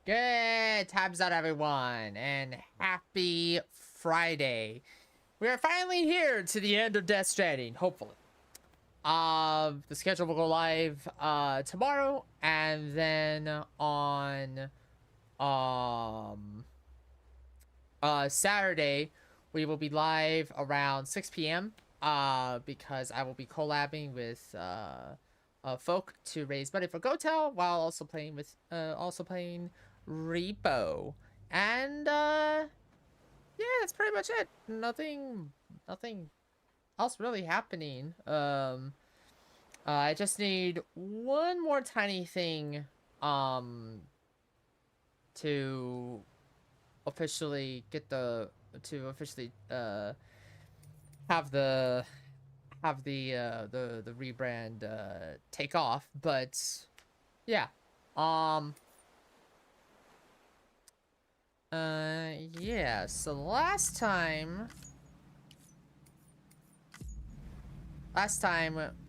Good times out, everyone, and happy Friday. We are finally here to the end of Death Stranding, hopefully. The schedule will go live tomorrow, and then on um Saturday we will be live around 6 p.m. Because I will be collabing with folk to raise money for Gotel while also playing Repo. And yeah, that's pretty much it. Nothing else really happening. I just need one more tiny thing to officially get have the rebrand take off. But yeah. um yeah, so last time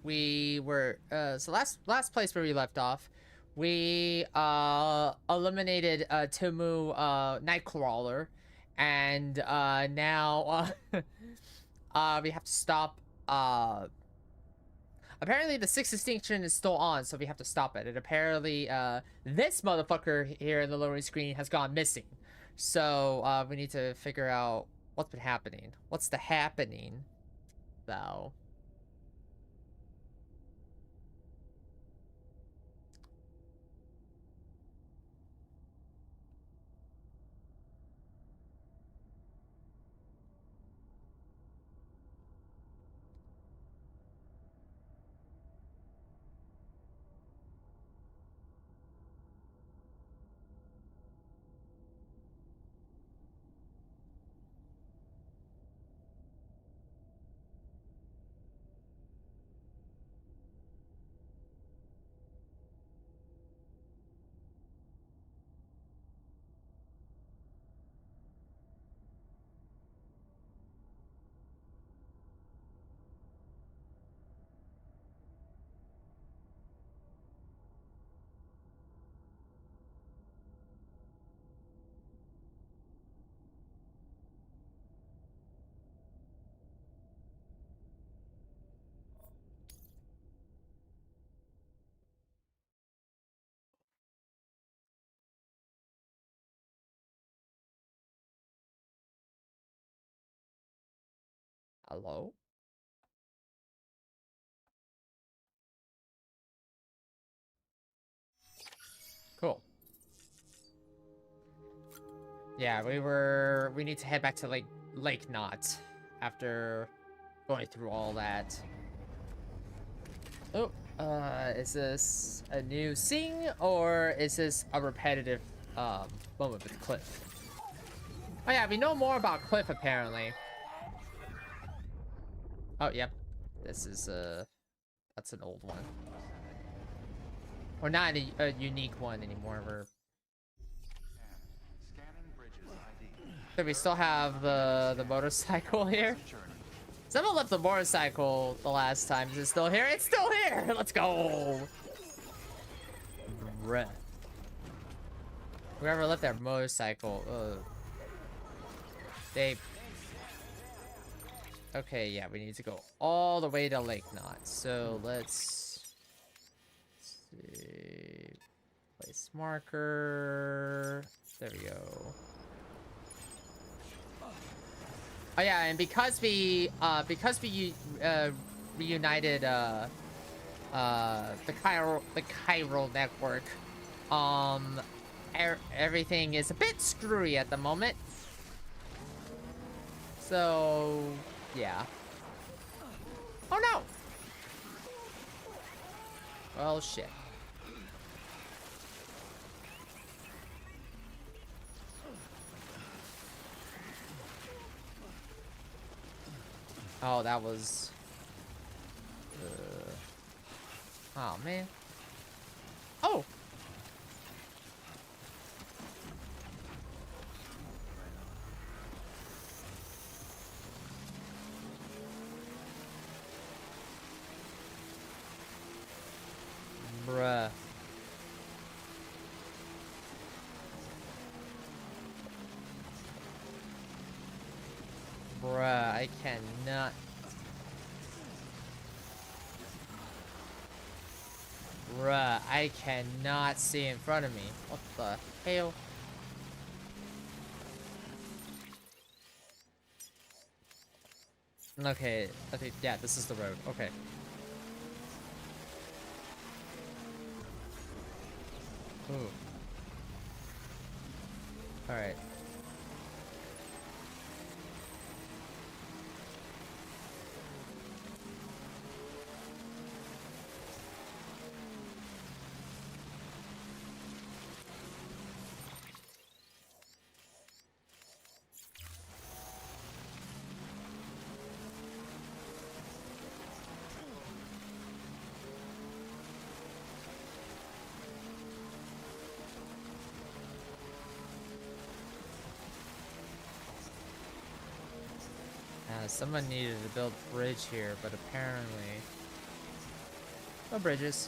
we were so last place where we left off, we eliminated Timu Nightcrawler, and now we have to stop. Apparently the sixth extinction is still on, so we have to stop it. And apparently this motherfucker here in the loading screen has gone missing, so we need to figure out what's been happening. What's the happening though? Hello? Cool. Yeah, we need to head back to Lake Knot after going through all that. Oh, is this a new scene or is this a repetitive moment with Cliff? Oh yeah, we know more about Cliff apparently. Oh yep, this is that's an old one, or not a unique one anymore. So we still have the motorcycle here. Someone left the motorcycle the last time. Is it still here? It's still here! Let's go! Bruh. Whoever left their motorcycle, they... Okay, yeah, we need to go all the way to Lake Knot. So let's see... Place marker... There we go. Oh yeah, and because we reunited the chiral network, everything is a bit screwy at the moment. So yeah. Oh no. Well shit. Oh, that was... Oh, man. Oh! Bruh. Bruh, I cannot. Bruh, I cannot see in front of me. What the hell? Okay, okay, yeah, this is the road. Okay. Ooh. Alright. Someone needed to build a bridge here, but apparently... no bridges.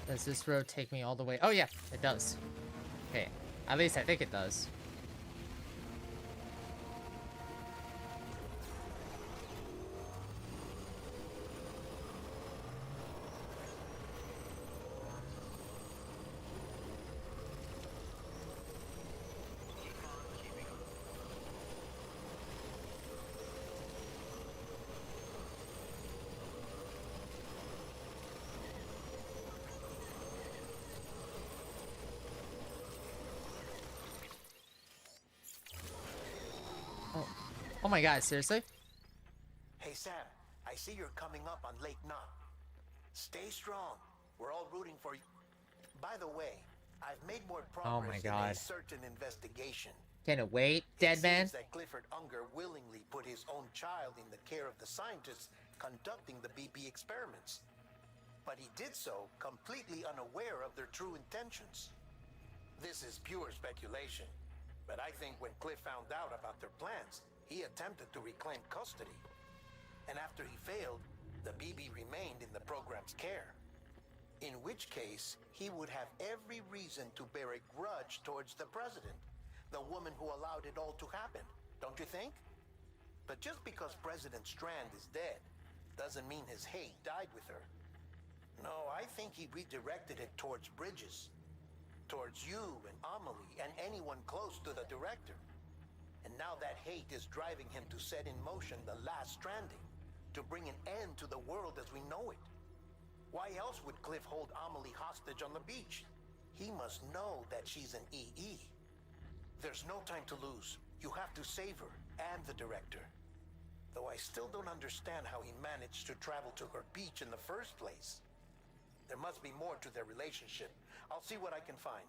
Does this road take me all the way? Oh yeah, it does. Okay, at least I think it does. Oh my god, seriously? Hey Sam, I see you're coming up on Lake Knot. Stay strong. We're all rooting for you. By the way, I've made more progress in a certain investigation. Can it wait, dead man? It seems that Clifford Unger willingly put his own child in the care of the scientists conducting the BB experiments. But he did so completely unaware of their true intentions. This is pure speculation, but I think when Cliff found out about their plans, he attempted to reclaim custody. And after he failed, the BB remained in the program's care. In which case, he would have every reason to bear a grudge towards the president, the woman who allowed it all to happen, don't you think? But just because President Strand is dead, doesn't mean his hate died with her. No, I think he redirected it towards Bridges, towards you and Amelie and anyone close to the director. And now that hate is driving him to set in motion the last Stranding, to bring an end to the world as we know it. Why else would Cliff hold Amelie hostage on the beach? He must know that she's an EE. There's no time to lose. You have to save her and the director. Though I still don't understand how he managed to travel to her beach in the first place. There must be more to their relationship. I'll see what I can find.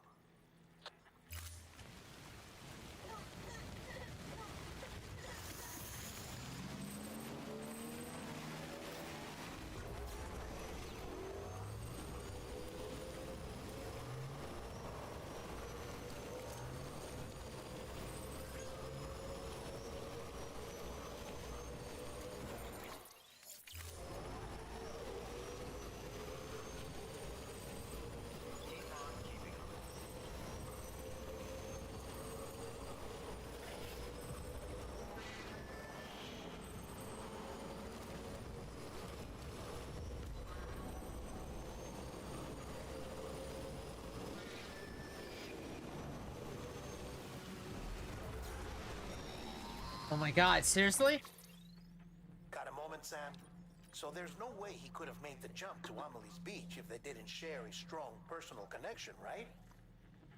Oh my god, seriously? Got a moment, Sam? So there's no way he could have made the jump to Amelie's Beach if they didn't share a strong personal connection, right?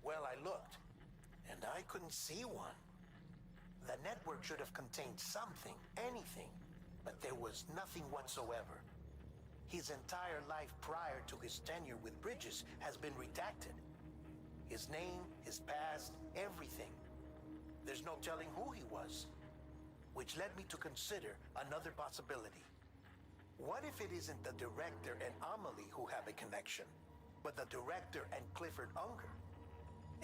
Well, I looked, and I couldn't see one. The network should have contained something, anything, but there was nothing whatsoever. His entire life prior to his tenure with Bridges has been redacted. His name, his past, everything. There's no telling who he was. Which led me to consider another possibility. What if it isn't the director and Amelie who have a connection, but the director and Clifford Unger?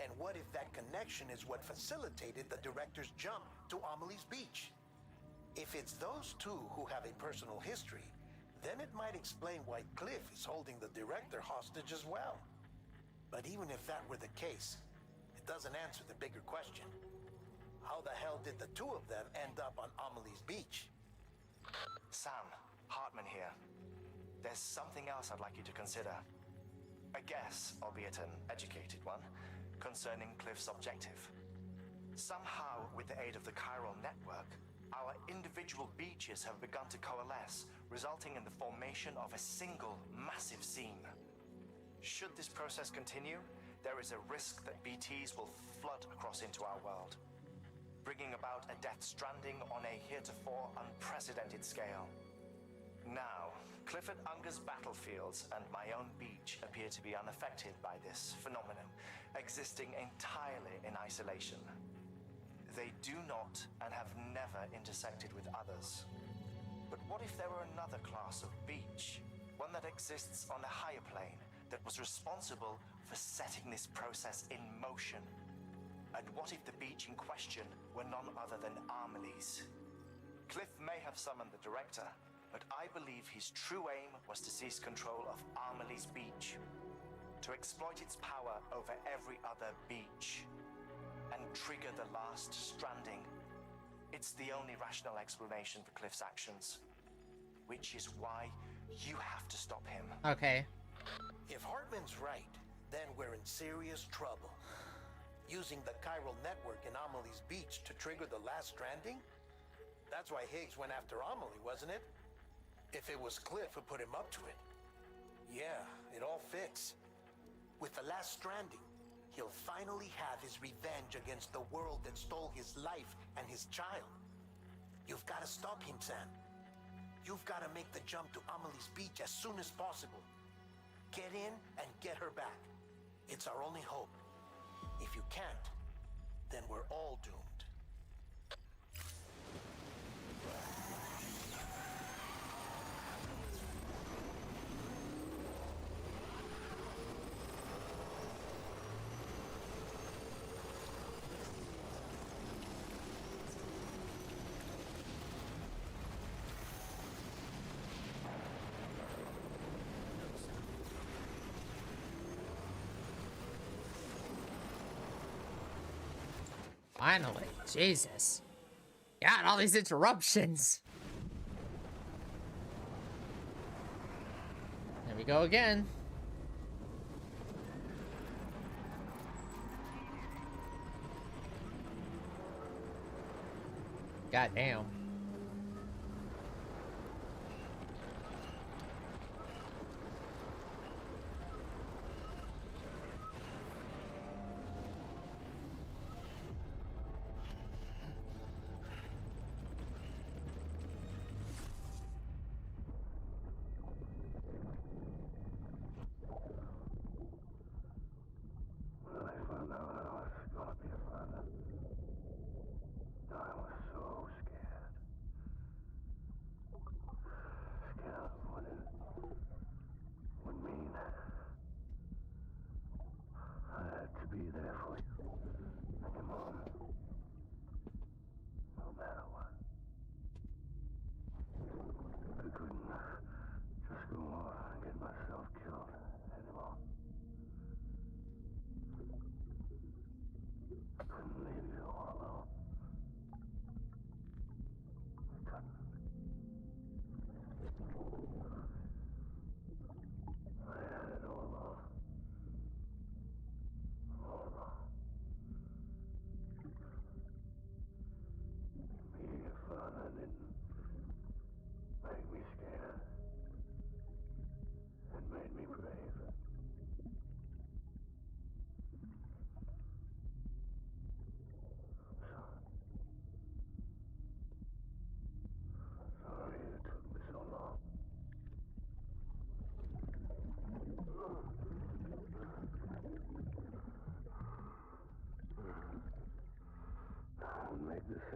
And what if that connection is what facilitated the director's jump to Amelie's Beach? If it's those two who have a personal history, then it might explain why Cliff is holding the director hostage as well. But even if that were the case, it doesn't answer the bigger question. How the hell did the two of them end up on Amelie's Beach? Sam, Hartman here. There's something else I'd like you to consider. A guess, albeit an educated one, concerning Cliff's objective. Somehow, with the aid of the chiral network, our individual beaches have begun to coalesce, resulting in the formation of a single massive seam. Should this process continue, there is a risk that BTs will flood across into our world, bringing about a death stranding on a heretofore unprecedented scale. Now, Clifford Unger's battlefields and my own beach appear to be unaffected by this phenomenon, existing entirely in isolation. They do not and have never intersected with others. But what if there were another class of beach, one that exists on a higher plane, that was responsible for setting this process in motion? And what if the beach in question were none other than Amelie's? Cliff may have summoned the director, but I believe his true aim was to seize control of Amelie's Beach, to exploit its power over every other beach, and trigger the last stranding. It's the only rational explanation for Cliff's actions, which is why you have to stop him. Okay. If Hartman's right, then we're in serious trouble. Using the chiral network in Amelie's Beach to trigger the last stranding? That's why Higgs went after Amelie, wasn't it? If it was Cliff who put him up to it. Yeah, it all fits. With the last stranding, he'll finally have his revenge against the world that stole his life and his child. You've got to stop him, Sam. You've got to make the jump to Amelie's Beach as soon as possible. Get in and get her back. It's our only hope. If you can't, then we're all doomed. Finally, Jesus. God, all these interruptions. There we go again. God damn. When I found out I was gonna be a father, I was so scared.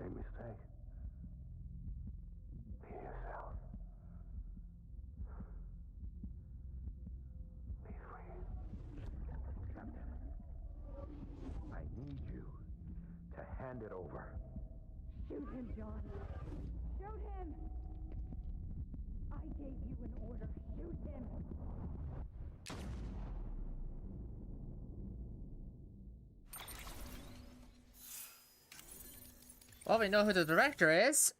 a mistake. Be yourself. Be free. Captain, I need you to hand it over. Shoot him, John. Shoot him! I gave you an order. Shoot him! Well, we know who the director is.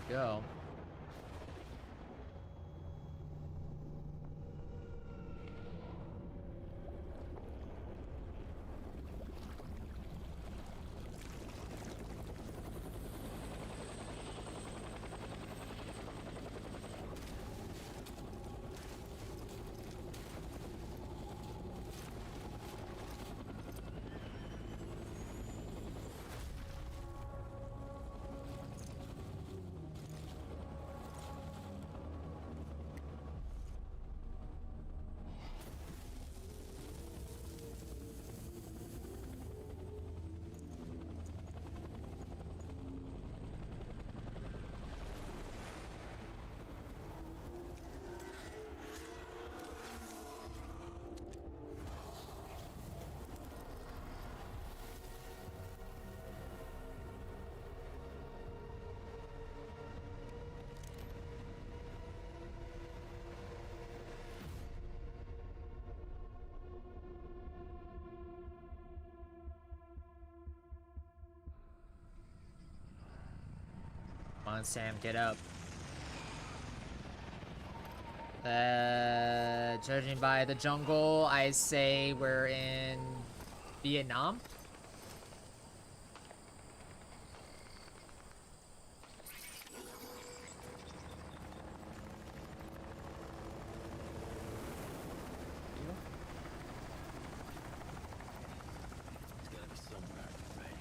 Go. Come on, Sam, get up. Judging by the jungle, I say we're in Vietnam. It's gotta be somewhere, right?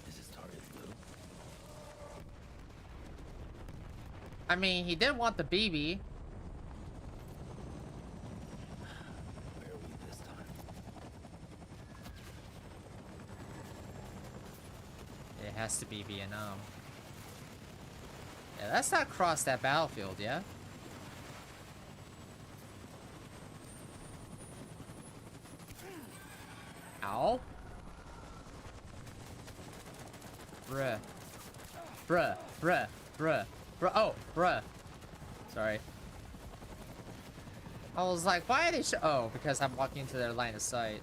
This is target blue. I mean, he did want the BB. Where are we this time? It has to be Vietnam. Yeah, that's not cross that battlefield, yeah? Ow. Bruh. Bruh. Bruh. Bruh. Bruh. Oh, bruh. Sorry. I was like, why are they oh, because I'm walking into their line of sight.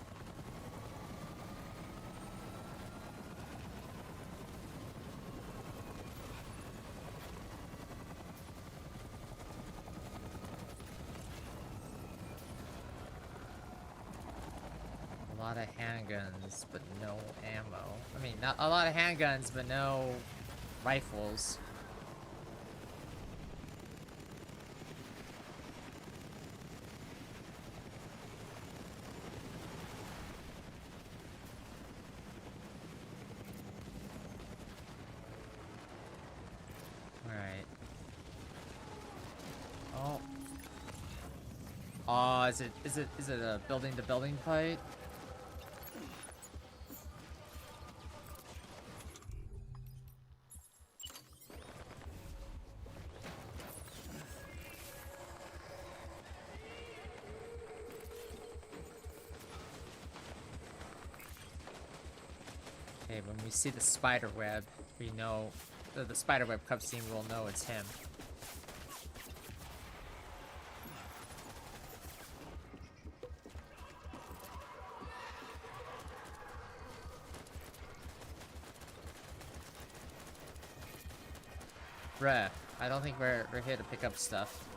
A lot of handguns, but no ammo. I mean, not a lot of handguns, but no rifles. Alright. Oh. Oh, is it a building to building fight? Okay, when we see the spider web, we know the spider web cutscene. We'll know it's him. Bruh, I don't think we're here to pick up stuff.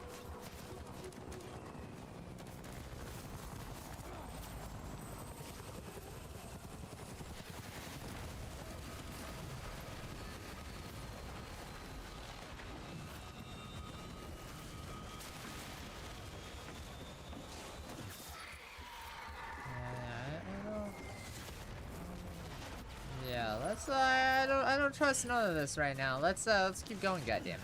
Let's I don't trust none of this right now. Let's keep going, goddammit.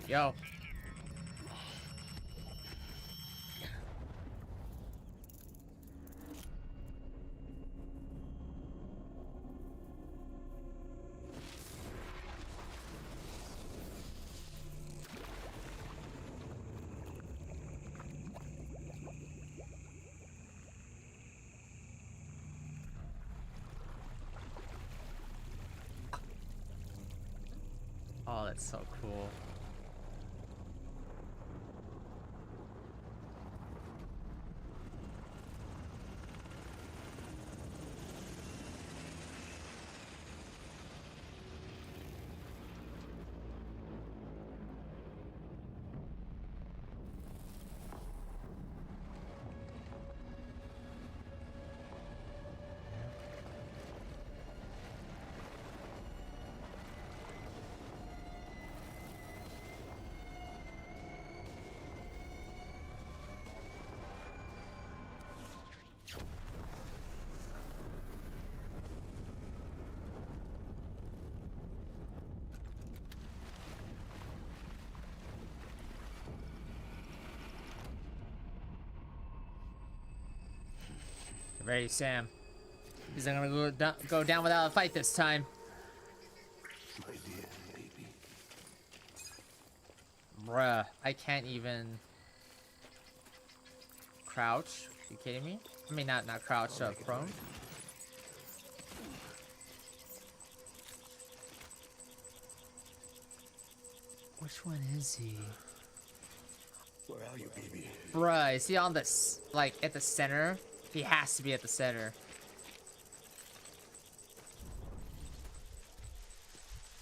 Yo. Oh, that's so cool. Ready, Sam. He's not gonna go down without a fight this time. My dear baby. Bruh, I can't even crouch. You kidding me? I mean, not crouch, prone. Which one is he? Where are you, baby? Bruh, is he on this, like, at the center? He has to be at the center.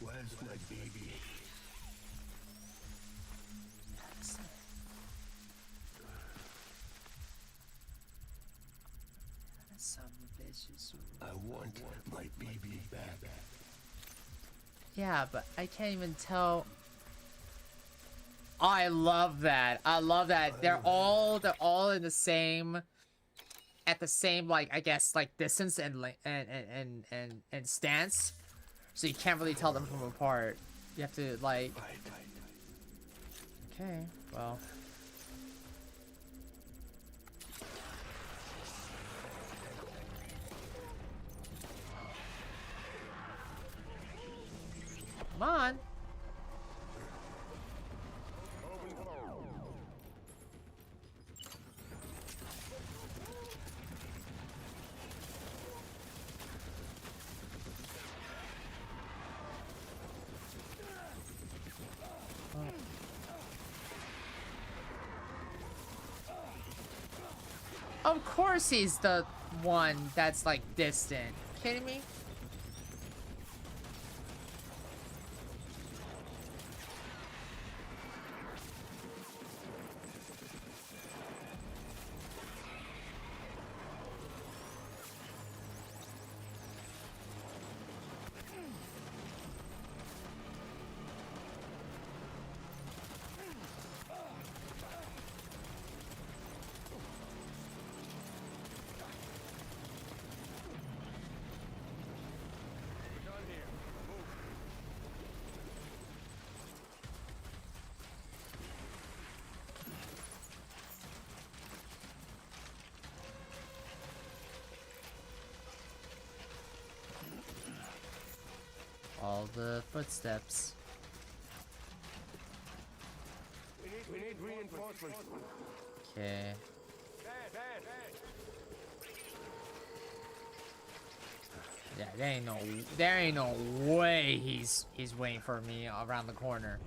Where's my baby? Son of a bitch. I want my baby back. Yeah, but I can't even tell. Oh, I love that. I love that. They're all in the same, at the same, like, I guess, like, distance and stance. So you can't really tell them from apart. You have to, like. Okay, well. Come on. Of course he's the one that's, like, distant. Kidding me? All the footsteps. We need reinforcements. Okay. Yeah, there ain't no way he's waiting for me around the corner.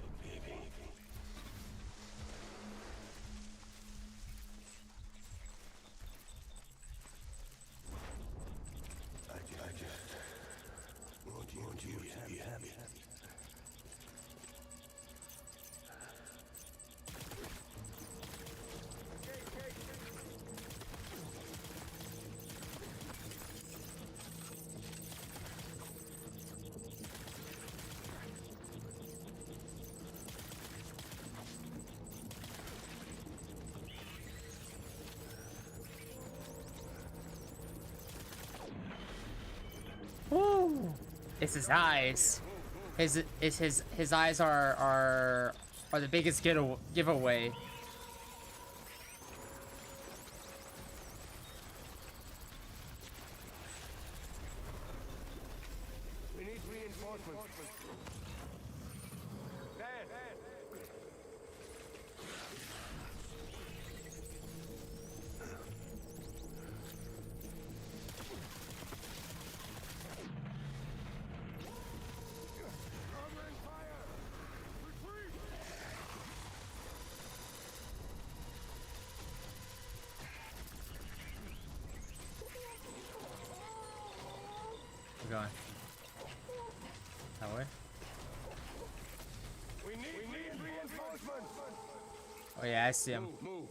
I just want you to be happy. It's his eyes. His eyes are the biggest giveaway. We need reinforcements. Dad! Covering fire! Retreat! We're going that way. We need reinforcements! Oh yeah, I see him. Move!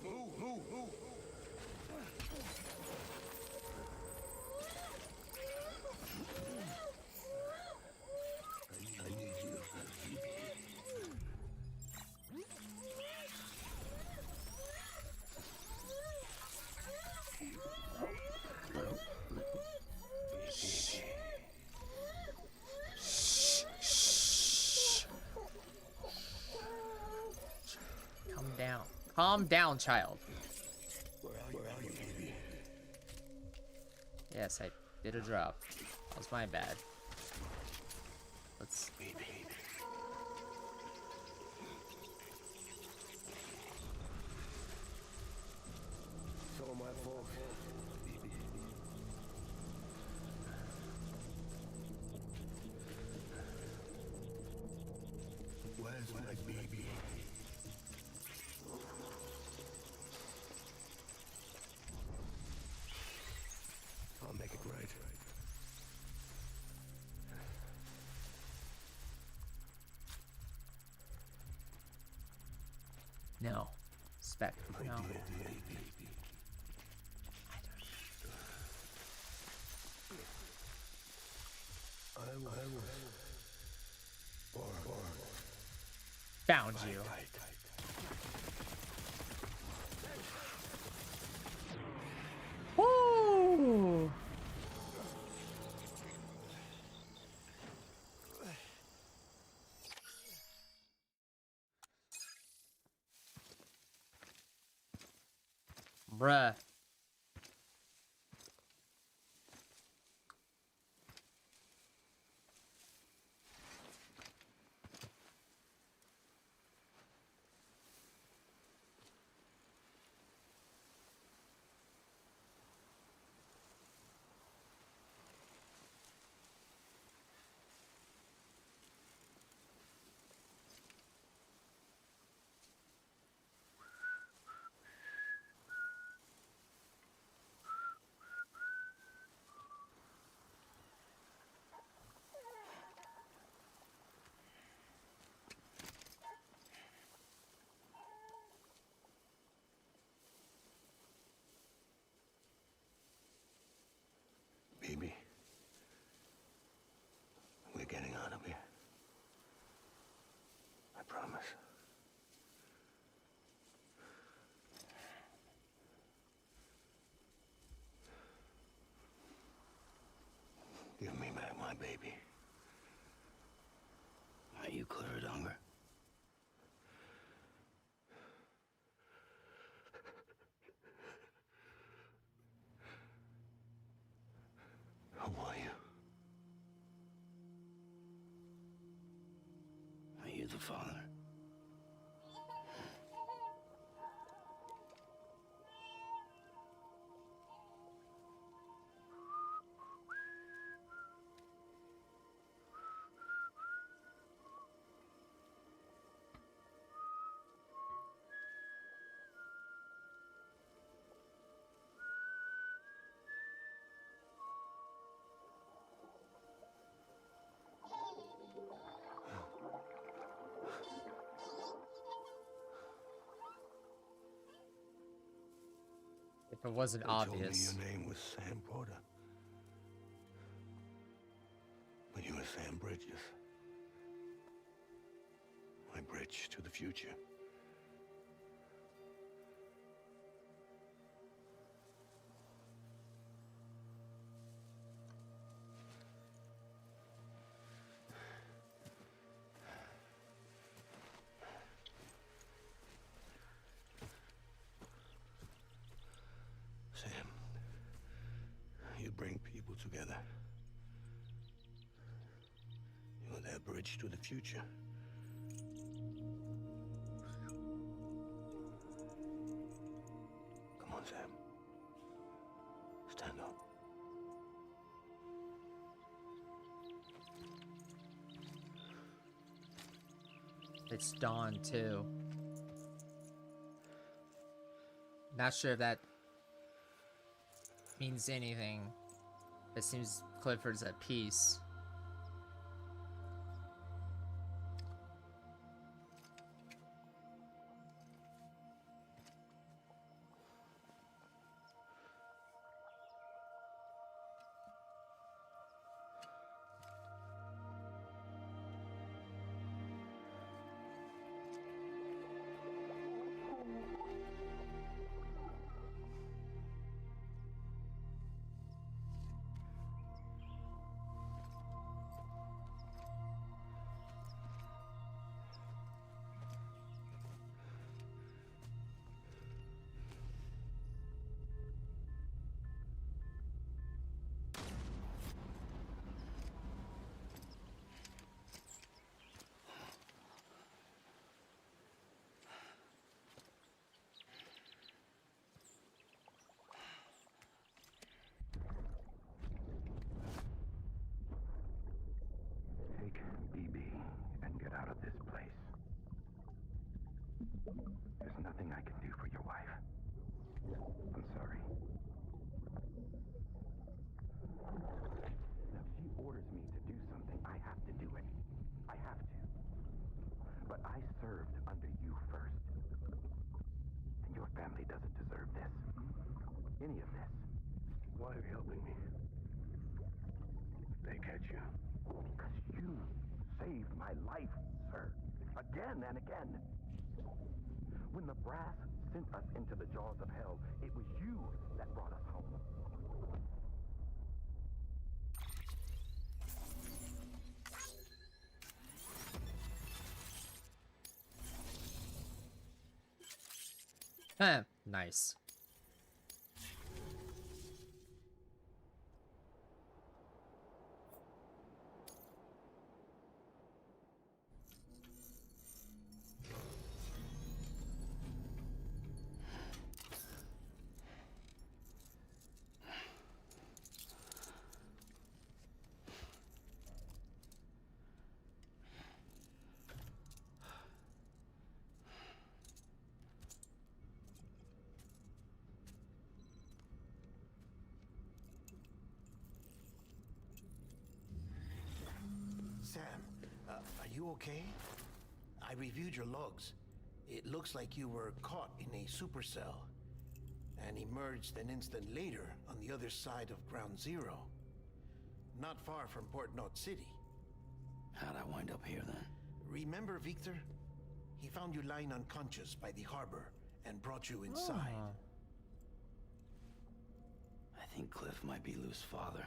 I need you. Calm down. Calm down, child. Where are you, baby? Yes, I did a drop. That was my bad. Let's. Baby. So my fault. Baby. Where's my baby? I'll make it right. No. Spec. My No. dear baby. I will. Or. Found you. Woo! Bruh. Baby. We're getting out of here. I promise. Give me back my baby. Are you clear of hunger? Who are you? Are you the father? If it wasn't They obvious. told me your name was Sam Porter. But you were Sam Bridges. My bridge to the future. bring people together. You're their bridge to the future. Come on, Sam. Stand up. It's dawn too. Not sure if that means anything. It seems Clifford's at peace. Take BB and get out of this place. There's nothing I can do for your wife. I'm sorry. Now, if she orders me to do something, I have to do it. I have to. But I served under you first. And your family doesn't deserve this. Any of this. Why are you helping me? If they catch you. Because you saved my life, sir. Again and again. When the brass sent us into the jaws of hell, it was you that brought us home. Huh, nice. Sam, are you okay? I reviewed your logs. It looks like you were caught in a supercell and emerged an instant later on the other side of Ground Zero. Not far from Port Knot City. How'd I wind up here then? Remember Victor? He found you lying unconscious by the harbor and brought you inside. Oh. I think Cliff might be Lou's father.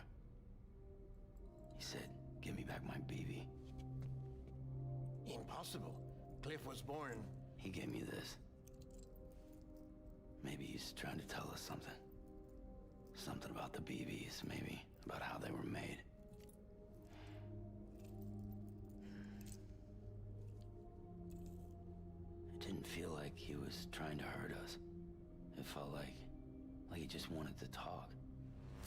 He said, give me back my BB. Impossible. Cliff was born. He gave me this. Maybe he's trying to tell us something. Something about the BBs, maybe. About how they were made. It didn't feel like he was trying to hurt us. It felt like he just wanted to talk.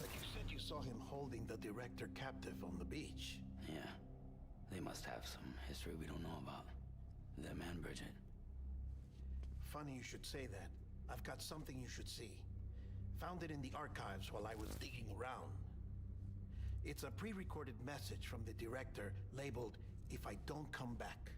But you said you saw him holding the director captive on the beach. Yeah. They must have some history we don't know about. Them and Bridget. Funny you should say that. I've got something you should see. Found it in the archives while I was digging around. It's a pre-recorded message from the director labeled, "If I don't come back."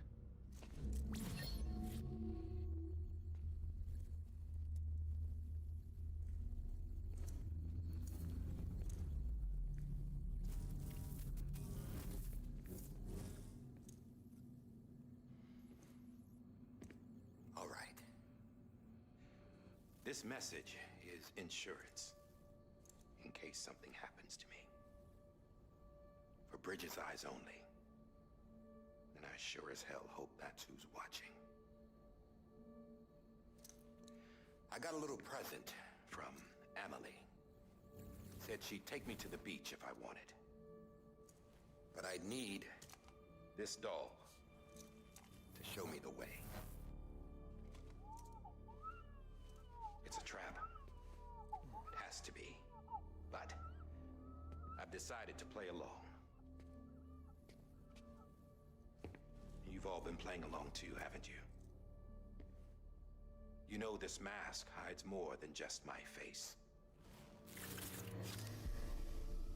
All right. This message is insurance. In case something happens to me. For Bridget's eyes only. And I sure as hell hope that's who's watching. I got a little present from Emily. Said she'd take me to the beach if I wanted. But I'd need this doll to show me the way. It's a trap. It has to be. But I've decided to play along. You've all been playing along too, haven't you? You know this mask hides more than just my face.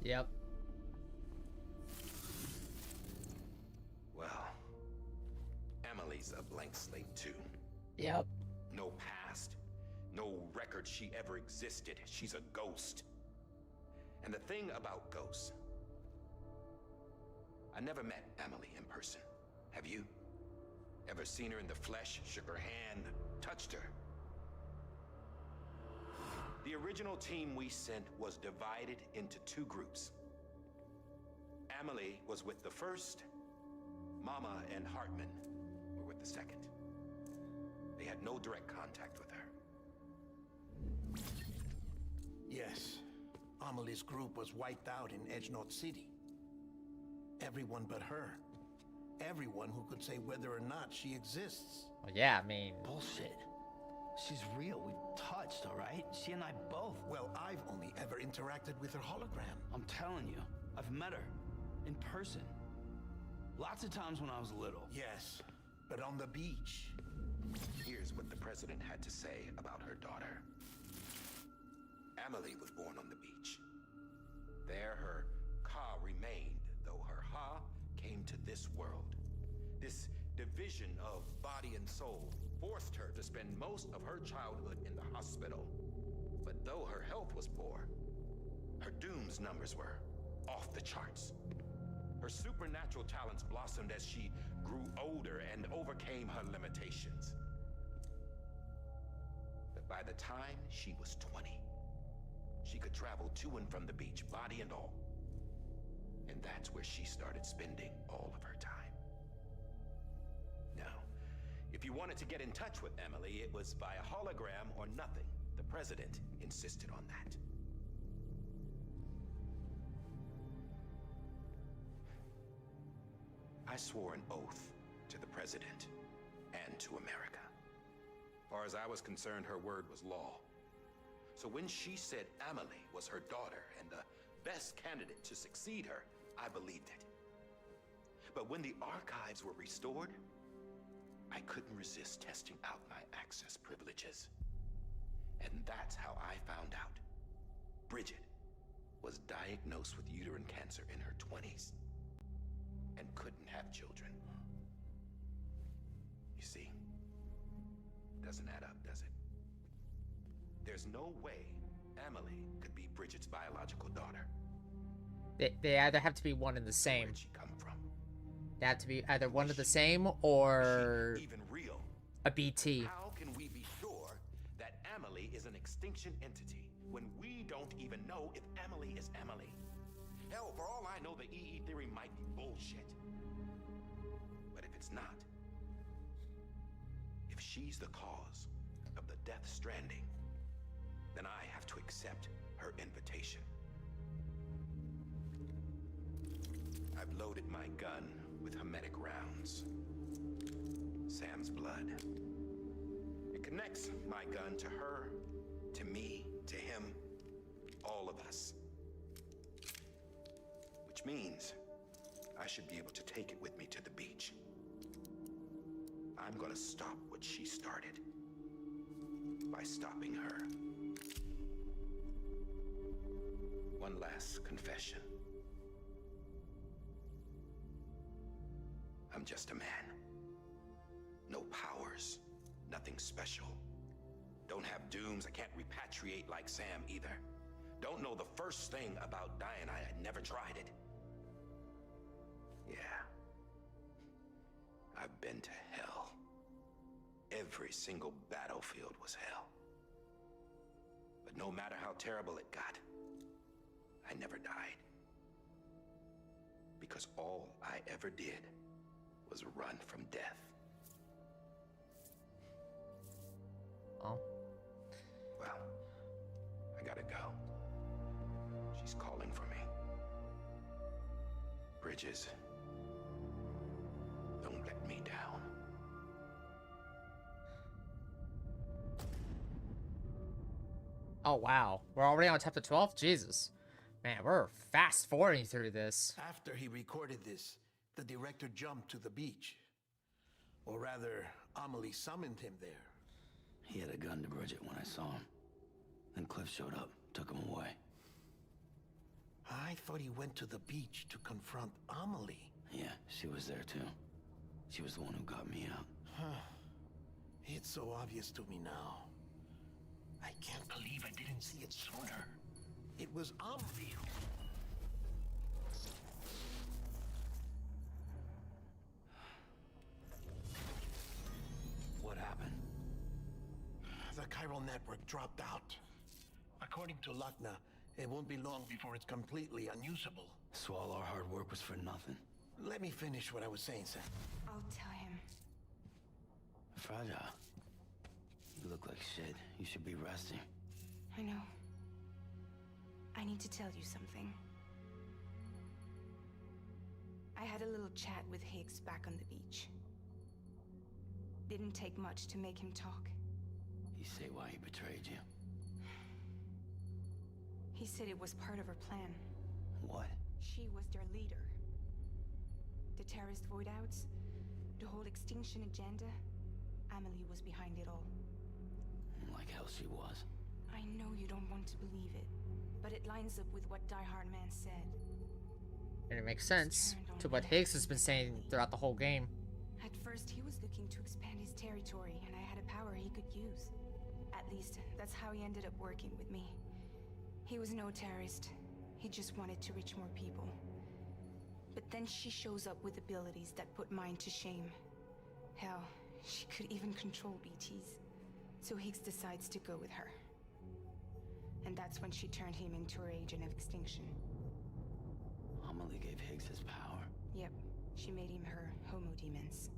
Yep. Well, Emily's a blank slate too. Yep. No past, no record she ever existed. She's a ghost. And the thing about ghosts, I never met Emily in person. Have you? Ever seen her in the flesh, shook her hand, touched her? The original team we sent was divided into two groups. Emily was with the first. Mama and Hartman were with the second. They had no direct contact with her. Yes. Amelie's group was wiped out in Edgenorth City. Everyone but her. Everyone who could say whether or not she exists. Well, yeah, I mean, Bullshit. She's real. We've touched, all right? She and I both. Well, I've only ever interacted with her hologram. I'm telling you, I've met her in person. Lots of times when I was little. Yes, but on the beach. Here's what the president had to say about her daughter. Emily was born on the beach. There her Ka remained, though her Ha came to this world. This division of body and soul forced her to spend most of her childhood in the hospital. But though her health was poor, her Doom's numbers were off the charts. Her supernatural talents blossomed as she grew older and overcame her limitations. But by the time she was 20, she could travel to and from the beach, body and all. And that's where she started spending all of her time. Now, if you wanted to get in touch with Emily, it was via hologram or nothing. The president insisted on that. I swore an oath to the president and to America. As far as I was concerned, her word was law. So when she said Emily was her daughter and the best candidate to succeed her, I believed it. But when the archives were restored, I couldn't resist testing out my access privileges. And that's how I found out. Bridget was diagnosed with uterine cancer in her 20s and couldn't have children. You see, doesn't add up, does it? There's no way Emily could be Bridget's biological daughter. they either have to be one and the same. Where'd she come from? They have to be either one and the same or Is she even real? a BT. How can we be sure that Emily is an extinction entity when we don't even know if Emily is Emily? Hell, for all I know, the EE theory might be bullshit. But if it's not, if she's the cause of the death stranding, then I have to accept her invitation. I've loaded my gun with hermetic rounds. Sam's blood. It connects my gun to her, to me, to him, all of us. Which means I should be able to take it with me to the beach. I'm gonna stop what she started by stopping her. One last confession. I'm just a man. No powers, nothing special. Don't have dooms, I can't repatriate like Sam either. Don't know the first thing about dying, I had never tried it. Yeah. I've been to hell. Every single battlefield was hell. But no matter how terrible it got, I never died. Because all I ever did was run from death. Oh. Well, I gotta go. She Bridges. Don't let me down. Oh wow, we're already on chapter 12. Jesus, man, we're fast forwarding through this. After he recorded this, the director jumped to the beach. Or rather, Amelie summoned him there. He had a gun to Bridget when I saw him. Then Cliff showed up, took him away. I thought he went to the beach to confront Amelie. Yeah, she was there too. She was the one who got me out. It's so obvious to me now. I can't believe I didn't see it sooner. It was Amelie who... What happened? The chiral network dropped out. According to Lakna, it won't be long before it's completely unusable. So all our hard work was for nothing. Let me finish what I was saying, Sam. I'll tell him. Fragile. You look like shit. You should be resting. I know. I need to tell you something. I had a little chat with Higgs back on the beach. Didn't take much to make him talk. You say why he betrayed you? He said it was part of her plan. What? She was their leader. The terrorist void outs, the whole extinction agenda, Amelie was behind it all. Like hell she was. I know you don't want to believe it, but it lines up with what Die Hard Man said. And it makes sense to what Higgs has been saying throughout the whole game. At first, he was looking to expand his territory, and I had a power he could use. At least, that's how he ended up working with me. He was no terrorist. He just wanted to reach more people. But then she shows up with abilities that put mine to shame. Hell, she could even control BTs. So Higgs decides to go with her. And that's when she turned him into her agent of extinction. Amelie gave Higgs his power. Yep, she made him her homo demons.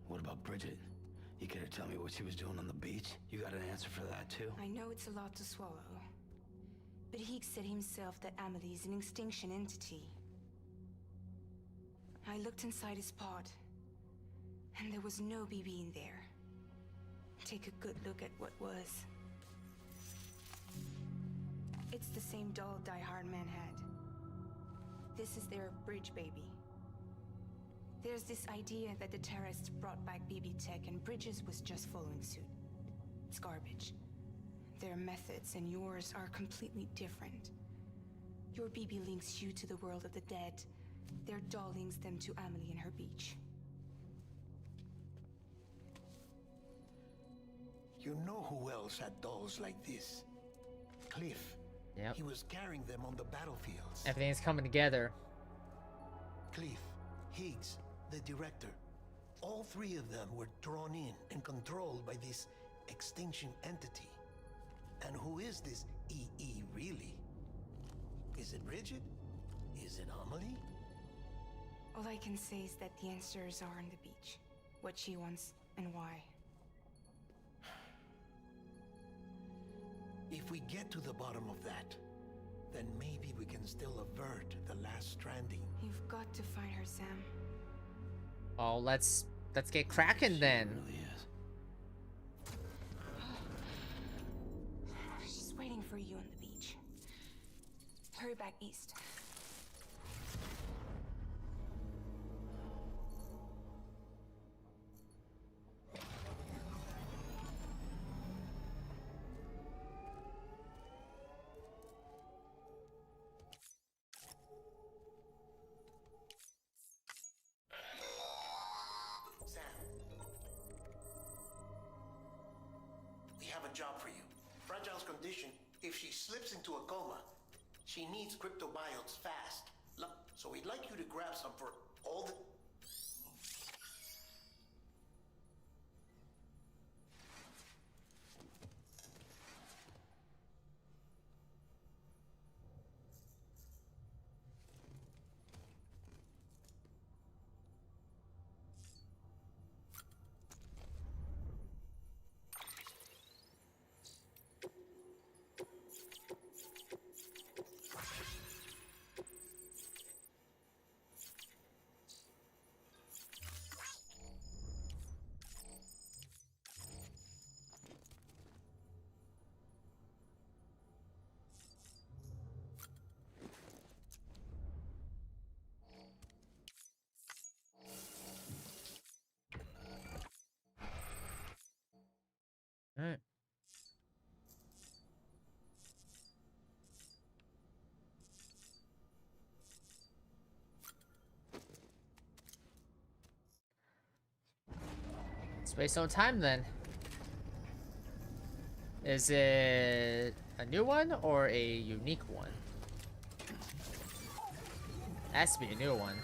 What about Bridget? You care to tell me what she was doing on the beach? You got an answer for that too? I know it's a lot to swallow. But Higgs said himself that Amelie is an extinction entity. I looked inside his pod, and there was no BB in there. Take a good look at what was. It's the same doll Die Hard Man had. This is their bridge baby. There's this idea that the terrorists brought back BB tech and Bridges was just following suit. It's garbage. Their methods and yours are completely different. Your BB links you to the world of the dead. Their doll links them to Amelie and her beach. You know who else had dolls like this? Cliff. Yep. He was carrying them on the battlefields. Everything's coming together. Cliff, Higgs, the director. All three of them were drawn in and controlled by this extinction entity. And who is this EE really? Is it Bridget? Is it Amelie? All I can say is that the answers are on the beach. What she wants and why. If we get to the bottom of that, then maybe we can still avert the last stranding. You've got to find her, Sam. Oh, let's get cracking then. It really is. She's waiting for you on the beach. Hurry back east. Sam, we have a job for you. Fragile's condition, if she slips into a coma, she needs cryptobiotes fast. So we'd like you to grab some for all the... Let's waste no time then. Is it a new one or a unique one? Has to be a new one.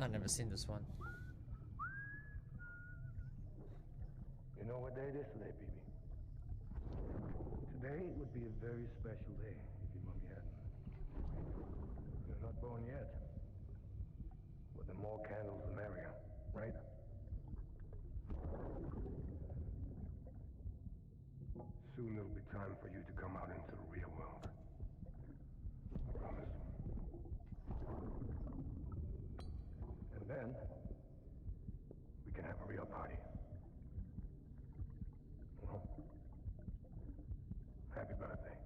I've never seen this one. You know what day it is today, BB? Today would be a very special day if your mommy hadn't. You're not born yet. But the more candles, the merrier, right? Soon it'll be time for you to come out into the real world. I promise. And then, we can have a real party. Well, happy birthday.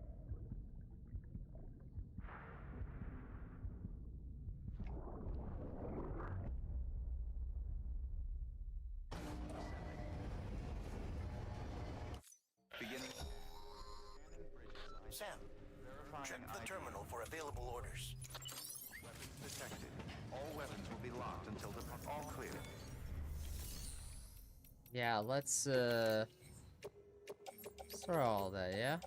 Sam, check the terminal for available orders. Weapons detected. All weapons will be locked until the all clear. Yeah, let's throw all that, yeah?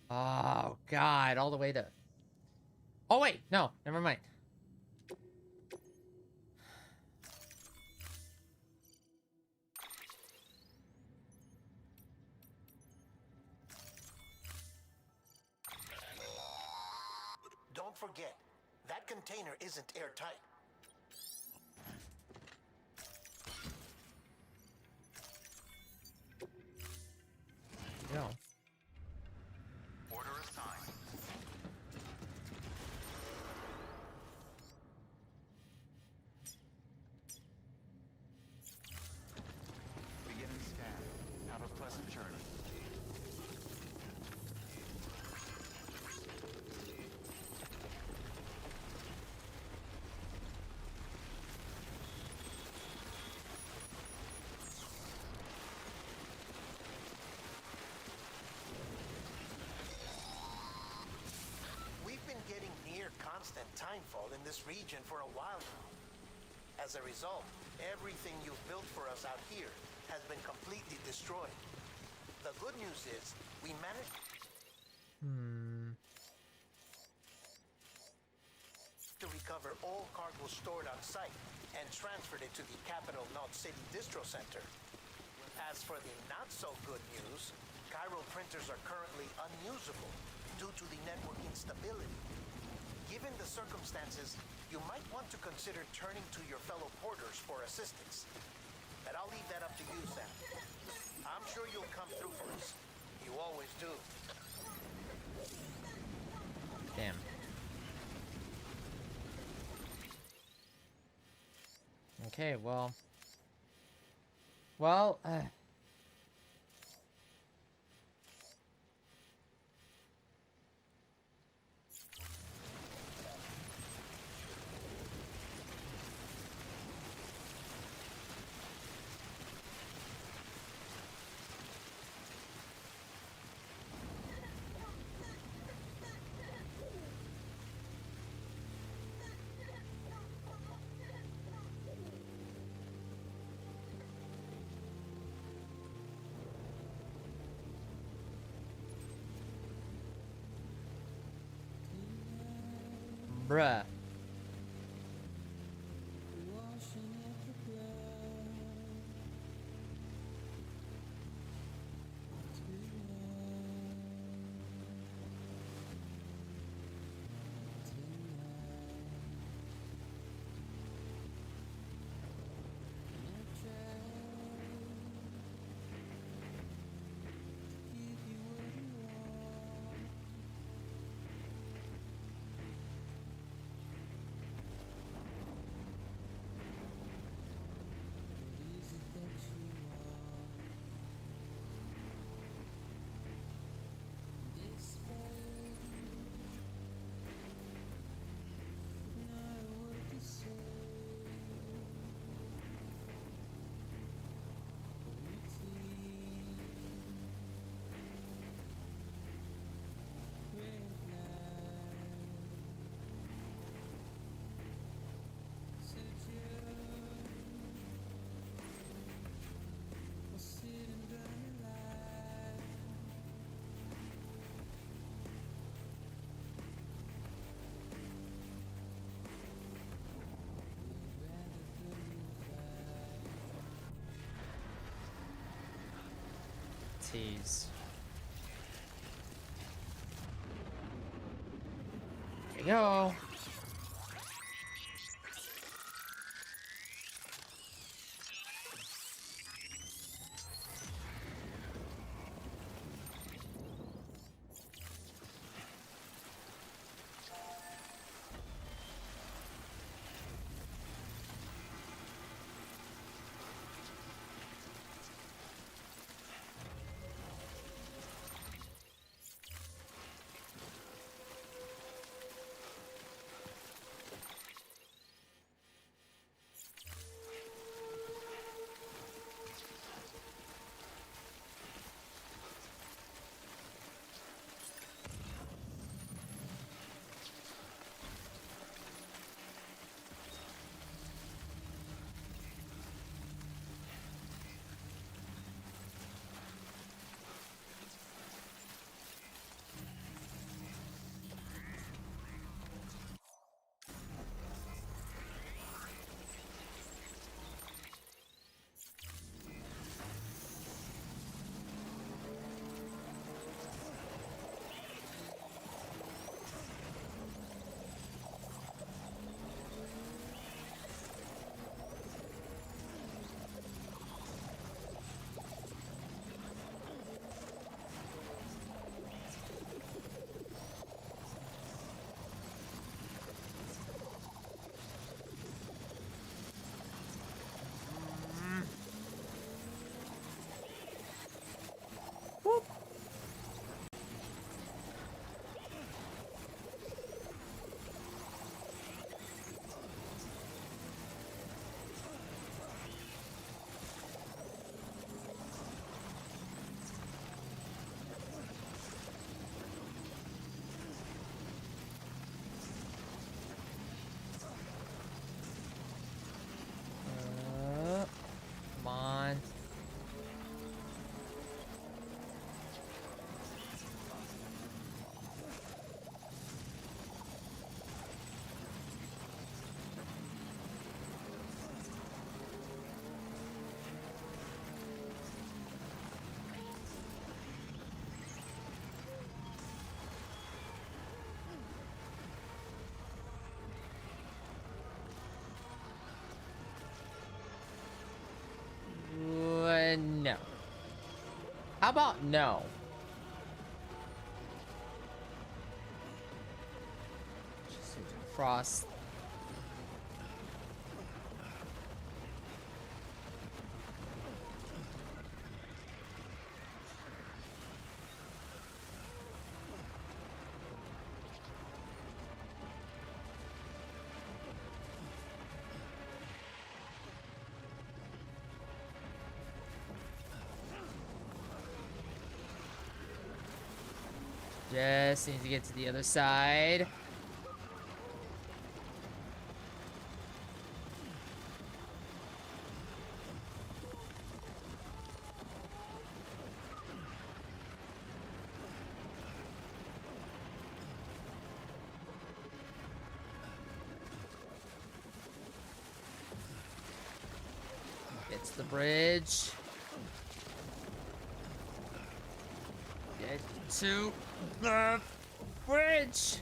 Oh, God, all the way to... Oh, wait, no, never mind. Don't forget, that container isn't airtight. No. Order assigned. Beginning scan. Have a pleasant journey. We've been getting near constant timefall in this region for a while now. As a result, everything you've built for us out here has been completely destroyed. The good news is, we managed to recover all cargo stored on site and transferred it to the Capital Knot City Distro Center. As for the not-so-good news, Chiral printers are currently unusable due to the network instability. Given the circumstances, you might want to consider turning to your fellow porters for assistance. But I'll leave that up to you, Sam. I'm sure you'll come through for us. You always do. Damn. Okay, well... Well, bruh. tease. There you go. Come on. No. How about no? Just need to cross. Just need to get to the other side. Get to the bridge. Get to the bridge.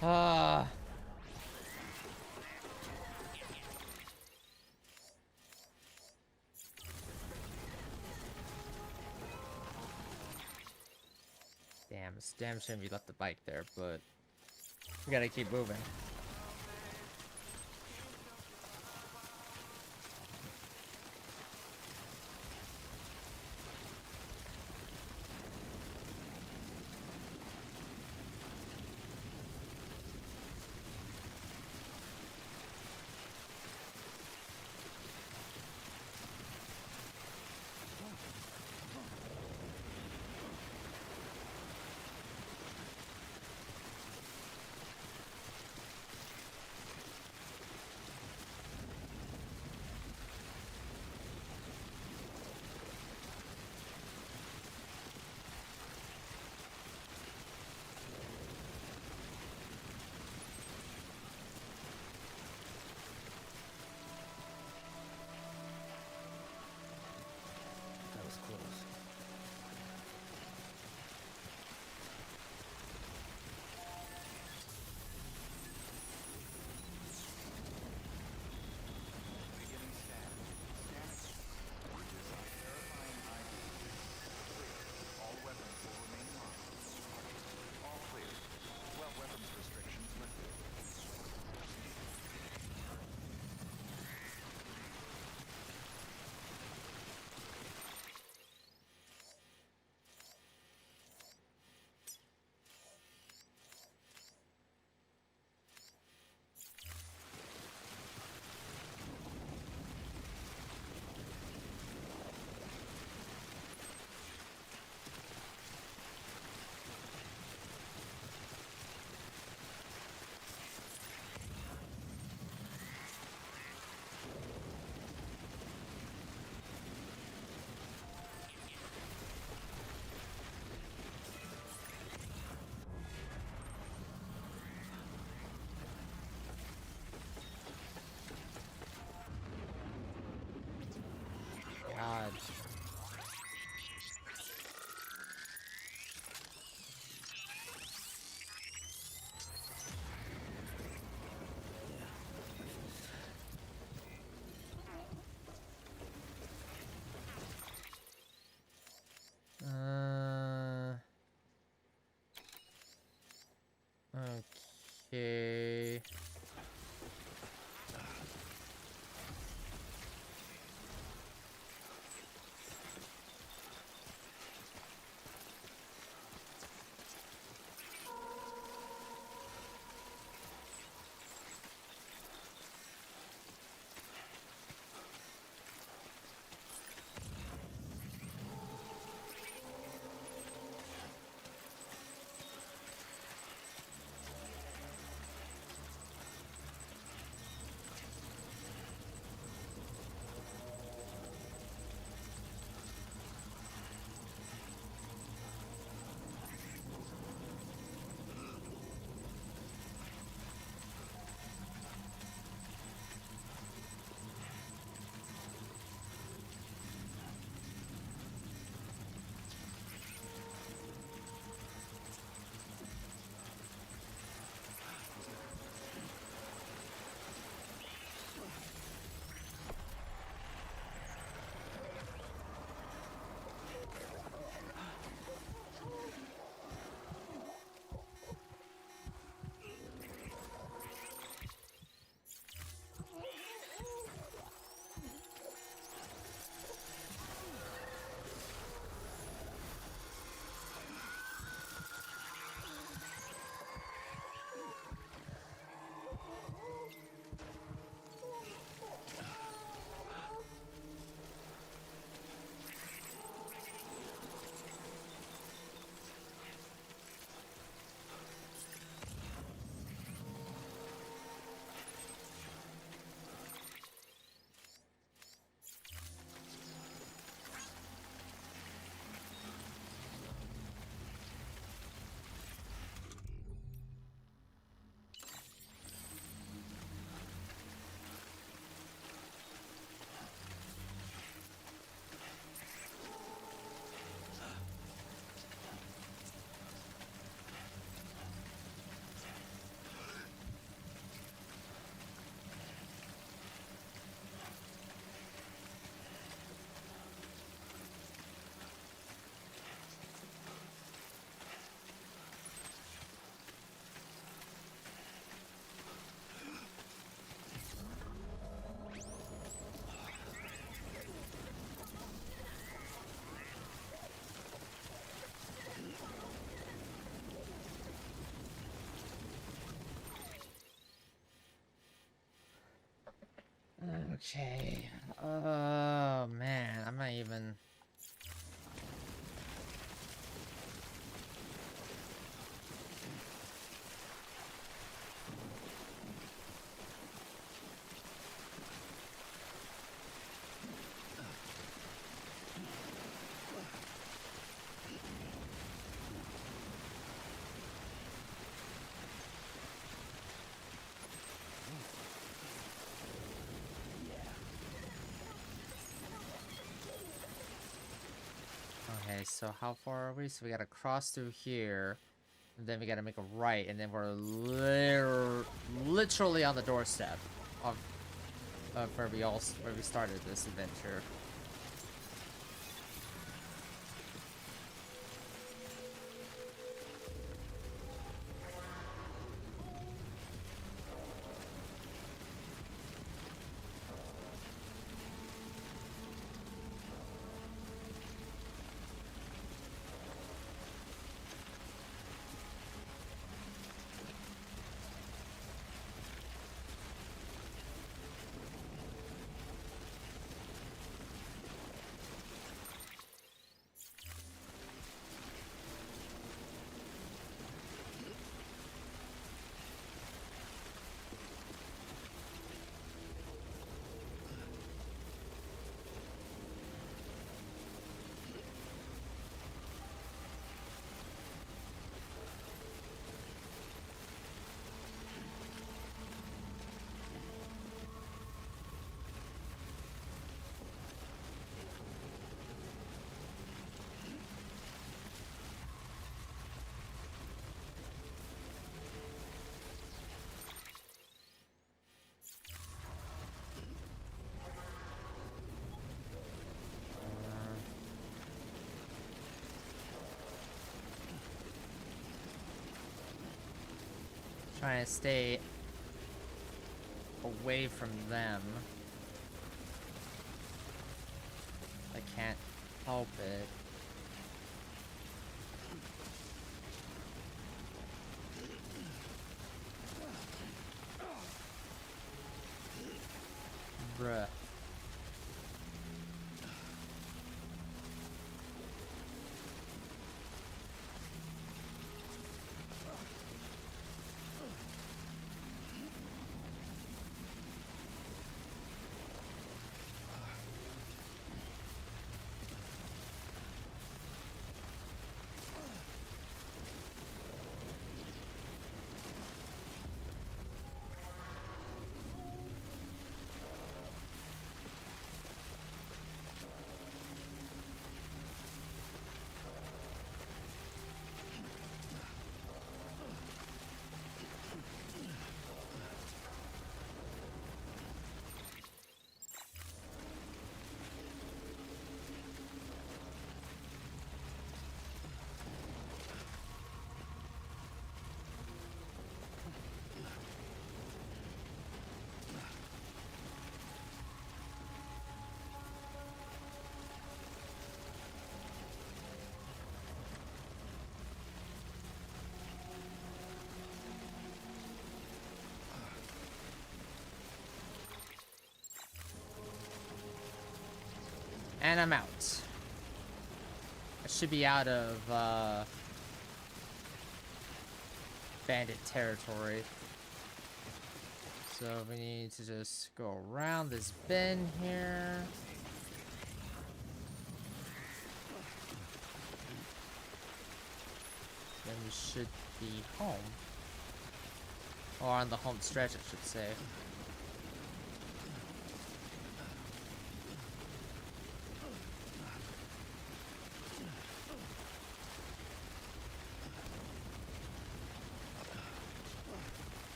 Ah. Damn, it's a damn shame you left the bike there, but we gotta keep moving. Okay. Okay. Oh man, I'm not even. Okay, so how far are we? So we gotta cross through here, and then we gotta make a right, and then we're literally on the doorstep of where we started this adventure. Trying to stay away from them. I can't help it. Bruh. And I'm out. I should be out of bandit territory. So we need to just go around this bend here. Then we should be home. Or on the home stretch, I should say.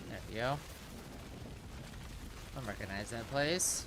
There we go. I recognize that place.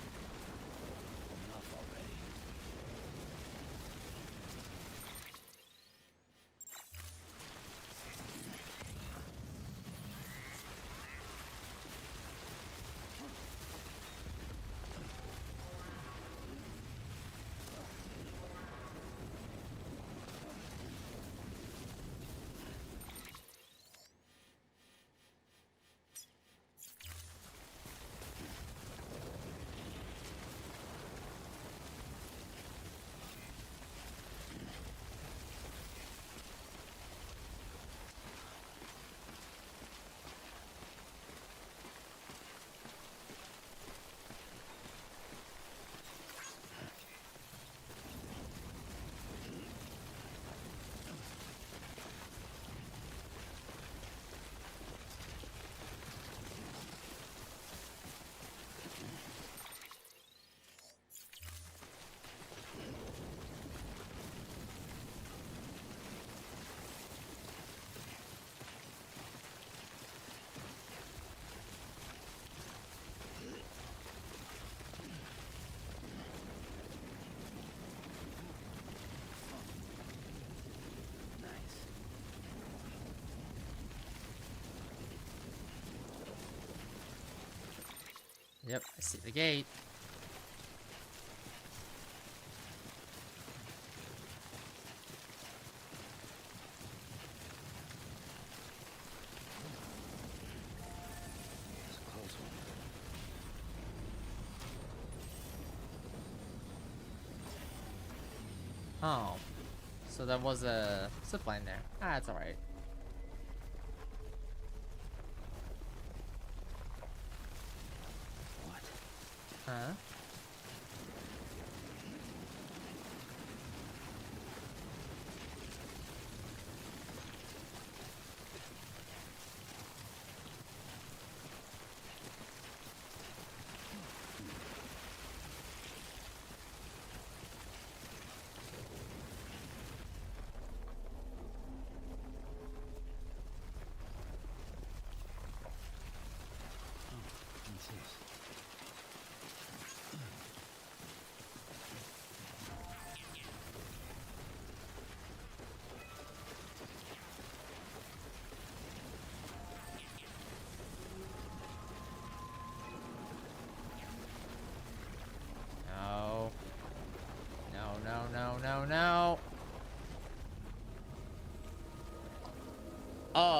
Yep, I see the gate. It's a close one. Oh. So there was a zip line there. Ah, that's alright. What? Huh?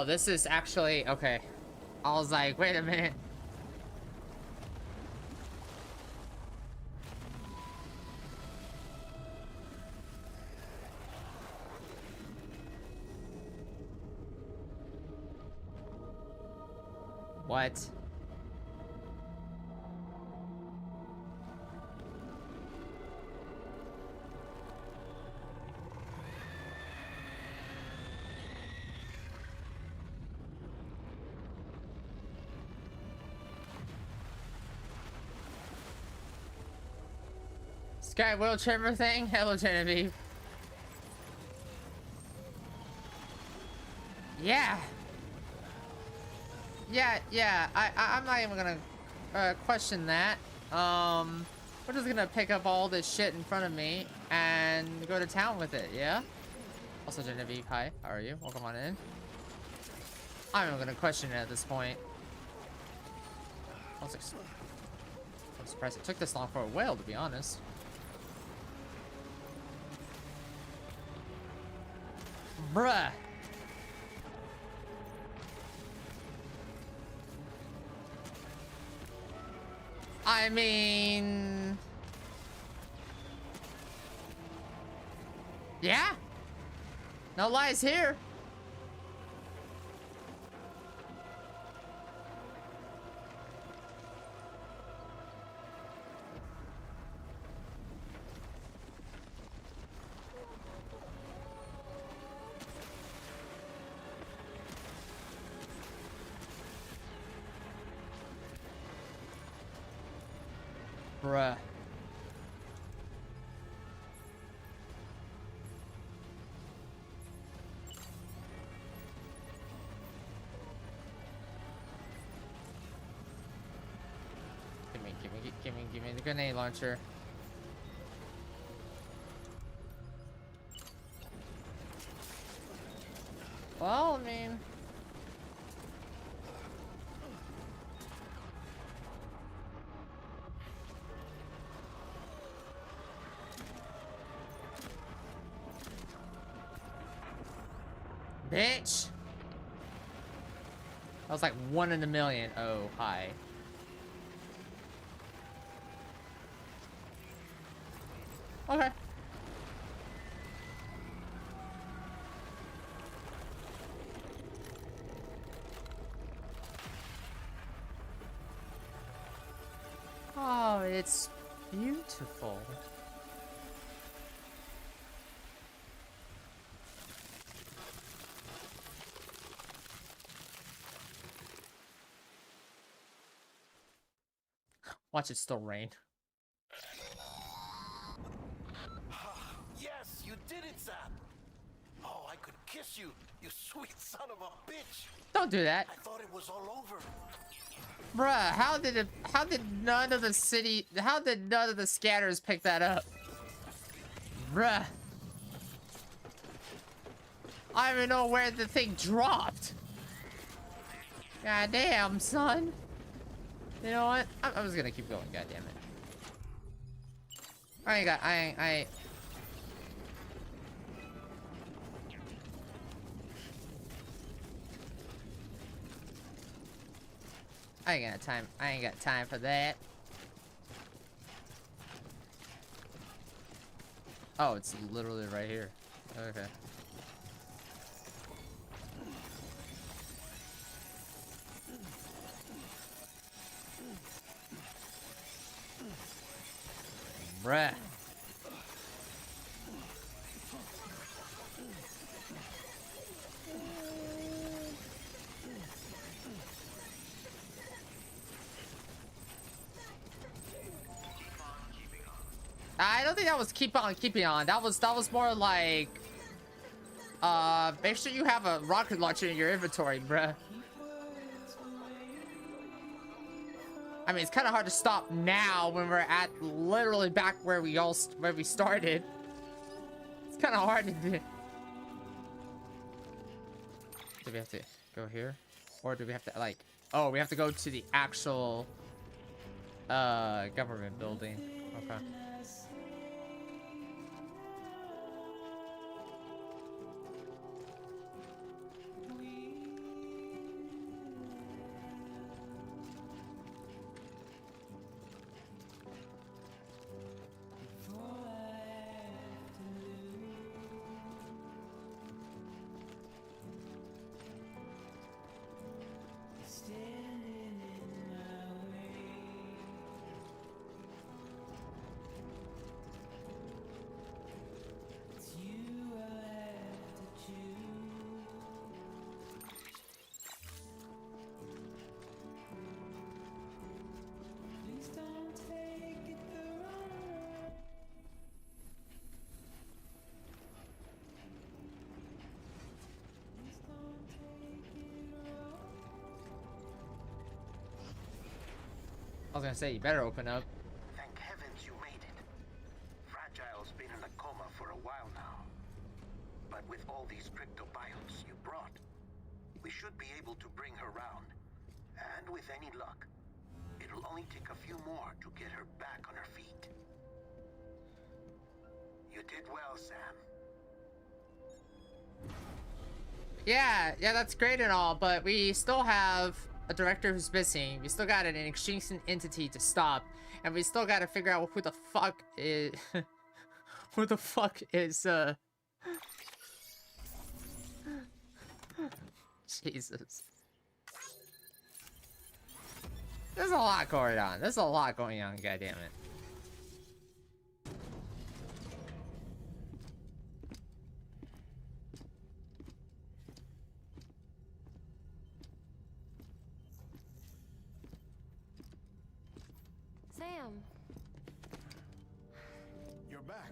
Oh, this is actually okay. I was like, wait a minute. What? Sky wheel trimmer thing? Hello, Genevieve. Yeah. Yeah. I'm not even gonna question that. We're just gonna pick up all this shit in front of me and go to town with it, yeah? Also, Genevieve, hi. How are you? Welcome on in. I'm not even gonna question it at this point. I'm surprised it took this long for a whale, to be honest. Bruh. I mean... yeah? No lies here. Bruh. Give me the grenade launcher. Well, I mean... bitch! That was like 1 in a million. Oh, hi. Okay. Oh, it's beautiful. Watch it still rain. Yes, you did it, Zap. Oh, I could kiss you, you sweet son of a bitch. Don't do that. I thought it was all over. Bruh, how did none of the scatters pick that up? Bruh. I don't even know where the thing dropped. God damn, son. You know what? I'm just gonna keep going, god damn it. I ain't got time. I ain't got time for that. Oh, it's literally right here. Okay. Bruh. I don't think that was keep on keeping on. That was more like make sure you have a rocket launcher in your inventory, bruh. I mean, it's kind of hard to stop now when we're at literally back where we started. It's kind of hard to do. Do we have to go here, or do we have to like? Oh, we have to go to the actual government building. Okay. I was gonna say, you better open up. Thank heavens you made it. Fragile's been in a coma for a while now. But with all these cryptobiotes you brought, we should be able to bring her round. And with any luck, it'll only take a few more to get her back on her feet. You did well, Sam. Yeah, that's great and all, but we still have a director who's missing. We still got an extinction entity to stop, and we still got to figure out who the fuck is who the fuck is Jesus. There's a lot going on. There's a lot going on, goddammit. Sam. You're back.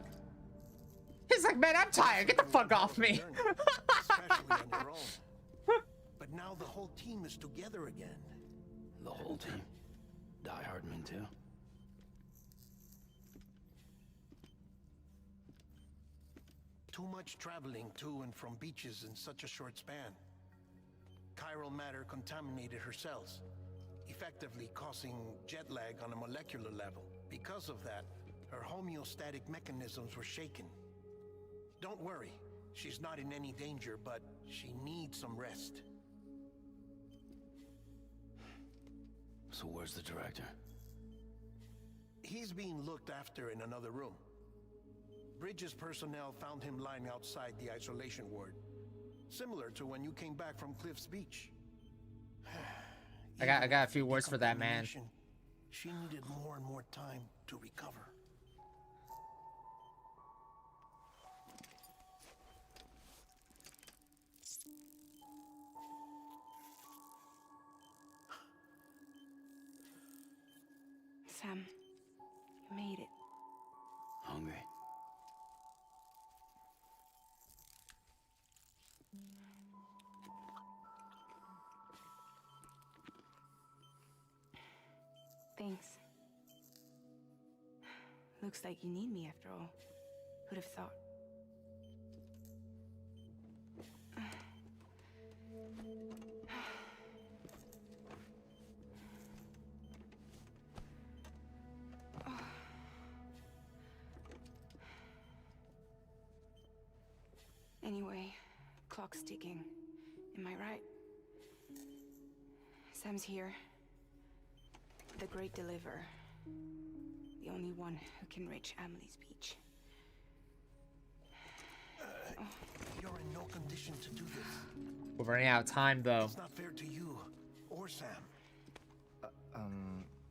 He's like, man, I'm tired. Get the fuck off me. Especially on your own. But now the whole team is together again. The whole team? Die Hardman too? Too much traveling to and from beaches in such a short span. Chiral matter contaminated her cells, effectively causing jet lag on a molecular level. Because of that, her homeostatic mechanisms were shaken. Don't worry, she's not in any danger, but she needs some rest. So where's the director? He's being looked after in another room. Bridges personnel found him lying outside the isolation ward. Similar to when you came back from Cliff's Beach. I got a few words for that, man. She needed more and more time to recover. Sam, you made it. Hungry? Thanks. Looks like you need me after all. Who'd have thought? Anyway, clock's ticking. Am I right? Sam's here. The Great Deliverer. The only one who can reach Amelie's Beach. You're in no condition to do this. We're running out of time, though. It's not fair to you or Sam.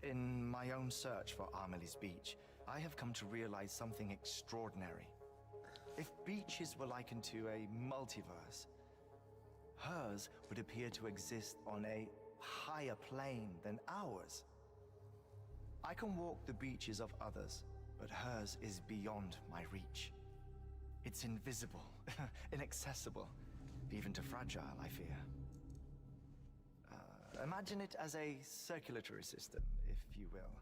In my own search for Amelie's Beach, I have come to realize something extraordinary. If beaches were likened to a multiverse, hers would appear to exist on a higher plane than ours. I can walk the beaches of others, but hers is beyond my reach. It's invisible, inaccessible, even to Fragile, I fear. Imagine it as a circulatory system, if you will.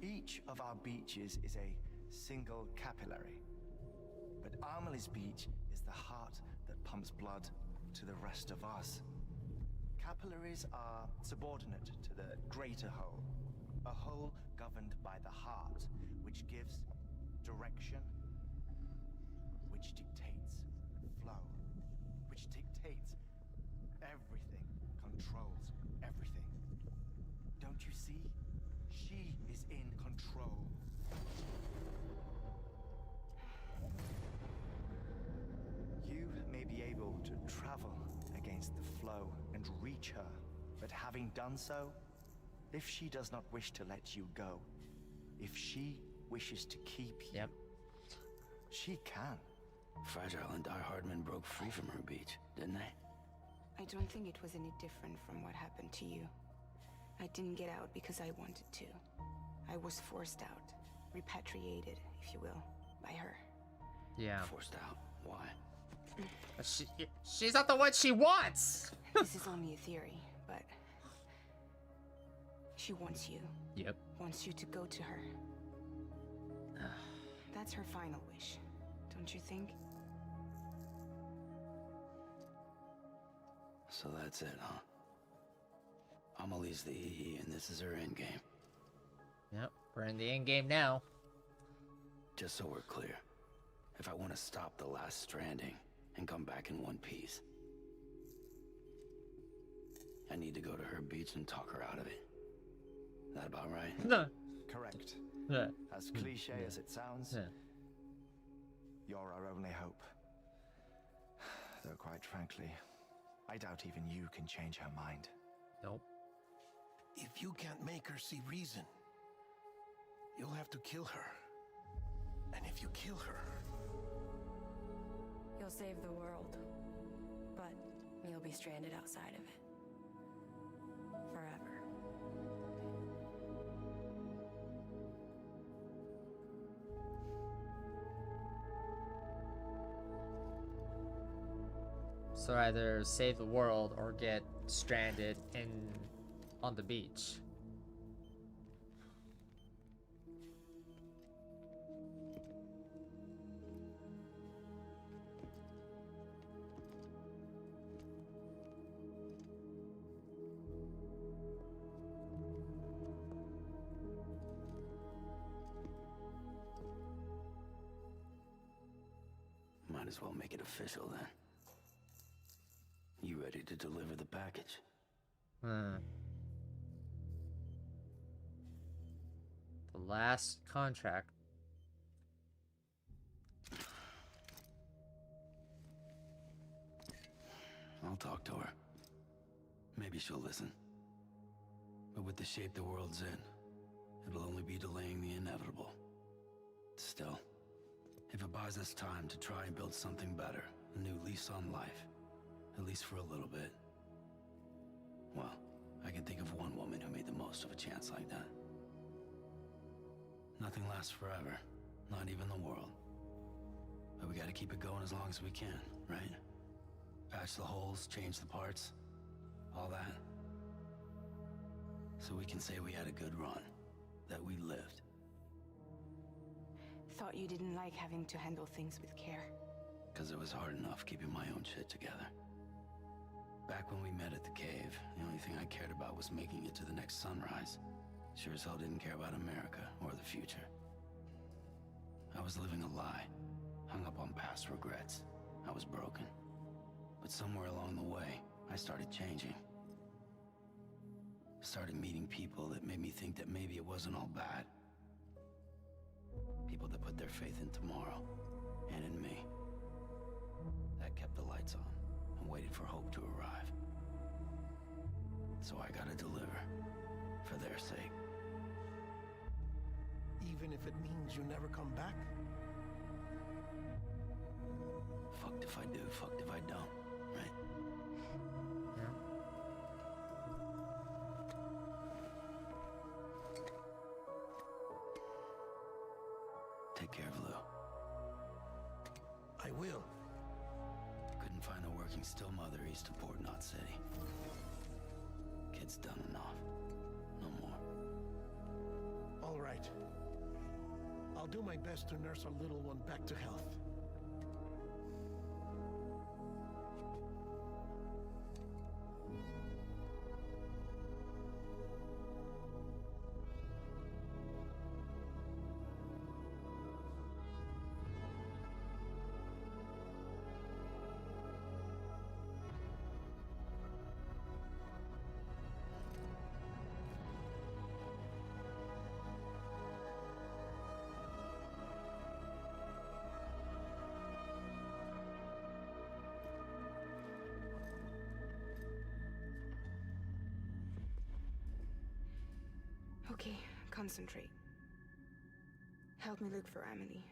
Each of our beaches is a single capillary, but Amelie's Beach is the heart that pumps blood to the rest of us. Capillaries are subordinate to the greater whole, a whole governed by the heart, which gives direction, which dictates flow, which dictates everything, controls everything. Don't you see? She is in control. You may be able to travel against the flow and reach her, but having done so, if she does not wish to let you go, if she wishes to keep you, she can. Fragile and Die Hardman broke free from her beach, didn't they? I don't think it was any different from what happened to you. I didn't get out because I wanted to. I was forced out, repatriated, if you will, by her. Yeah. Forced out. Why? She's not the one she wants. This is only a theory, but She wants you. Yep. Wants you to go to her. That's her final wish, don't you think? So that's it, huh? Amelie's the EE, and this is her endgame. Yep, we're in the end game now. Just so we're clear, if I want to stop the last Stranding and come back in one piece, I need to go to her beach and talk her out of it. That about right? No. Correct. Yeah. As cliche as it sounds, Yeah. you're our only hope. Though quite frankly, I doubt even you can change her mind. Nope. If you can't make her see reason, you'll have to kill her. And if you kill her, You'll save the world, but you'll be stranded outside of it. Forever. So either save the world or get stranded on the beach. Might as well make it official then. You ready to deliver the package? The last contract. I'll talk to her. Maybe she'll listen. But with the shape the world's in, it'll only be delaying the inevitable. Still, if it buys us time to try and build something better, a new lease on life, at least for a little bit, well, I can think of one woman who made the most of a chance like that. Nothing lasts forever, not even the world. But we gotta keep it going as long as we can, right? Patch the holes, change the parts, all that. So we can say we had a good run, that we lived. Thought you didn't like having to handle things with care. Because it was hard enough keeping my own shit together. Back when we met at the cave, the only thing I cared about was making it to the next sunrise. Sure as hell didn't care about America or the future. I was living a lie, hung up on past regrets. I was broken. But somewhere along the way, I started changing. Started meeting people that made me think that maybe it wasn't all bad. People that put their faith in tomorrow, and in me. That kept the lights on, and waited for hope to arrive. So I gotta deliver, for their sake. even if it means you never come back? Fucked if I do, fucked if I don't, right? Take care of Lou. I will. Couldn't find a working still mother east of Port Knot City. Kid's done and off. No more. All right. I'll do my best to nurse our little one back to health. Okay, concentrate. Help me look for Emily.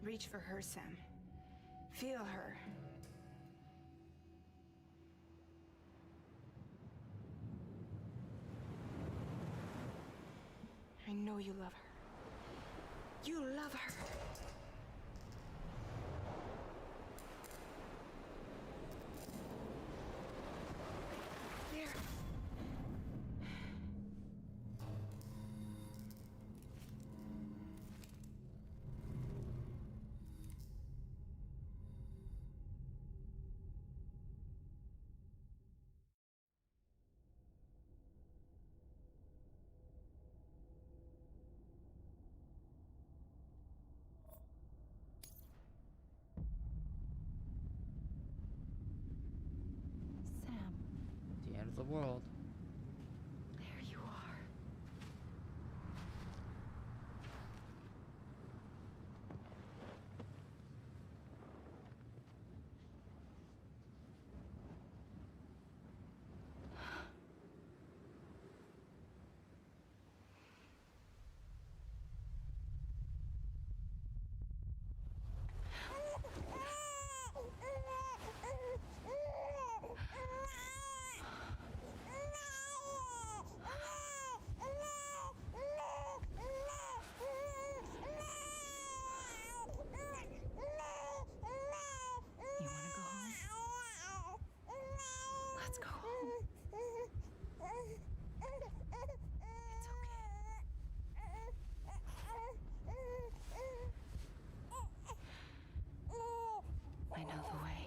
Reach for her, Sam. Feel her. I know you love her. You love her. world. There you are. You want to go home? Let's go home. It's okay. I know the way.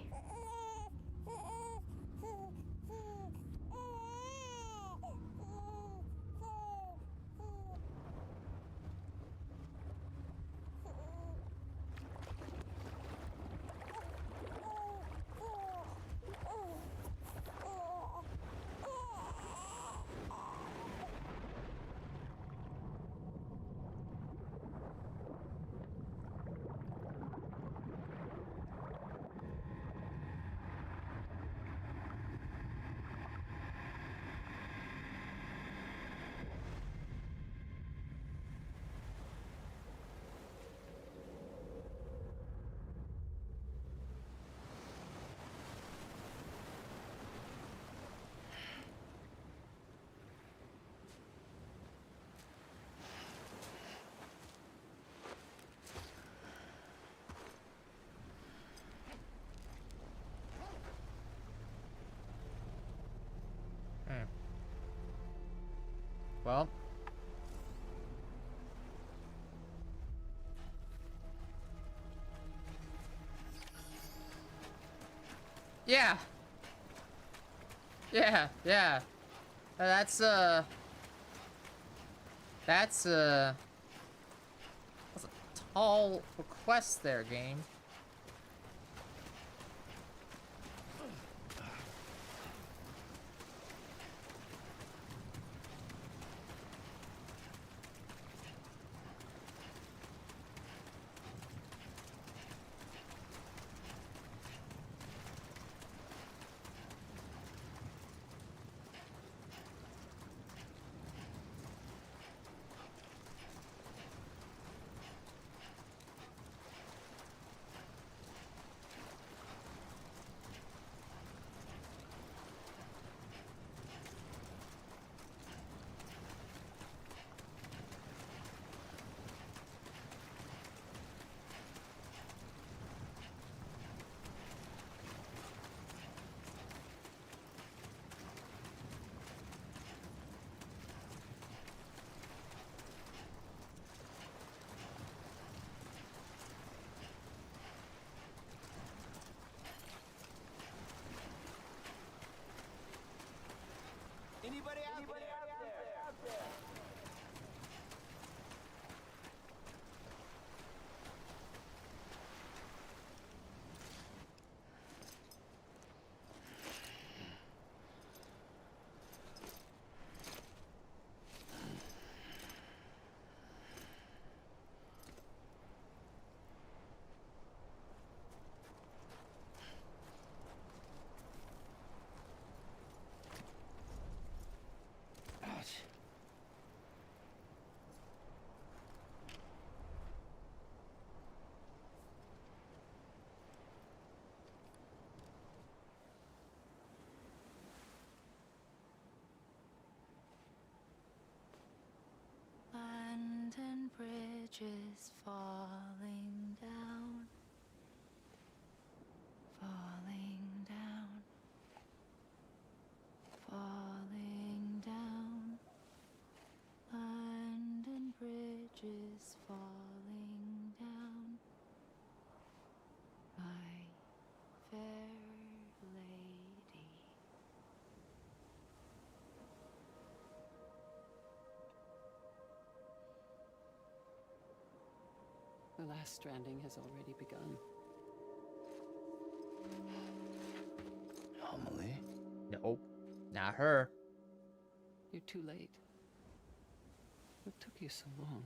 Well. Yeah. Yeah. That's a tall request there, game. Anybody out there? London Bridge is falling down, falling down, falling down. London Bridge is falling down, my fair lady. The last stranding has already begun. Amelie? Nope. Not her. You're too late. What took you so long?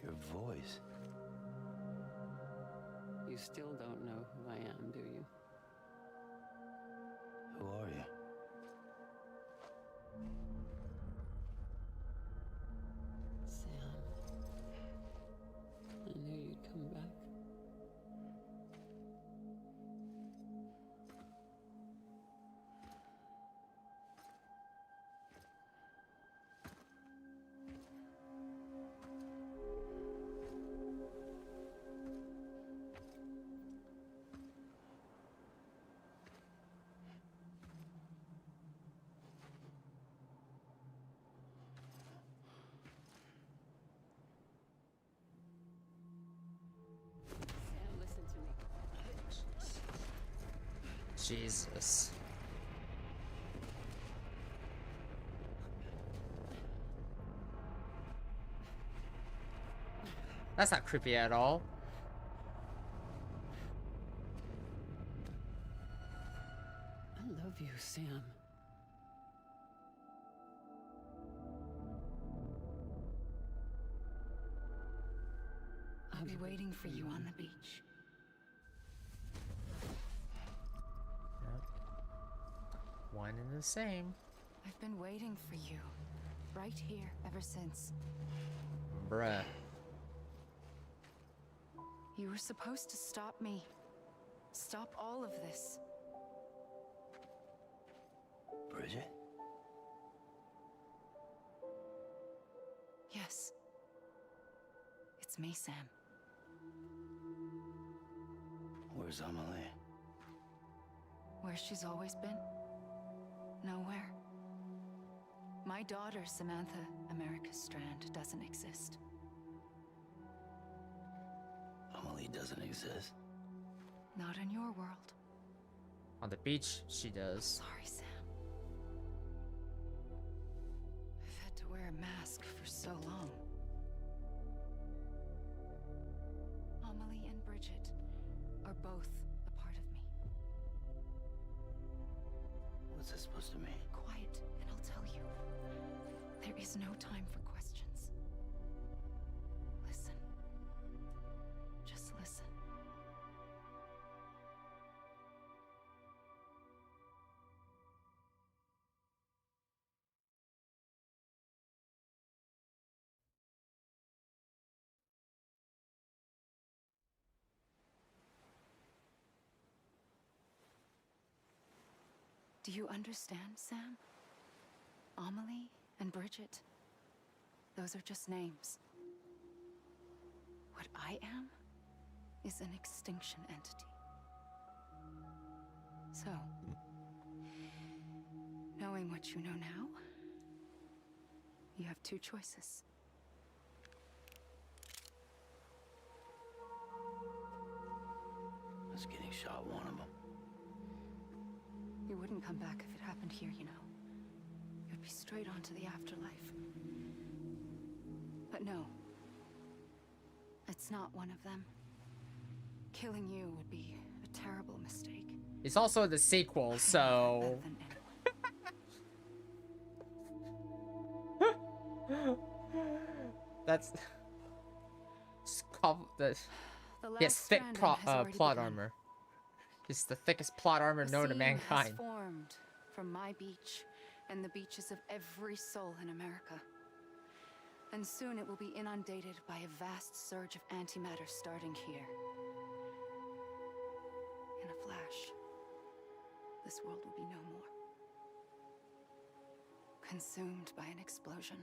Your voice. You still don't know who I am, do you? Who are you? Sam. I knew you'd come back. Sam, listen to me. Jesus. That's not creepy at all. I love you, Sam. I'll be waiting for you on the beach. Yep. One and the same. I've been waiting for you. Right here, ever since. Bruh. You were supposed to stop me. Stop all of this. Bridget? Yes. It's me, Sam. Where's Amelie? Where she's always been? Nowhere. My daughter, Samantha America Strand, doesn't exist. Amelie doesn't exist. Not in your world. On the beach, she does. Sorry, Sam. I've had to wear a mask for so long. Amelie and Bridget are both a part of me. What's this supposed to mean? Quiet, and I'll tell you. There is no time for questions. Listen. Just listen. Do you understand, Sam? Amelie and Bridget, those are just names. What I am is an extinction entity. So, knowing what you know now, you have two choices. Was getting shot one of them. You wouldn't come back if it happened here, you know. You'd be straight on to the afterlife. But no. It's not one of them. Killing you would be a terrible mistake. It's also the sequel, so... That's... Yes, thick plot armor. It's the thickest plot armor known to mankind. Has formed from my beach and the beaches of every soul in America. And soon it will be inundated by a vast surge of antimatter starting here. In a flash, this world will be no more. Consumed by an explosion.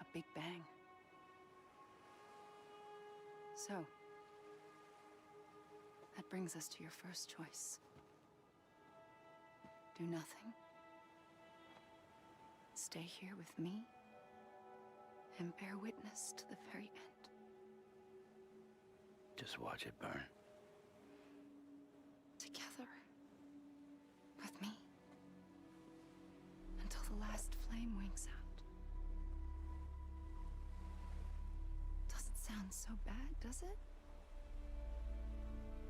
A big bang. So, that brings us to your first choice. Do nothing. Stay here with me and bear witness to the very end. Just watch it burn. Together. With me. Until the last flame winks out. Doesn't sound so bad, does it?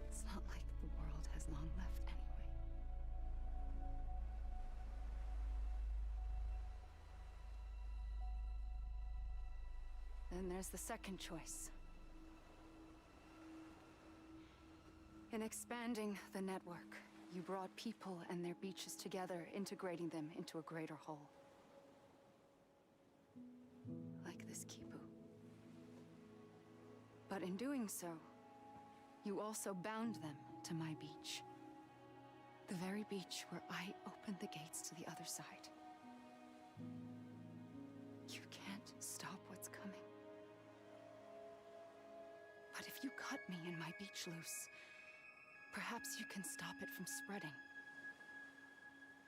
It's not like the world has long left anyway. Then there's the second choice. In expanding the network, you brought people and their beaches together, integrating them into a greater whole. Like this Kipu. But in doing so, you also bound them to my beach. The very beach where I opened the gates to the other side. You can't stop what's coming. But if you cut me and my beach loose, perhaps you can stop it from spreading.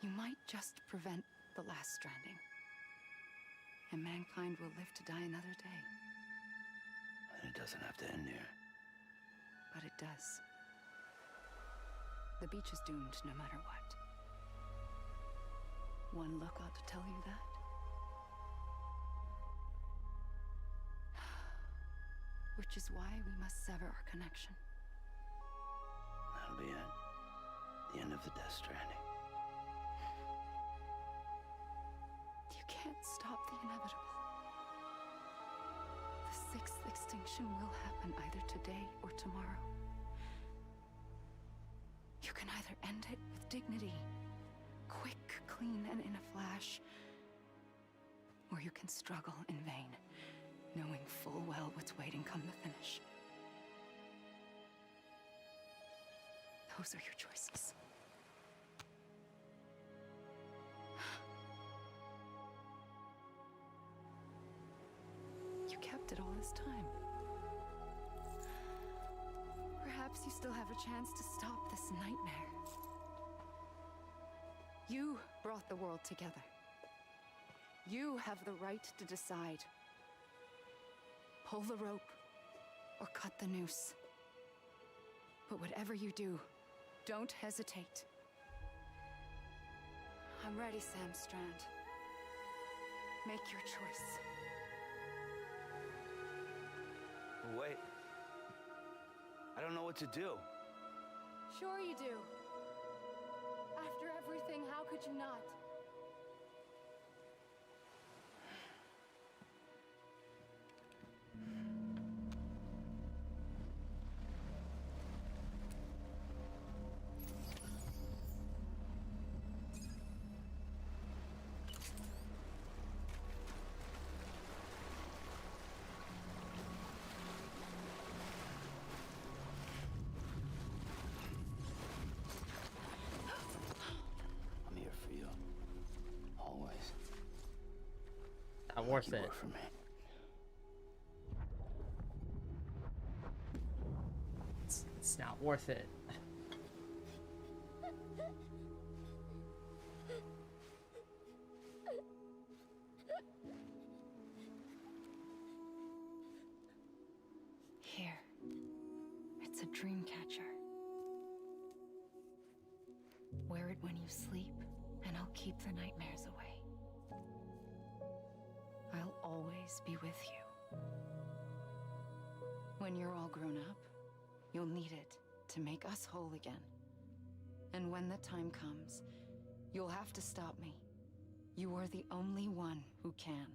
You might just prevent the last stranding. And mankind will live to die another day. And it doesn't have to end here. But it does. The beach is doomed no matter what. One look ought to tell you that. Which is why we must sever our connection. That'll be it. The end of the Death Stranding. You can't stop the inevitable. The sixth extinction will happen either today or tomorrow. You can either end it with dignity, quick, clean, and in a flash, or you can struggle in vain, knowing full well what's waiting come the finish. Those are your choices. You kept it all this time. Perhaps you still have a chance to stop this nightmare. You brought the world together. You have the right to decide. Pull the rope or cut the noose. But whatever you do, don't hesitate. I'm ready, Sam Strand. Make your choice. Wait. I don't know what to do. Sure you do. After everything, how could you not? I'm here for you. Always. Not worth You it. were for me. It's not worth it. Here. It's a dream catcher. Wear it when you sleep, and I'll keep the nightmares away. I'll always be with you. When you're all grown up, you'll need it to make us whole again. And when the time comes, you'll have to stop me. You are the only one who can.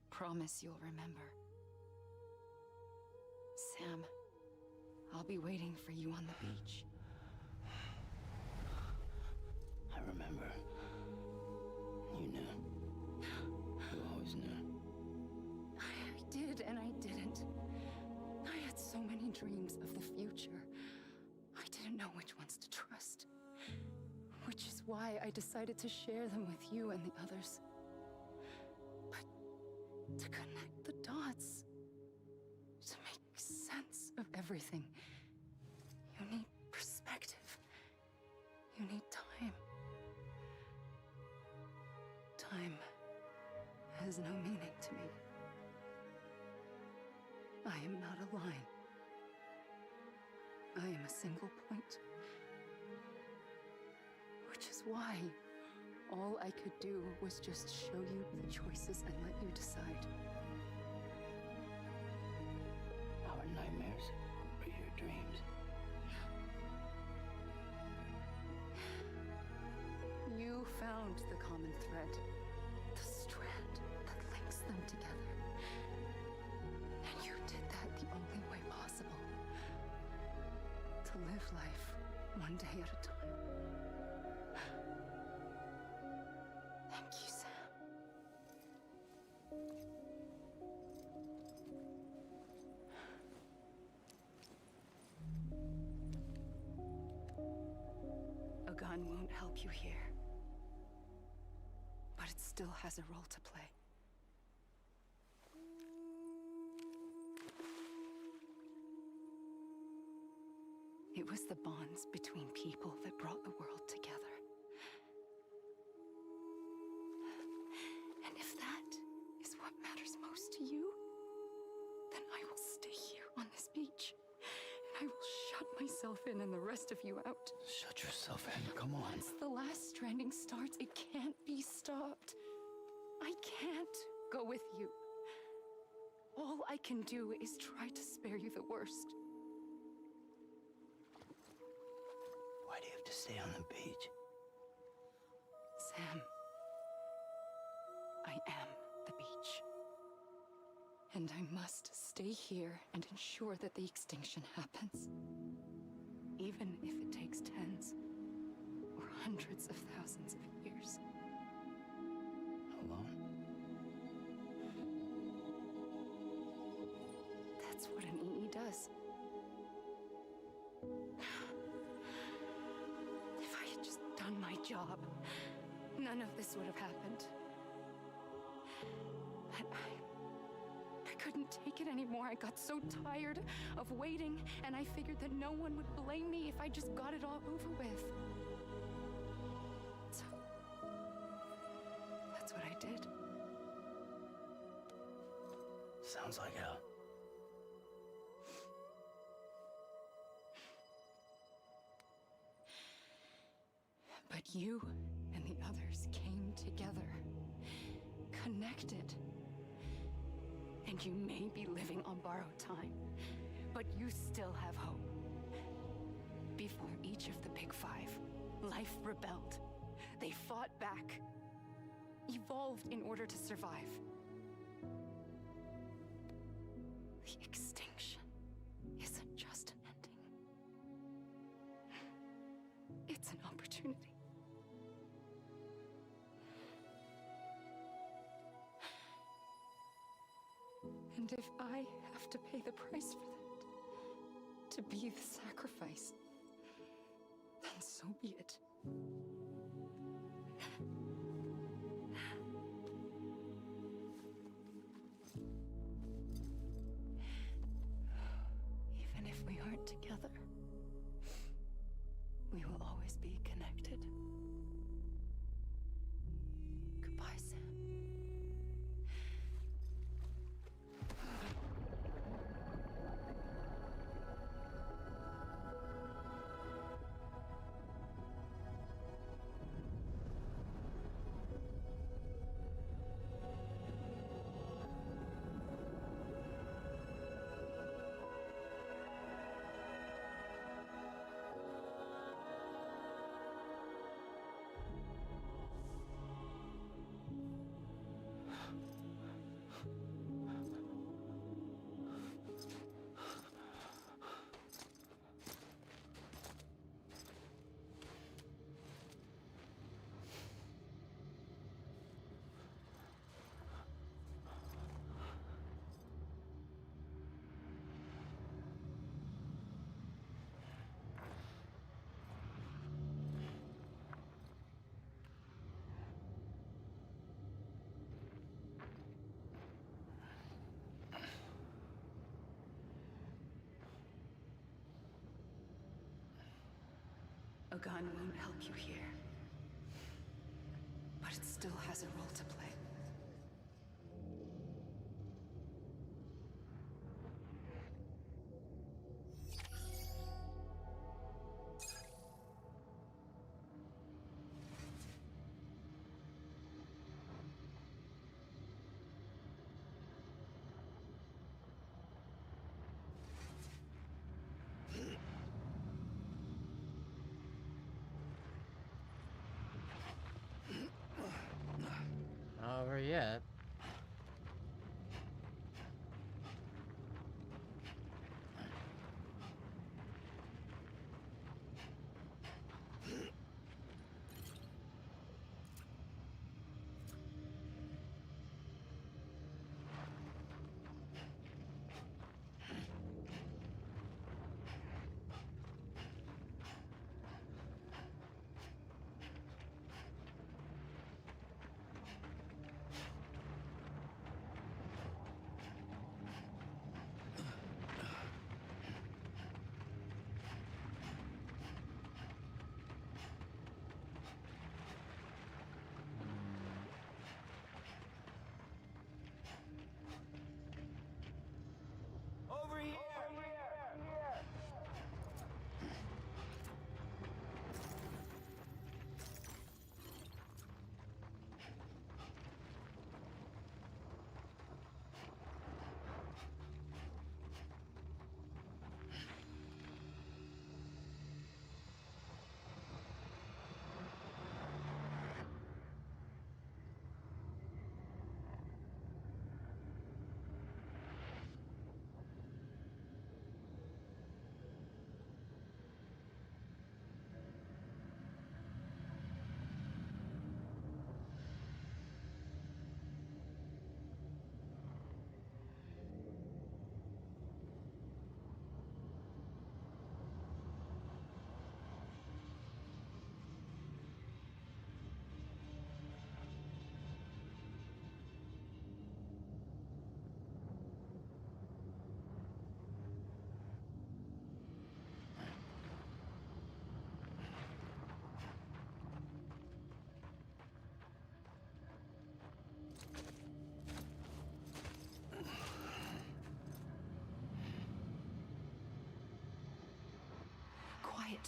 Promise you'll remember. Sam, I'll be waiting for you on the beach. I remember. You knew. You always knew. I did and I didn't. I had so many dreams of the future. I didn't know which ones to trust. Which is why I decided to share them with you and the others. But to connect the dots, to make sense of everything, you need perspective. You need time. Time has no meaning to me. I am not a line. I am a single point. Which is why all I could do was just show you the choices and let you decide. Our nightmares are your dreams. You found the common thread, the strand that links them together. live life one day at a time. Thank you, Sam. A gun won't help you here. But it still has a role to play. It was the bonds between people that brought the world together. And if that is what matters most to you, then I will stay here on this beach. And I will shut myself in and the rest of you out. Shut yourself in, come on. Once the last stranding starts, it can't be stopped. I can't go with you. All I can do is try to spare you the worst. Why do you have to stay on the beach? Sam, I am the beach. And I must stay here and ensure that the extinction happens. Even if it takes tens or hundreds of thousands of years. Alone? That's what an EE does. If I had just done my job, none of this would have happened. But I couldn't take it anymore. I got so tired of waiting, and I figured that no one would blame me if I just got it all over with. So, that's what I did. Sounds like hell. But you and the others came together, connected. And you may be living on borrowed time, but you still have hope. Before each of the Big Five, life rebelled. They fought back, evolved in order to survive. The extinction isn't just an ending. It's an opportunity. And if I have to pay the price for that, to be the sacrifice, then so be it. Even if we aren't together, we will always be connected. Goodbye, Sam. A gun won't help you here, but it still has a role to play.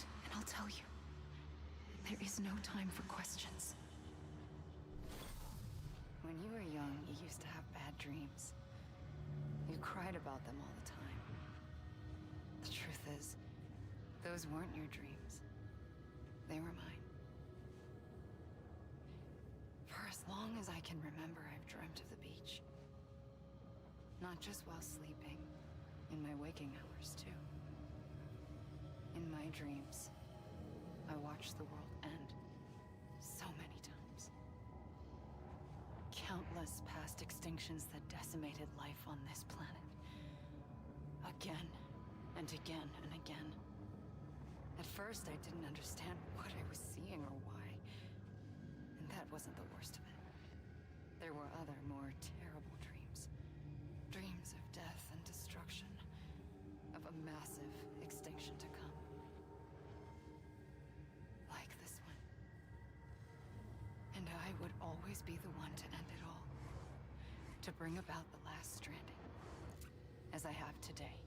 out, and I'll tell you. There is no time for questions. When you were young, you used to have bad dreams. You cried about them all the time. The truth is, those weren't your dreams. They were mine. For as long as I can remember, I've dreamt of the beach. Not just while sleeping, in my waking hours too. In my dreams, I watched the world end so many times. Countless past extinctions that decimated life on this planet. Again and again and again. At first, I didn't understand what I was seeing or why. And that wasn't the worst of it. There were other, more terrible dreams. Dreams of death and destruction. Of a massive extinction to come. Like this one. And I would always be the one to end it all. To bring about the last stranding. As I have today.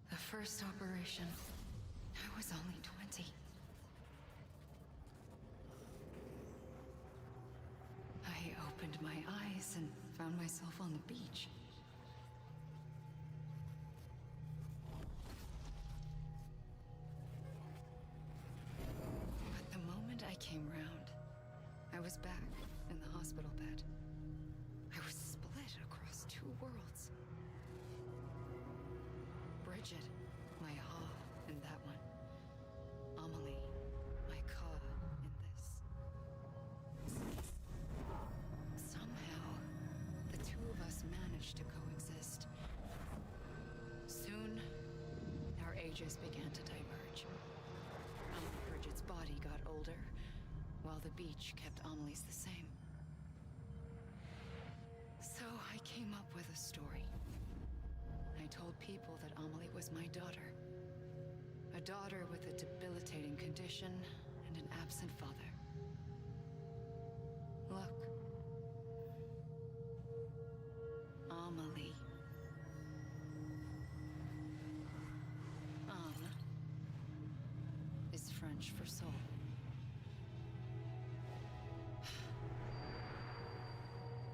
The first operation, I was only 20. I opened my eyes and found myself on the beach. But the moment I came round, I was back in the hospital bed. I was split across two worlds. Bridget, my Ha in that one. Amelie, my Ka in this. Somehow, the two of us managed to coexist. Soon, our ages began to diverge. Bridget's body got older, while the beach kept Amelie's the same. So I came up with a story. I told people that Amelie was my daughter. A daughter with a debilitating condition and an absent father. Look. Amelie. Âme is French for soul.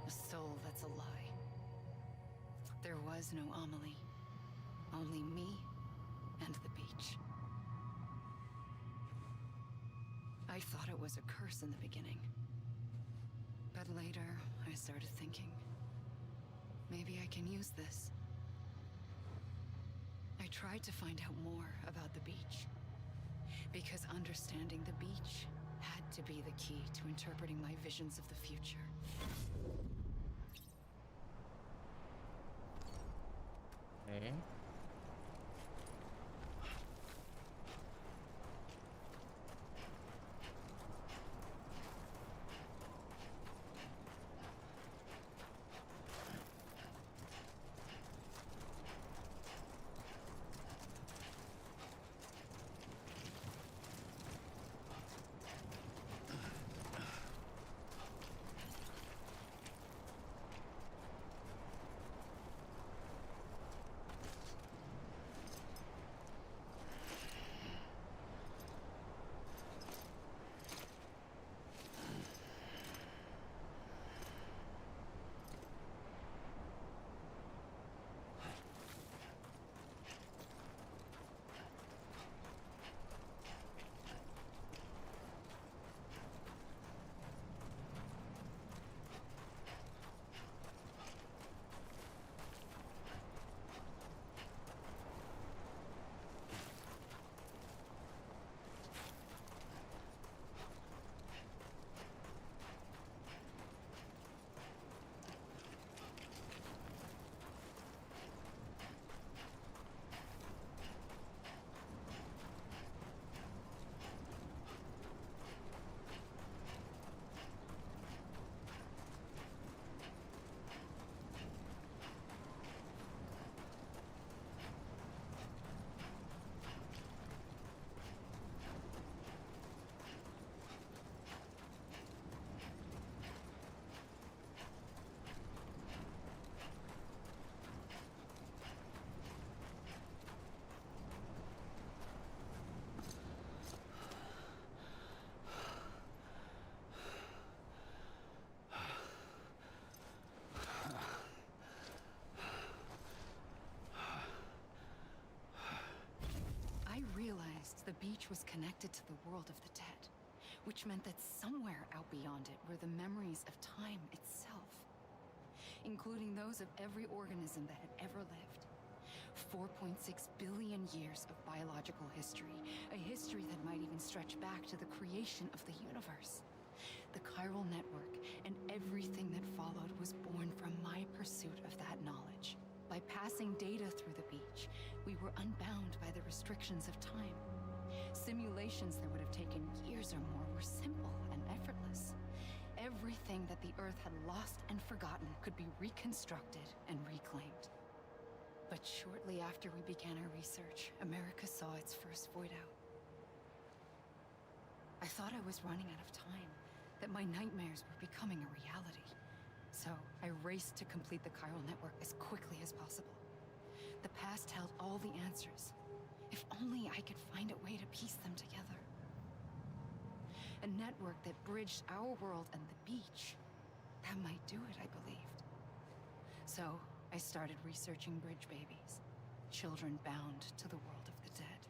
A soul that's a lie. There was no Amelie. Only me and the beach. I thought it was a curse in the beginning. But later, I started thinking, maybe I can use this. I tried to find out more about the beach. Because understanding the beach had to be the key to interpreting my visions of the future. Okay. I realized the beach was connected to the world of the dead, which meant that somewhere out beyond it were the memories of time itself, including those of every organism that had ever lived. 4.6 billion years of biological history, a history that might even stretch back to the creation of the universe. The chiral network and everything that followed was born from my pursuit of that knowledge. By passing data through the beach, we were unbound by the restrictions of time. Simulations that would have taken years or more were simple and effortless. Everything that the Earth had lost and forgotten could be reconstructed and reclaimed. But shortly after we began our research, America saw its first void out. I thought I was running out of time, that my nightmares were becoming a reality. So I raced to complete the chiral network as quickly as possible. The past held all the answers. If only I could find a way to piece them together. A network that bridged our world and the beach. That might do it, I believed. So I started researching bridge babies, children bound to the world of the dead.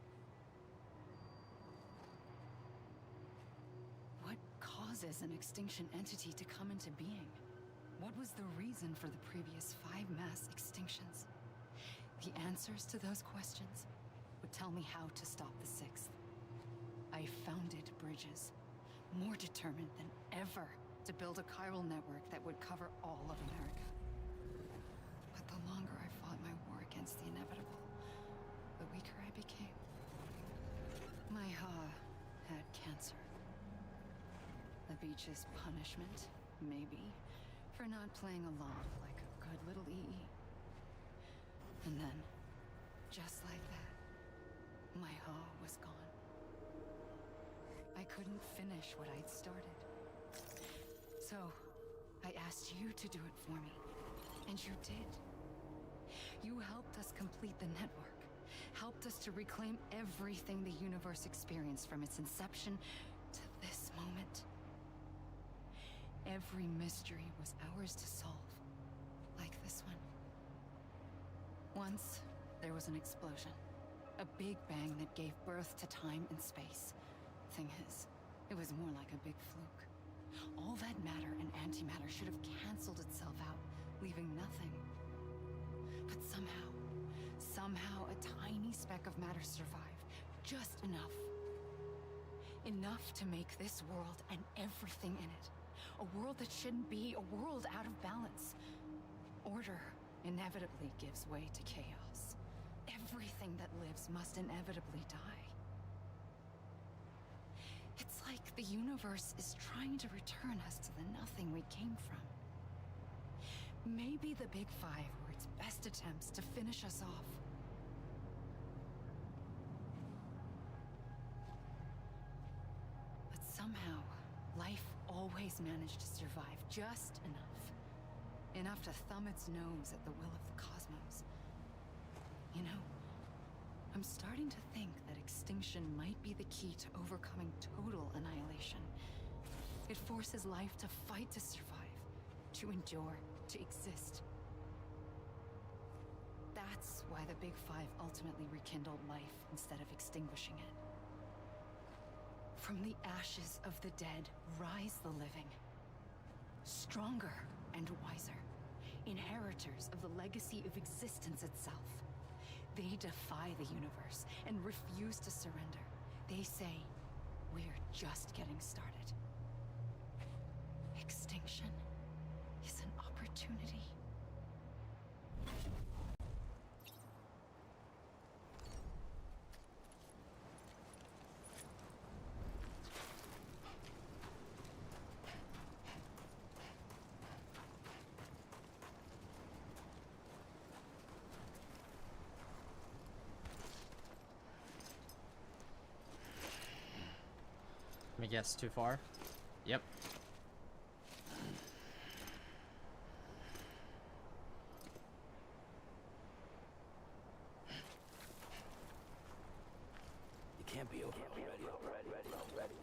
What causes an extinction entity to come into being? What was the reason for the previous 5 mass extinctions? The answers to those questions would tell me how to stop the 6th. I founded bridges, more determined than ever to build a chiral network that would cover all of America. But the longer I fought my war against the inevitable, the weaker I became. My had cancer. The beach's punishment, maybe, for not playing along like a good little EE. And then, just like that, my was gone. I couldn't finish what I'd started. So, I asked you to do it for me, and you did. You helped us complete the network, helped us to reclaim everything the universe experienced from its inception to this moment. Every mystery was ours to solve, like this one. Once, there was an explosion. A big bang that gave birth to time and space. Thing is, it was more like a big fluke. All that matter and antimatter should have canceled itself out, leaving nothing. But somehow a tiny speck of matter survived. Just enough. Enough to make this world and everything in it. A world that shouldn't be, a world out of balance. Order inevitably gives way to chaos. everything that lives must inevitably die. It's like the universe is trying to return us to the nothing we came from. Maybe the Big Five were its best attempts to finish us off. But somehow, life always managed to survive just enough. Enough to thumb its nose at the will of the cosmos. You know, I'm starting to think that extinction might be the key to overcoming total annihilation. It forces life to fight to survive, to endure, to exist. That's why the Big Five ultimately rekindled life instead of extinguishing it. From the ashes of the dead rise the living. Stronger and wiser. Inheritors of the legacy of existence itself. They defy the universe and refuse to surrender. They say, we're just getting started. Extinction is an opportunity. Let me guess, too far? Yep. You can't be over already.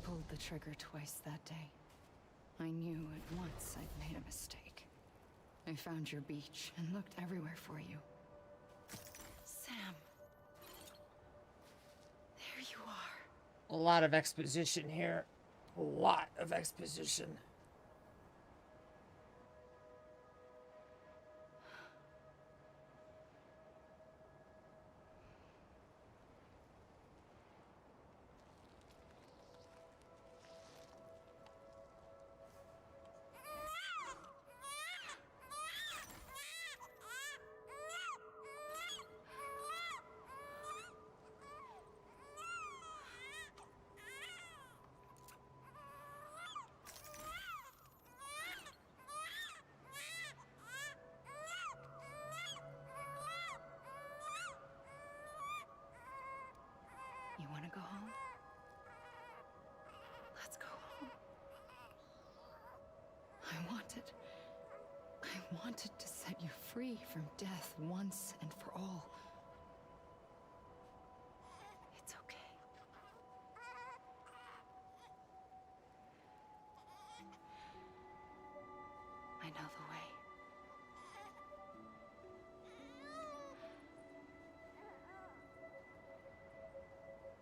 Pulled the trigger twice that day. I knew at once I'd made a mistake. I found your beach and looked everywhere for you. Sam. There you are. A lot of exposition here. A lot of exposition. You want to go home? Let's go home. I wanted to set you free from death once and for all. It's okay. I know the way.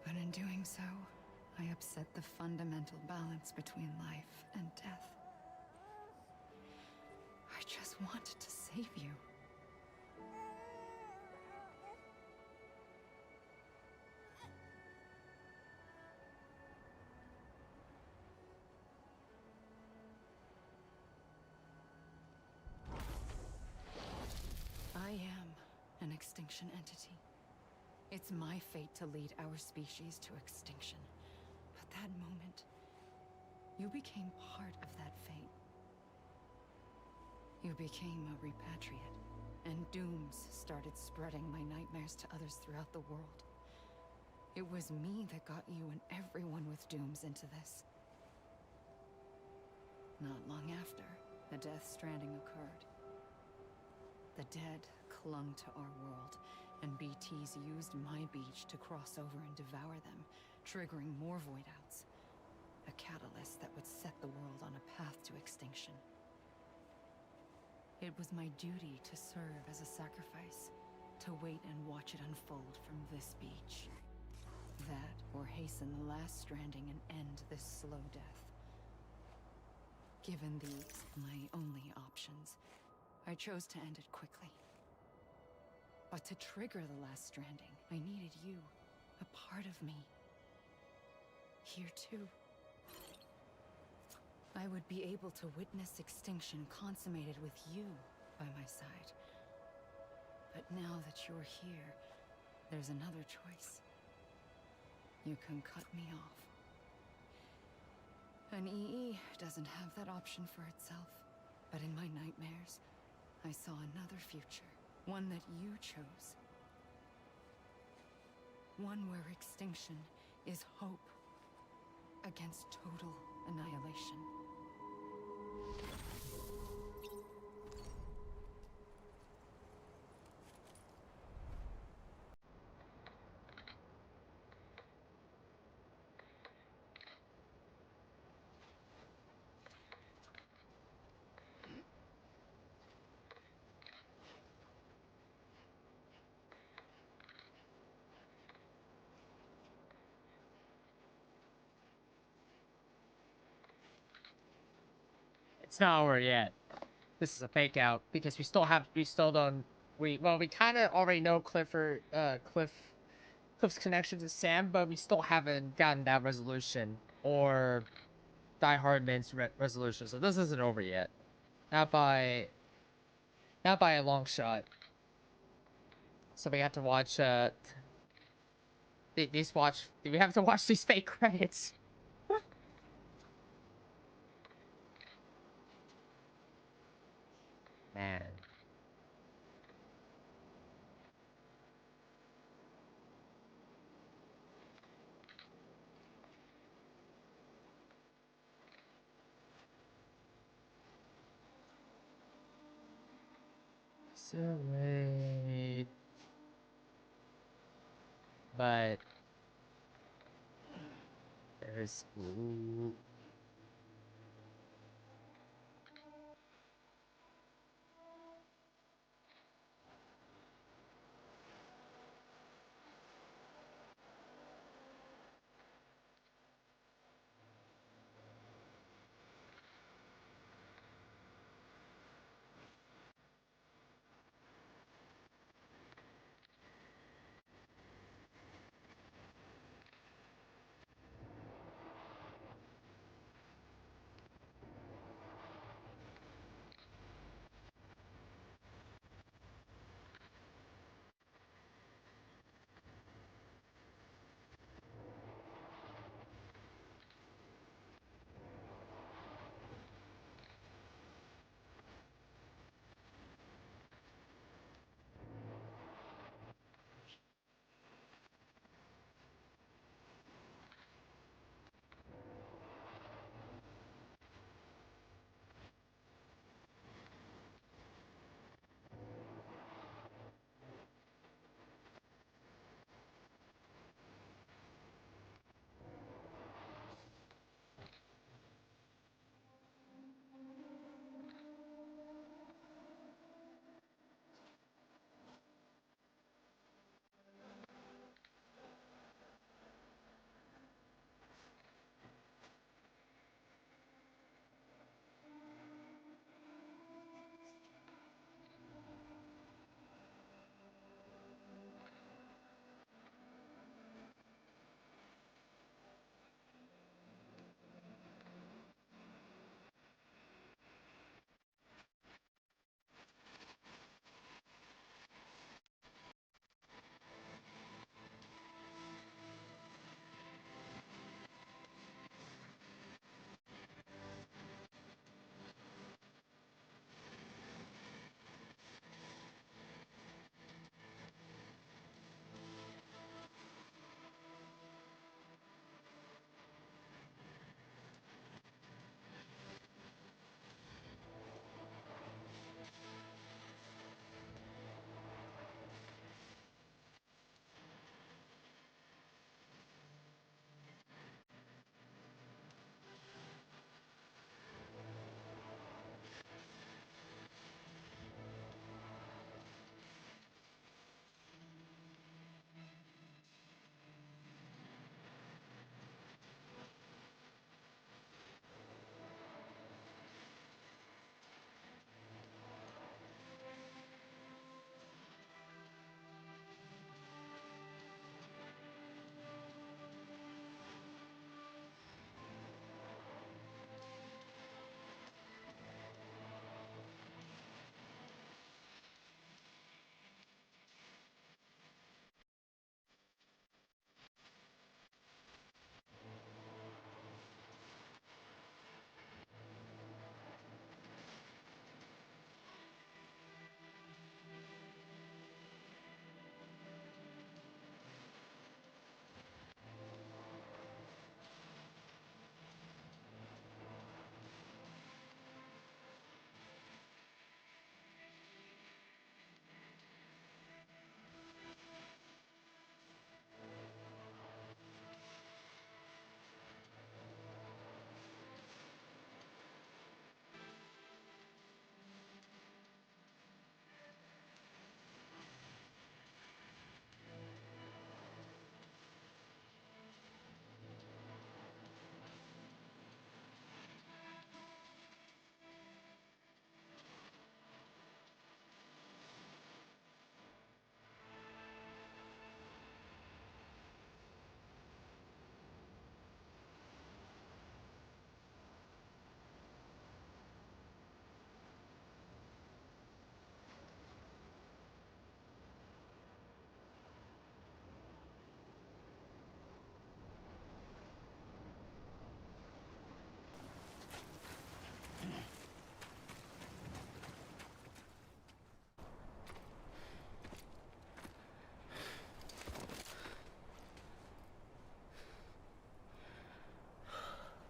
But in doing so, I upset the fundamental balance between life and death. I just wanted to save you. extinction entity. It's my fate to lead our species to extinction. But that moment, you became part of that fate. You became a repatriate, and dooms started spreading my nightmares to others throughout the world. It was me that got you and everyone with dooms into this. Not long after, a death stranding occurred. The dead clung to our world, and BTs used my beach to cross over and devour them, triggering more voidouts. A catalyst that would set the world on a path to extinction. It was my duty to serve as a sacrifice, to wait and watch it unfold from this beach. That, or hasten the last stranding and end this slow death. Given these, my only options, I chose to end it quickly. But to trigger the last stranding, I needed you, a part of me. Here too. I would be able to witness extinction consummated with you by my side. But now that you're here, there's another choice. You can cut me off. An EE doesn't have that option for itself. But in my nightmares, I saw another future. One that you chose. One where extinction is hope against total annihilation. It's not over yet. This is a fake out because we still don't, we kind of already know Cliff's connection to Sam, but we still haven't gotten that resolution or Die Hardman's resolution, so this isn't over yet. Not by a long shot. So we have to watch we have to watch these fake credits. Man. So wait. But there's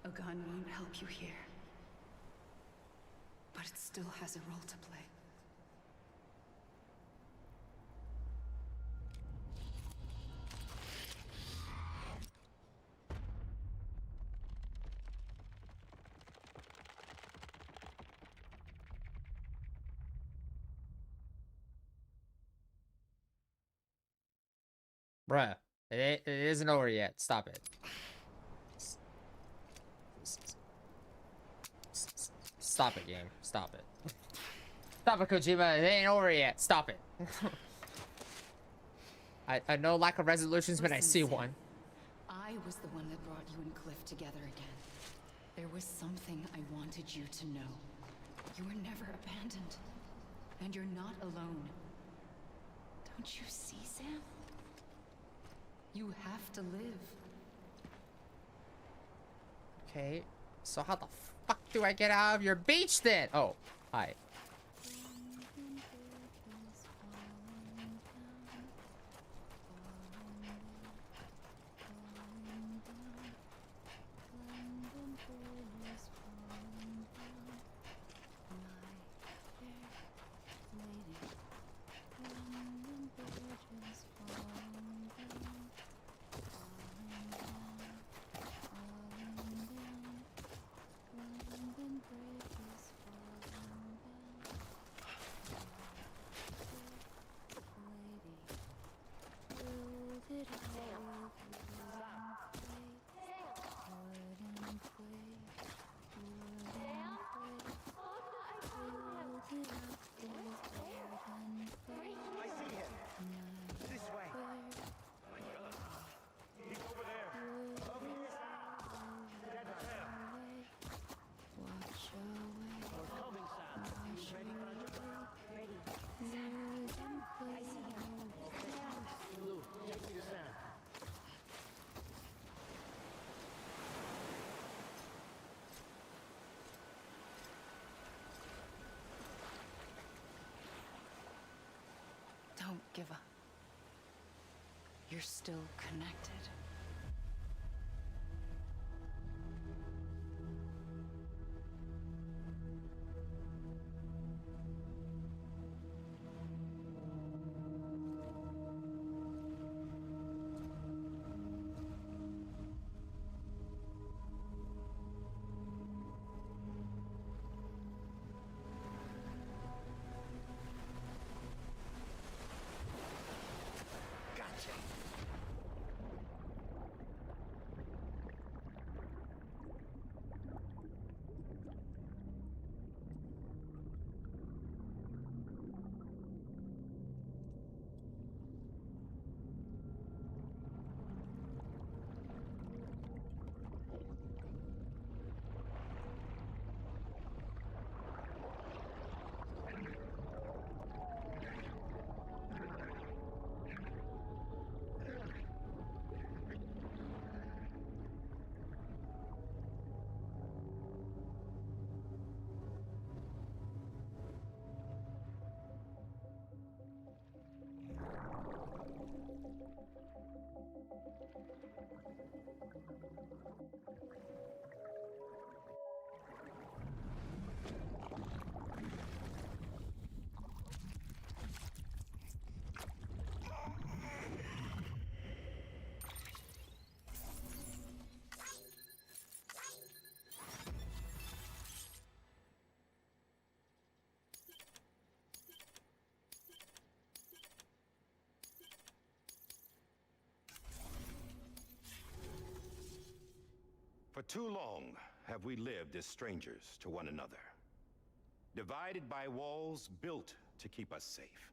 A gun won't help you here. But it still has a role to play. Bruh, it isn't over yet. Stop it. Stop it, game. Stop it. Stop it, Kojima. It ain't over yet. Stop it. I know lack of resolutions when I see one. I was the one that brought you and Cliff together again. There was something I wanted you to know. You were never abandoned. And you're not alone. Don't you see, Sam? You have to live. Okay, so how the fuck do I get out of your beach then? Oh, hi. Don't give up. You're still connected. For too long have we lived as strangers to one another, divided by walls built to keep us safe.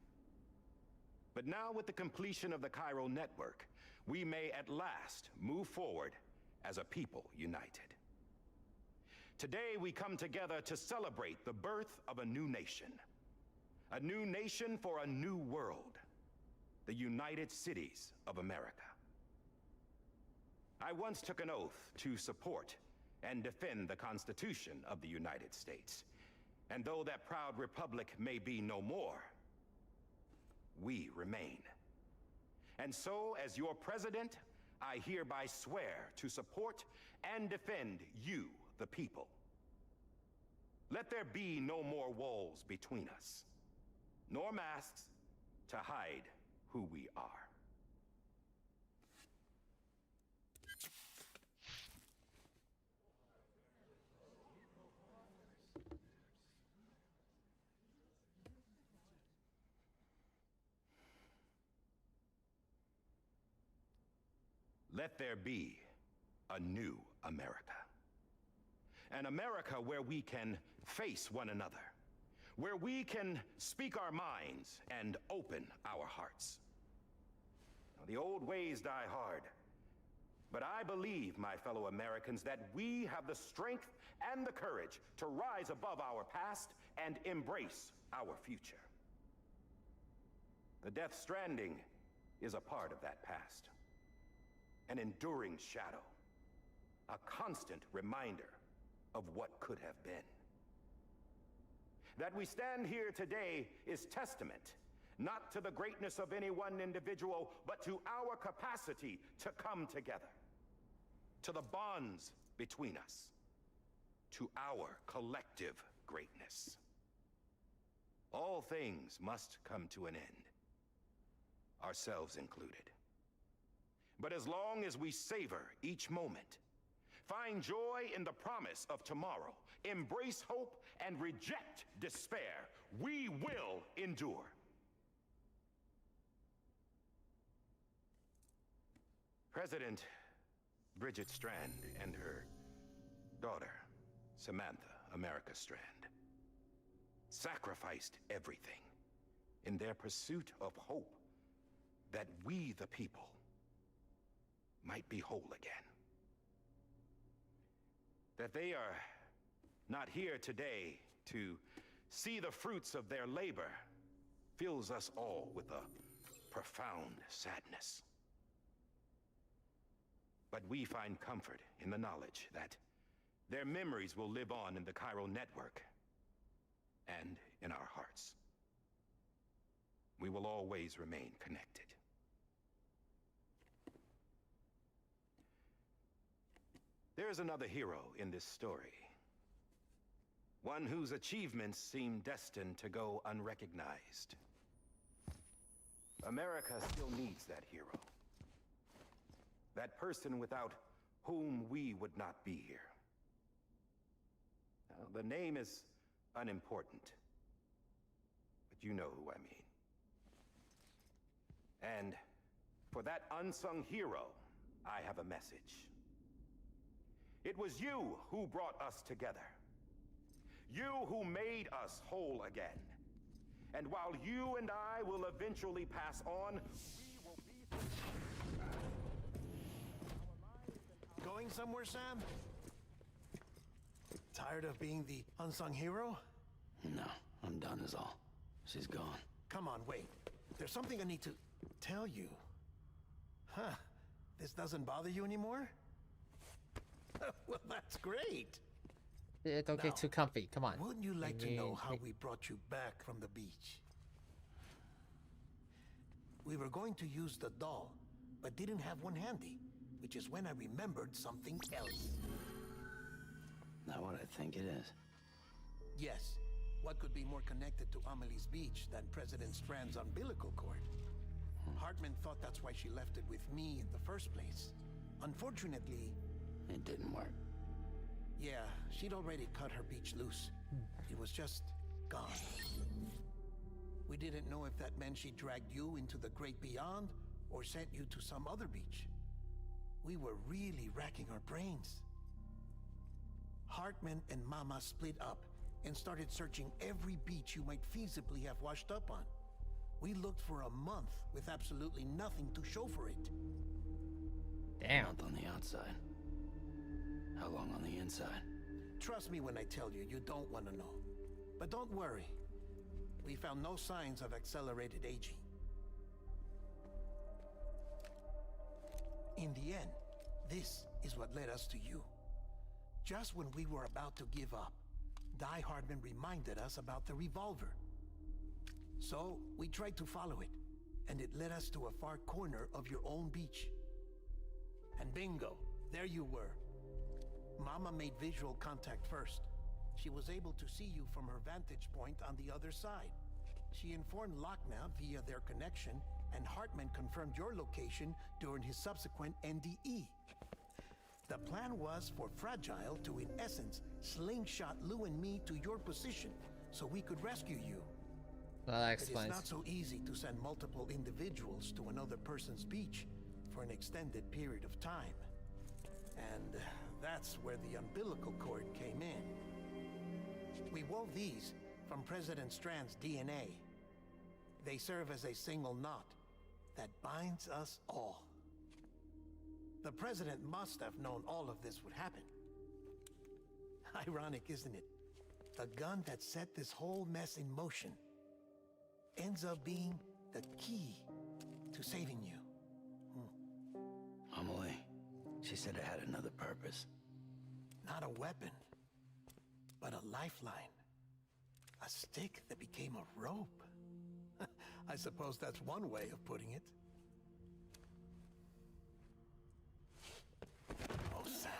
But now, with the completion of the Chiral network, we may at last move forward as a people united. Today, we come together to celebrate the birth of a new nation for a new world, the United Cities of America. I once took an oath to support and defend the Constitution of the United States. And though that proud republic may be no more, we remain. And so, as your president, I hereby swear to support and defend you, the people. Let there be no more walls between us, nor masks to hide who we are. Let there be a new America. An America where we can face one another, where we can speak our minds and open our hearts. Now, the old ways die hard, but I believe, my fellow Americans, that we have the strength and the courage to rise above our past and embrace our future. The Death Stranding is a part of that past. An enduring shadow, a constant reminder of what could have been. That we stand here today is testament, not to the greatness of any one individual, but to our capacity to come together, to the bonds between us, to our collective greatness. All things must come to an end, ourselves included. But as long as we savor each moment, find joy in the promise of tomorrow, embrace hope, and reject despair, we will endure. President Bridget Strand and her daughter, Samantha America Strand, sacrificed everything in their pursuit of hope that we, the people, might be whole again. That they are not here today to see the fruits of their labor fills us all with a profound sadness. But we find comfort in the knowledge that their memories will live on in the chiral network and in our hearts. We will always remain connected. There's another hero in this story. One whose achievements seem destined to go unrecognized. America still needs that hero. That person without whom we would not be here. Now, the name is unimportant, but you know who I mean. And for that unsung hero, I have a message. It was you who brought us together. You who made us whole again. And while you and I will eventually pass on, we will be... Going somewhere, Sam? Tired of being the unsung hero? No, I'm done is all. She's gone. Come on, wait. There's something I need to tell you. Huh. This doesn't bother you anymore? Well, that's great. Don't get too comfy. Come on. Wouldn't you like to know how we brought you back from the beach? We were going to use the doll, but didn't have one handy, which is when I remembered something else. Not what I think it is. Yes. What could be more connected to Amelie's beach than President Strand's umbilical cord? Hartman thought that's why she left it with me in the first place. Unfortunately... It didn't work. Yeah, she'd already cut her beach loose. It was just gone. We didn't know if that meant she dragged you into the great beyond or sent you to some other beach. We were really racking our brains. Hartman and Mama split up and started searching every beach you might feasibly have washed up on. We looked for a month with absolutely nothing to show for it. Damn. A month on the outside. How long on the inside? Trust me when I tell you, you don't want to know. But don't worry. We found no signs of accelerated aging. In the end, this is what led us to you. Just when we were about to give up, Die Hardman reminded us about the revolver. So, we tried to follow it, and it led us to a far corner of your own beach. And bingo, there you were. Mama made visual contact first. She was able to see you from her vantage point on the other side. She informed Lochna via their connection, and Hartman confirmed your location during his subsequent NDE. The plan was for Fragile to, in essence, slingshot Lou and me to your position so we could rescue you. Well, that But explains. it's not so easy to send multiple individuals to another person's beach for an extended period of time. And that's where the umbilical cord came in. We wove these from President Strand's DNA. They serve as a single knot that binds us all. The President must have known all of this would happen. Ironic, isn't it? The gun that set this whole mess in motion ends up being the key to saving you. Amelie, she said it had another purpose. Not a weapon, but a lifeline. A stick that became a rope. I suppose that's one way of putting it. Oh, Sam.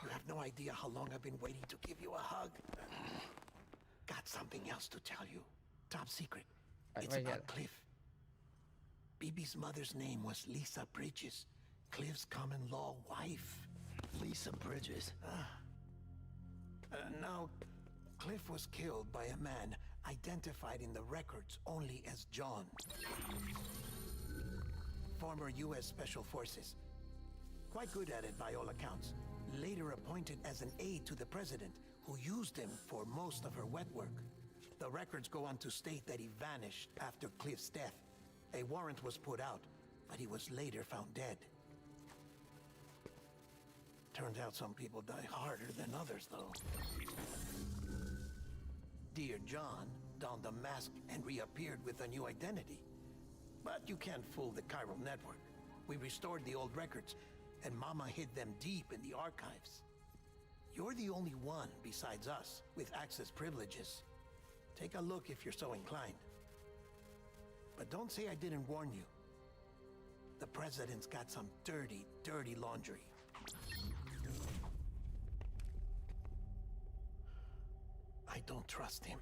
You have no idea how long I've been waiting to give you a hug. Got something else to tell you. Top secret. It's about Cliff. BB's mother's name was Lisa Bridges, Cliff's common-law wife. Lisa Bridges? Now, Cliff was killed by a man identified in the records only as John. Former U.S. Special Forces. Quite good at it by all accounts. Later appointed as an aide to the president, who used him for most of her wet work. The records go on to state that he vanished after Cliff's death. A warrant was put out, but he was later found dead. Turns out some people die harder than others, though. Dear John donned a mask and reappeared with a new identity. But you can't fool the chiral network. We restored the old records, and Mama hid them deep in the archives. You're the only one besides us with access privileges. Take a look if you're so inclined. But don't say I didn't warn you. The president's got some dirty, dirty laundry. I don't trust him,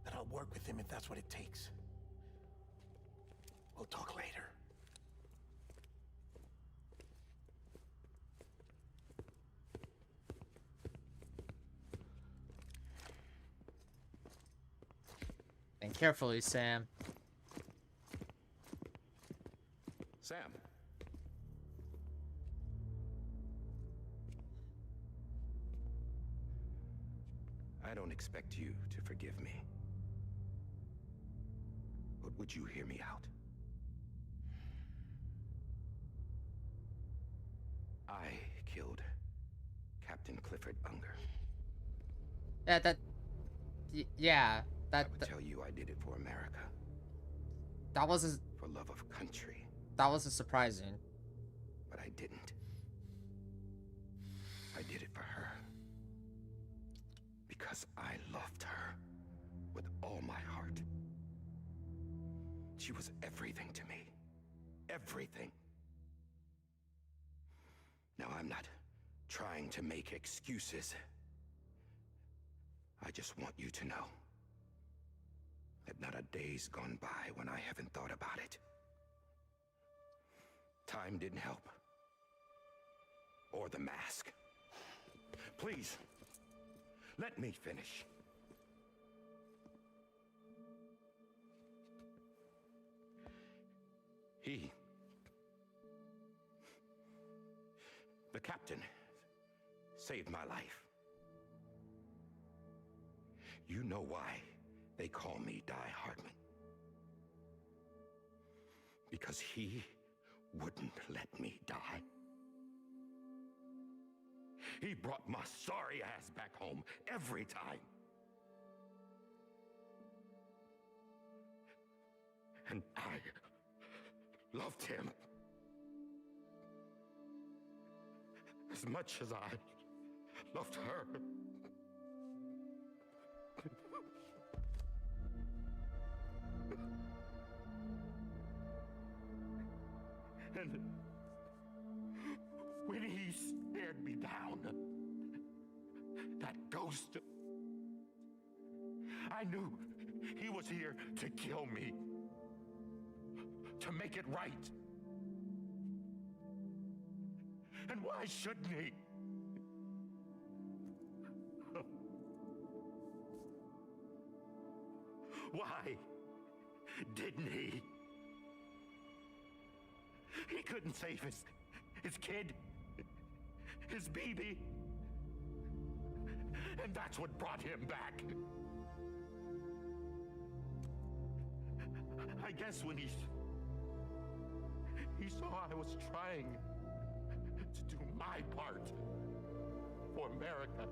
but I'll work with him if that's what it takes. We'll talk later. And carefully, Sam. Sam. I don't expect you to forgive me. But would you hear me out? I killed Captain Clifford Unger. Yeah, I would tell you I did it for America. that wasn't For love of country. that wasn't surprising. But I didn't. I did it for her. Because I loved her with all my heart. She was everything to me. Everything. Now, I'm not trying to make excuses. I just want you to know that not a day's gone by when I haven't thought about it. Time didn't help. Or the mask. Please, let me finish. The captain, saved my life. You know why they call me Die Hartman. Because he wouldn't let me die. He brought my sorry ass back home every time. And I loved him as much as I loved her. stared me down. That ghost. I knew he was here to kill me. To make it right. And why shouldn't he? Why didn't he? He couldn't save his kid, his baby. And that's what brought him back. I guess when he saw I was trying to do my part for America,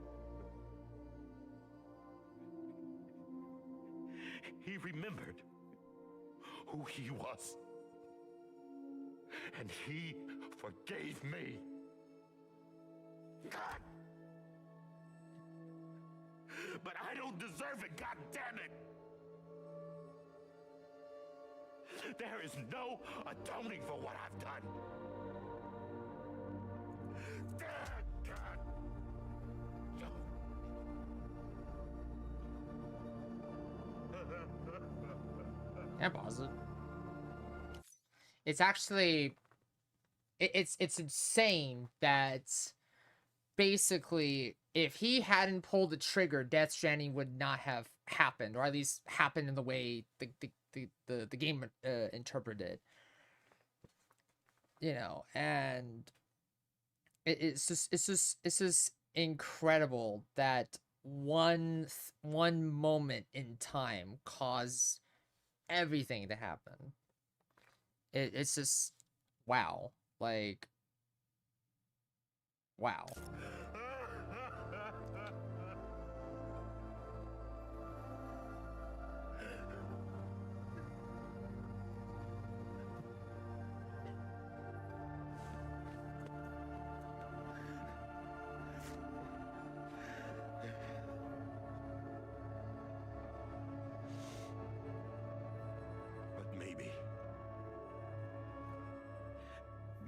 he remembered who he was. And he forgave me. God! But I don't deserve it, God damn it! There is no atoning for what I've done. God. Yeah, pause it. It's actually, it's insane that basically if he hadn't pulled the trigger, Death Stranding would not have happened, or at least happened in the way the game interpreted it. You know, and it's just incredible that one moment in time caused everything to happen. It's just wow, like wow.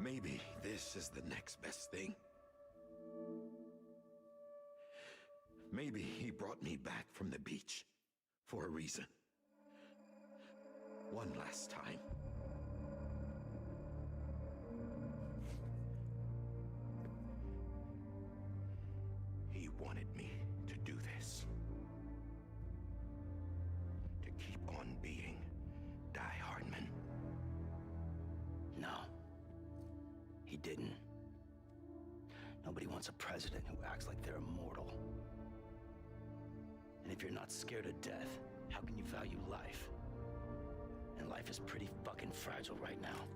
Maybe this is the next best thing. Maybe he brought me back from the beach for a reason. One last time. He wanted me to do this. To keep on being Die Hardman. No. He didn't. Nobody wants a president who acts like they're immortal. And if you're not scared of death, how can you value life? And life is pretty fucking fragile right now.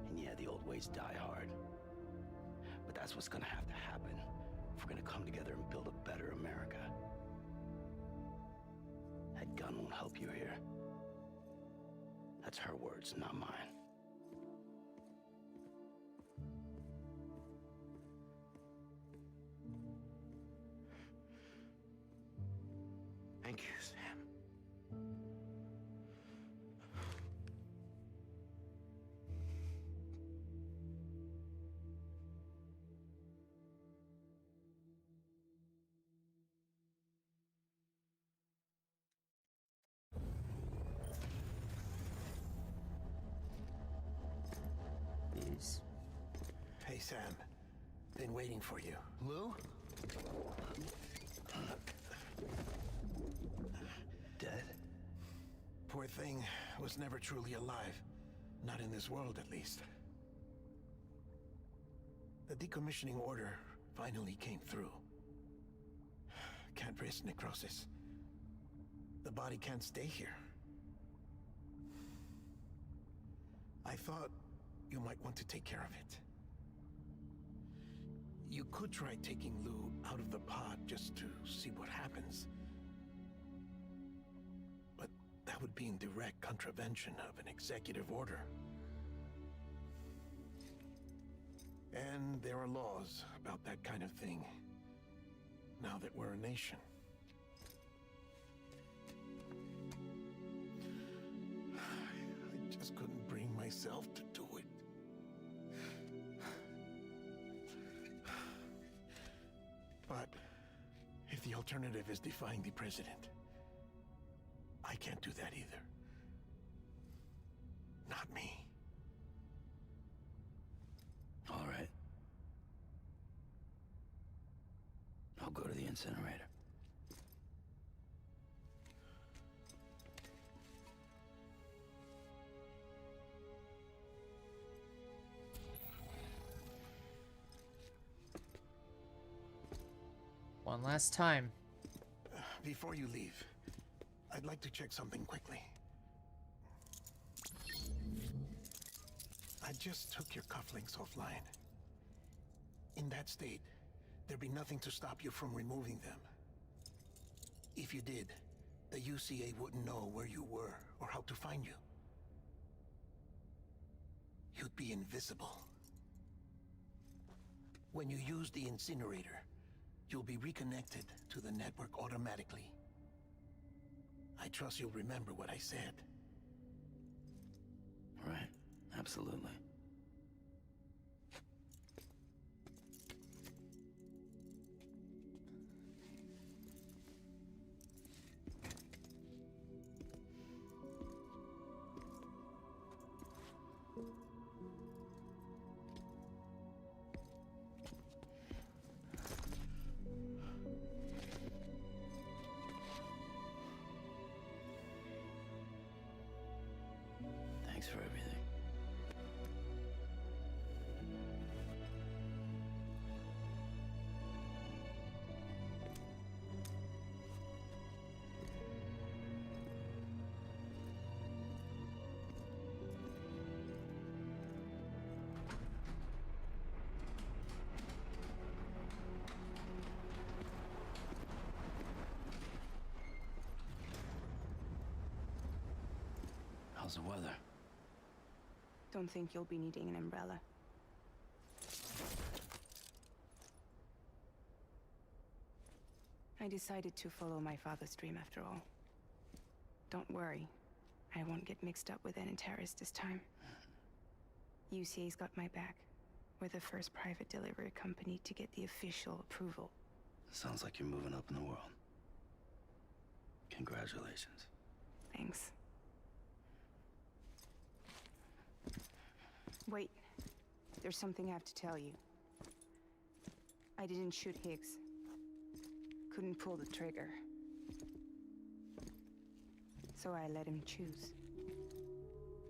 And yeah, the old ways die hard. But that's what's gonna have to happen if we're gonna come together and build a better America. That gun won't help you here. That's her words, not mine. Thank you, Sam. Jeez. Hey, Sam. Been waiting for you. Lou? Dead? Poor thing was never truly alive. Not in this world, at least. The decommissioning order finally came through. Can't risk necrosis. The body can't stay here. I thought you might want to take care of it. You could try taking Lou out of the pod just to see what happens. But that would be in direct contravention of an executive order. And there are laws about that kind of thing, now that we're a nation. I just couldn't bring myself to do it. The alternative is defying the president. I can't do that either. Not me. All right. I'll go to the incinerator. One last time. Before you leave, I'd like to check something quickly. I just took your cufflinks offline. In that state, there'd be nothing to stop you from removing them. If you did, the UCA wouldn't know where you were or how to find you. You'd be invisible. When you use the incinerator, you'll be reconnected to the network automatically. I trust you'll remember what I said. Right. Absolutely. Thanks for everything. How's the weather? Don't think you'll be needing an umbrella. I decided to follow my father's dream after all. Don't worry, I won't get mixed up with any terrorists this time. UCA's got my back. We're the first private delivery company to get the official approval. Sounds like you're moving up in the world. Congratulations. Thanks. Wait, there's something I have to tell you. I didn't shoot Higgs. Couldn't pull the trigger. So I let him choose.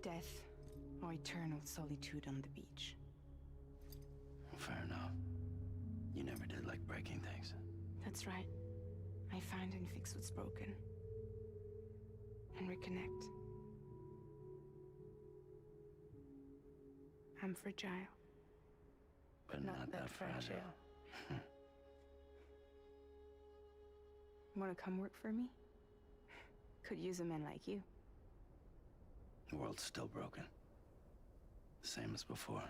Death or eternal solitude on the beach. Fair enough. You never did like breaking things. That's right. I find and fix what's broken. And reconnect. I'm fragile. But not that fragile. Wanna come work for me? Could use a man like you. The world's still broken. Same as before.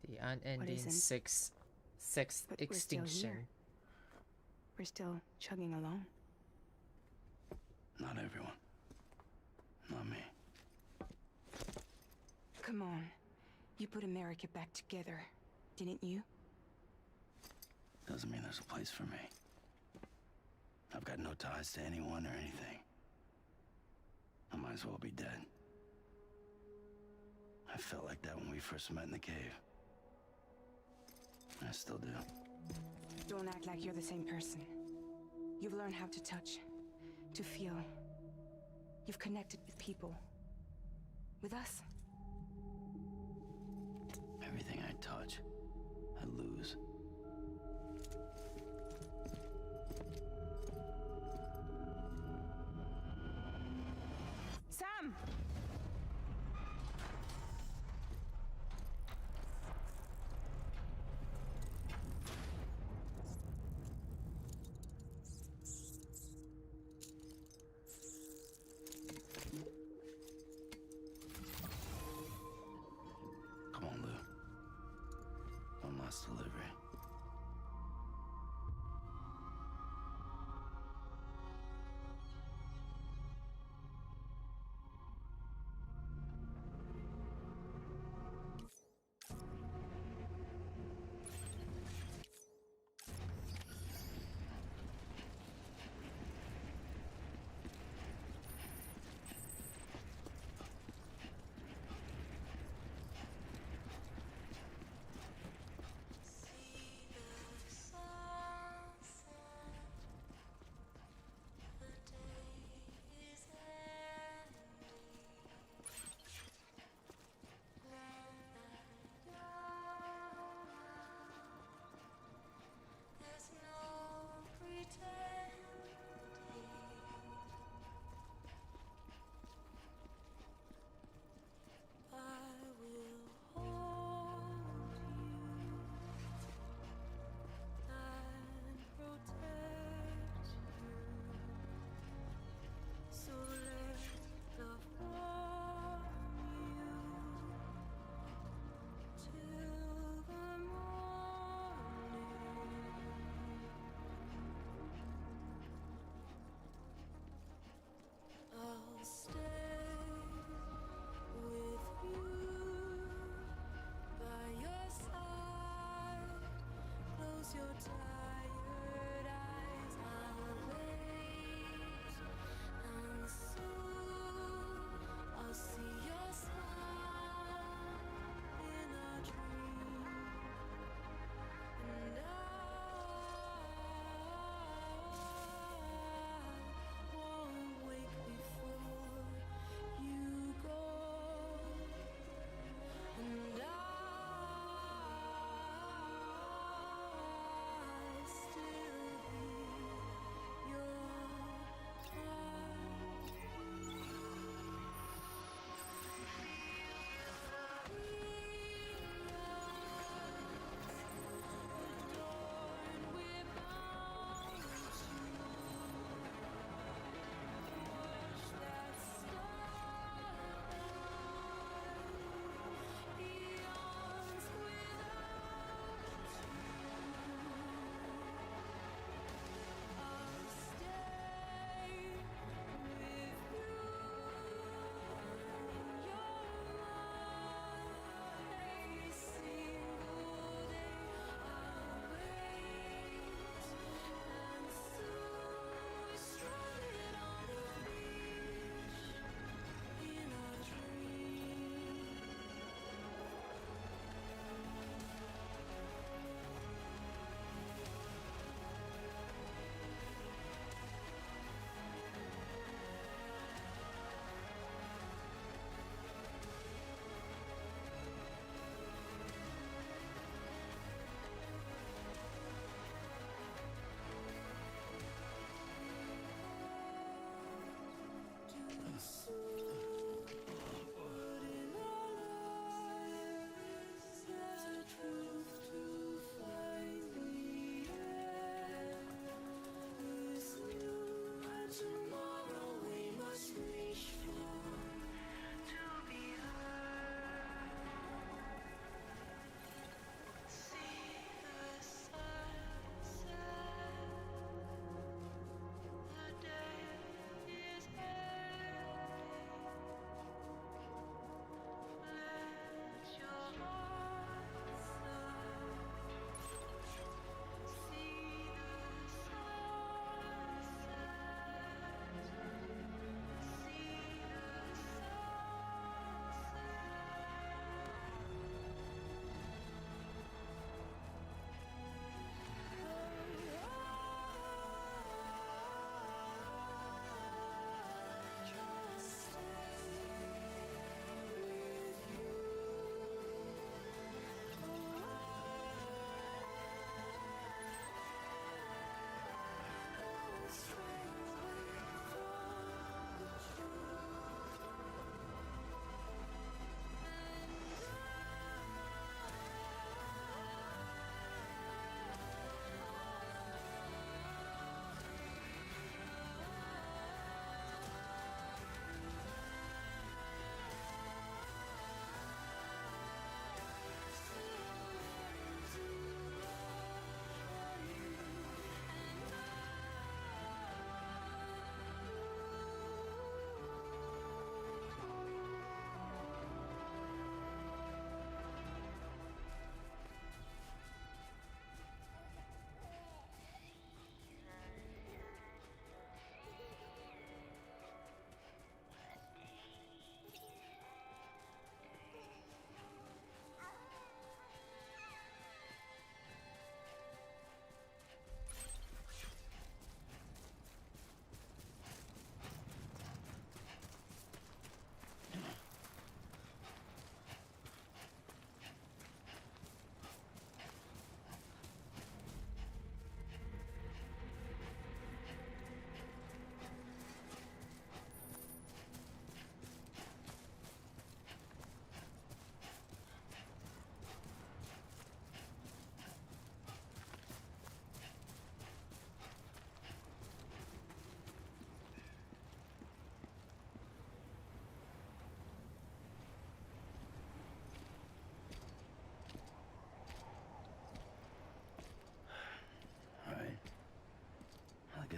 The unending isn't? sixth But we're still extinction. here. We're still chugging along. Not everyone. Not me. Come on. You put America back together, didn't you? Doesn't mean there's a place for me. I've got no ties to anyone or anything. I might as well be dead. I felt like that when we first met in the cave. I still do. Don't act like you're the same person. You've learned how to touch, to feel. You've connected with people. With us. Everything I touch, I lose. Sam! Come on, Lou. One last delivery.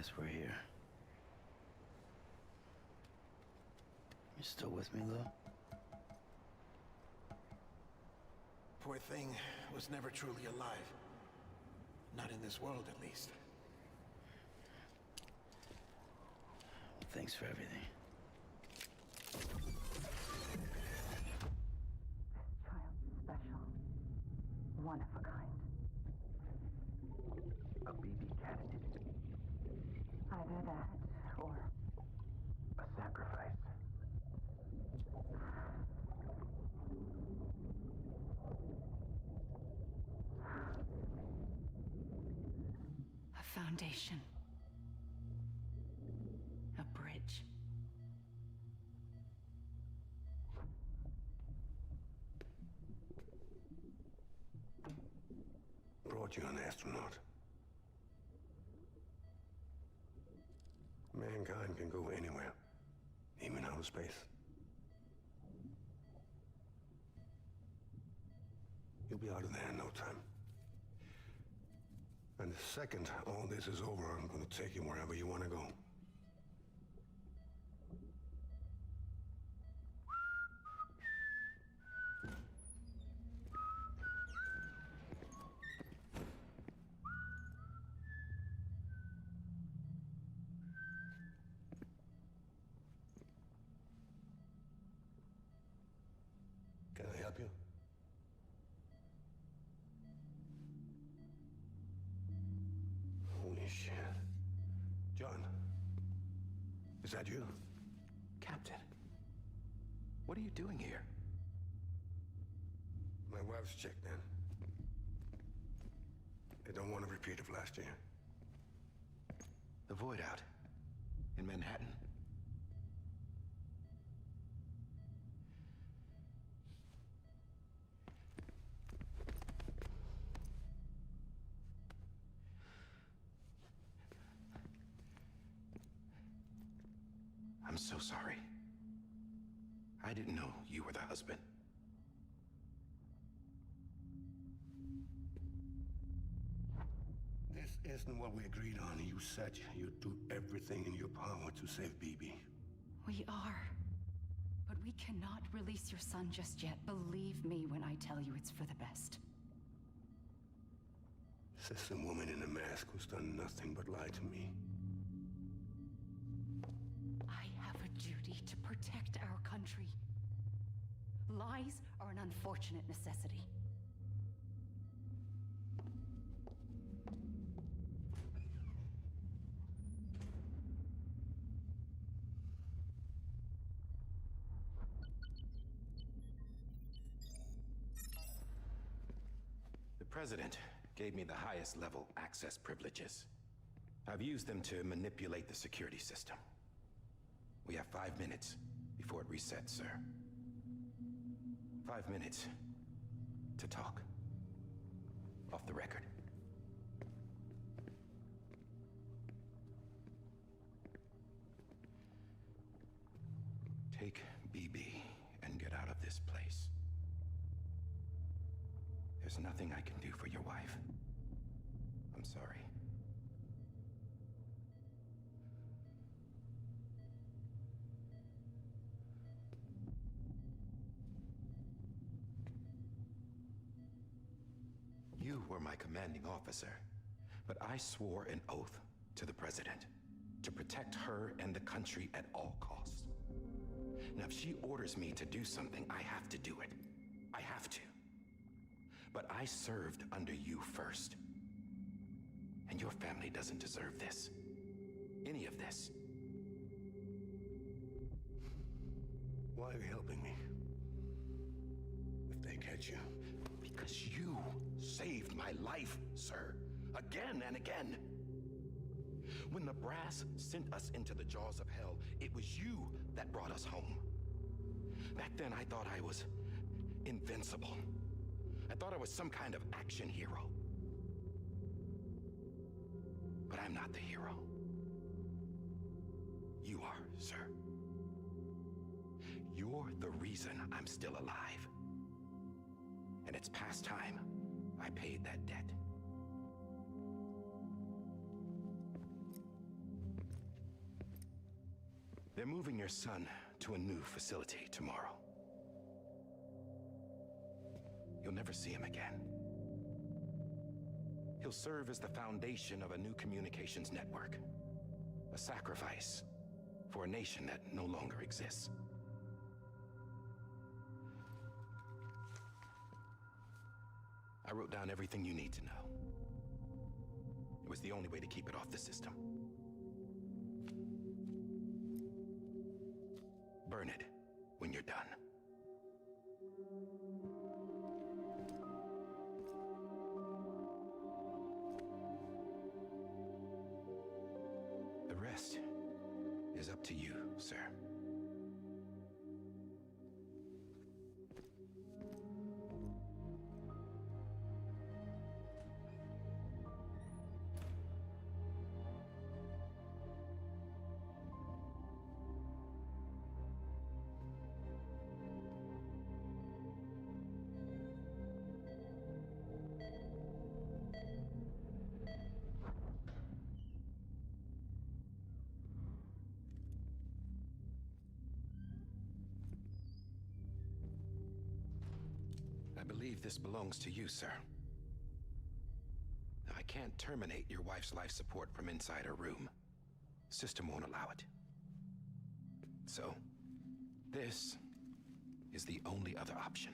guess we're here. You still with me, Lou? Poor thing was never truly alive. Not in this world, at least. Thanks for everything. Child special. One of a kind. A BB candidate. Either that, or A sacrifice. A foundation. A bridge. Brought you an astronaut. Mankind can go anywhere, even outer space. You'll be out of there in no time. And the second all this is over, I'm gonna take you wherever you want to go. Can I help you? Holy shit. John, is that you? Captain, what are you doing here? My wife's checked in. They don't want a repeat of last year. The Void Out in Manhattan. I'm so sorry. I didn't know you were the husband. This isn't what we agreed on. You said you'd do everything in your power to save BB. We are. But we cannot release your son just yet. Believe me when I tell you it's for the best. Says some woman in a mask who's done nothing but lie to me. I have a duty to protect our country. Lies are an unfortunate necessity. The President gave me the highest level access privileges. I've used them to manipulate the security system. We have 5 minutes before it resets, sir. 5 minutes to talk. Off the record. Take BB and get out of this place. There's nothing I can do for your wife. I'm sorry. You were my commanding officer, but I swore an oath to the President to protect her and the country at all costs. Now, if she orders me to do something, I have to do it. I have to. But I served under you first. And your family doesn't deserve this. Any of this. Why are you helping me? If they catch you. Because you saved my life, sir. Again and again. When the brass sent us into the jaws of hell, it was you that brought us home. Back then, I thought I was invincible. I thought I was some kind of action hero. But I'm not the hero. You are, sir. You're the reason I'm still alive. And it's past time I paid that debt. They're moving your son to a new facility tomorrow. You'll never see him again. He'll serve as the foundation of a new communications network. A sacrifice for a nation that no longer exists. I wrote down everything you need to know. It was the only way to keep it off the system. Burn it when you're done. The rest is up to you, sir. I believe this belongs to you, sir. I can't terminate your wife's life support from inside her room. System won't allow it. So, this is the only other option.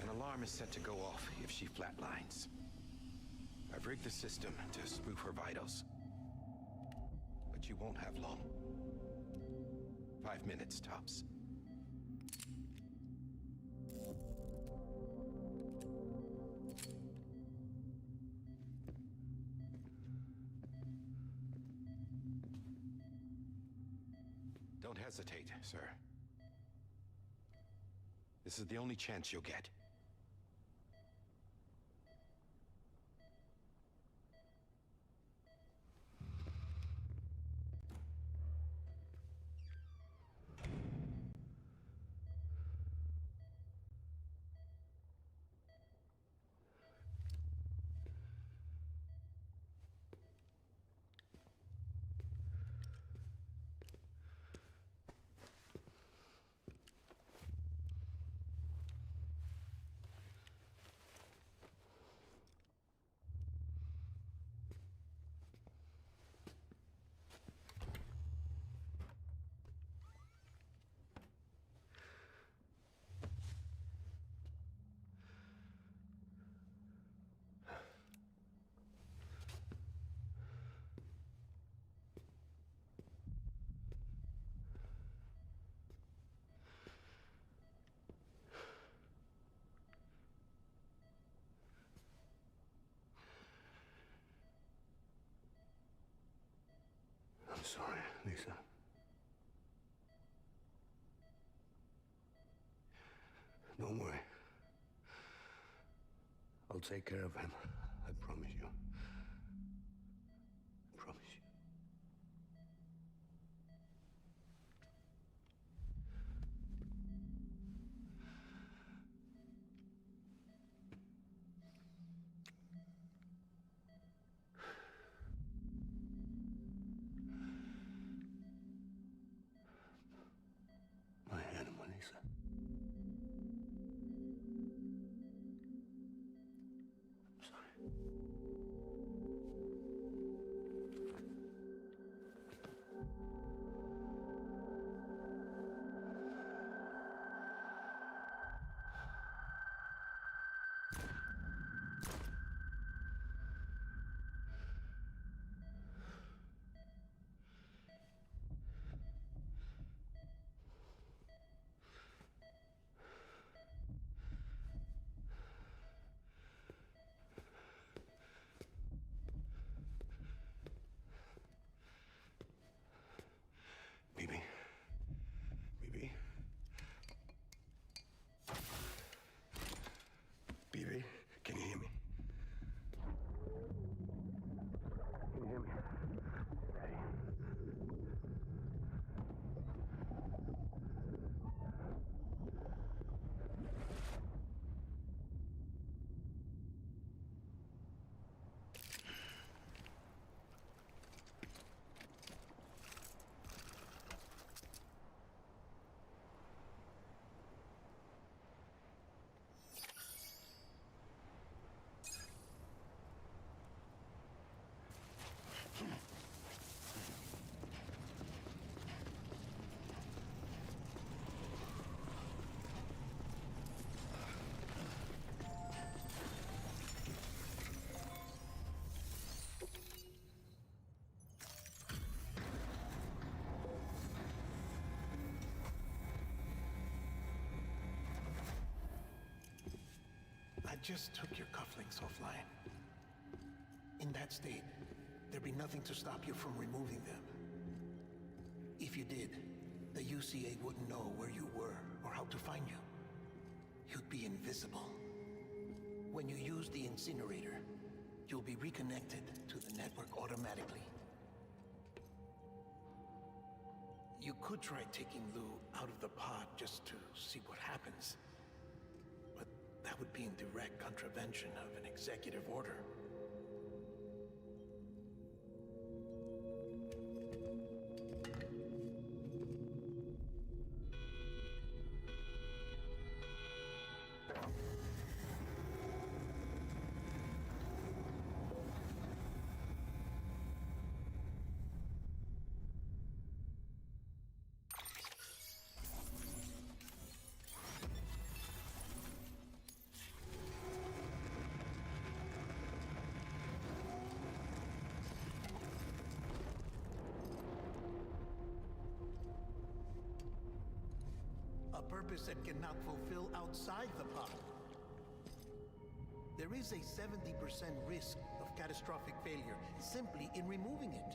An alarm is set to go off if she flatlines. I've rigged the system to spoof her vitals. But you won't have long. 5 minutes, tops. Don't hesitate, sir. This is the only chance you'll get. I'm sorry, Lisa. Don't worry. I'll take care of him. I promise you. I promise you. My animal, Lisa. I'm sorry. just took your cufflinks offline. In that state, there'd be nothing to stop you from removing them. If you did, the UCA wouldn't know where you were or how to find you. You'd be invisible. When you use the incinerator, you'll be reconnected to the network automatically. You could try taking Lou out of the pod just to see what happens. But that would be in direct contravention of an executive order. A purpose that cannot fulfill outside the pod. There is a 70% risk of catastrophic failure simply in removing it.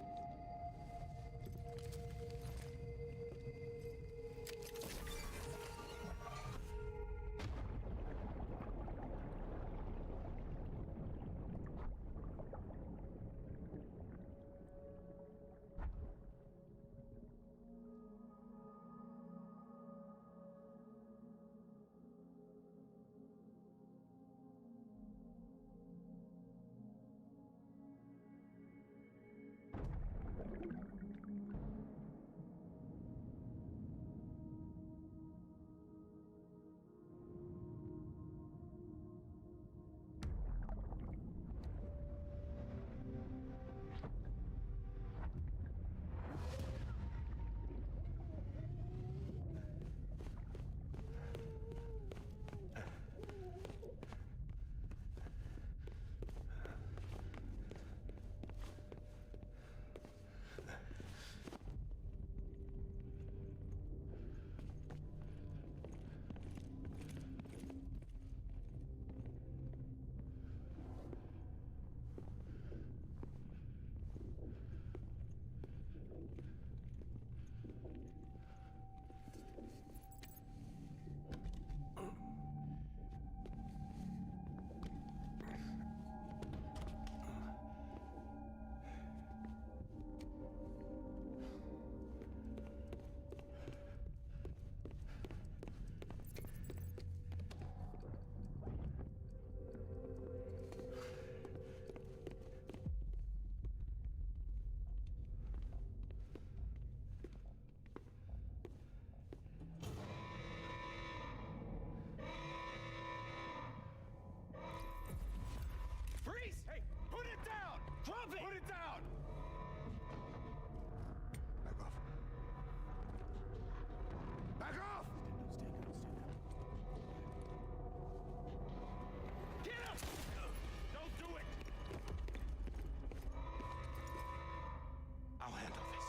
Drop it! Put it down! Back off! Back off! Get up! Don't do it! I'll handle this.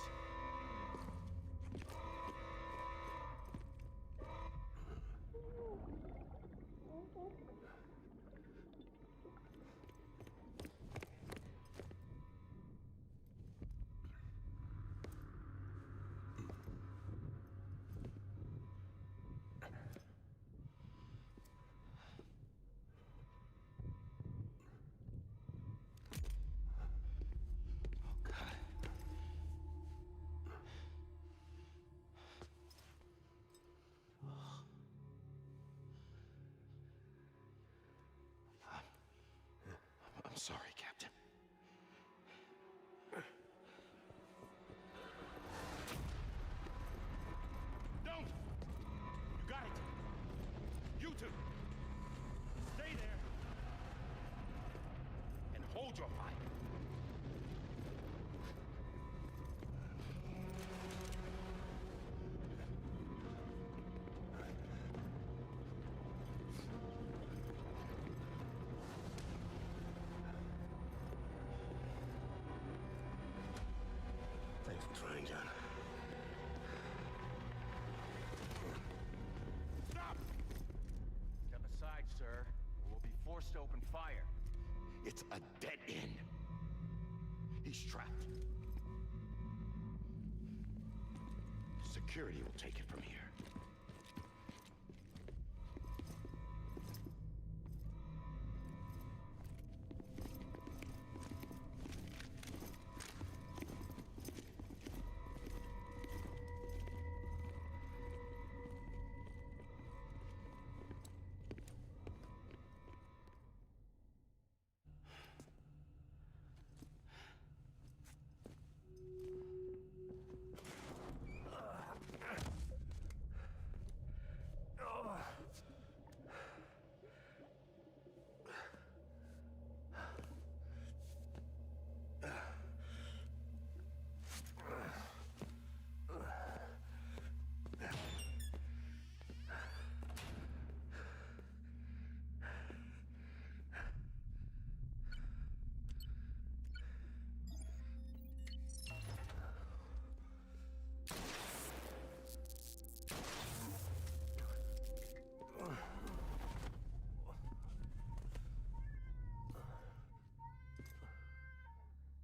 I'm sorry, Captain. Don't! You got it! You two! Stay there! And hold your fire! Thanks for trying, John. Stop! Step aside, sir, or we'll be forced It's a dead end. He's trapped. Security will take it from here.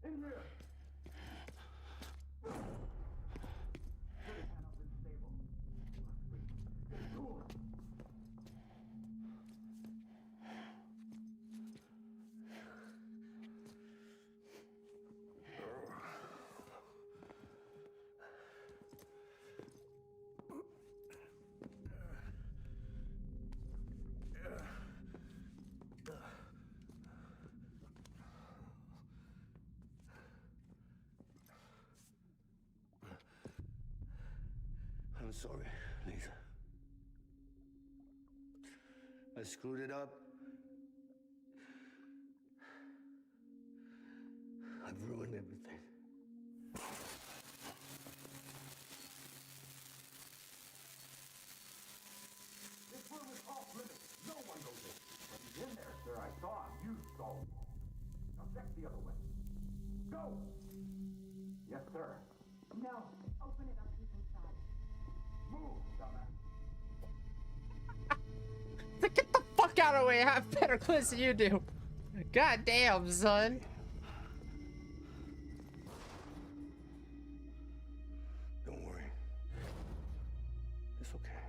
In here! I'm sorry, Lisa. I screwed it up. I've ruined everything. This room is off limits. No one goes in. But he's in there, sir. I saw him. You saw him. Now check the other way. Go! Yes, sir. No. Open it up. He's inside. Move, dumbass. Get the fuck out of the way. I have better clips than you do. God damn, son. Don't worry. It's okay.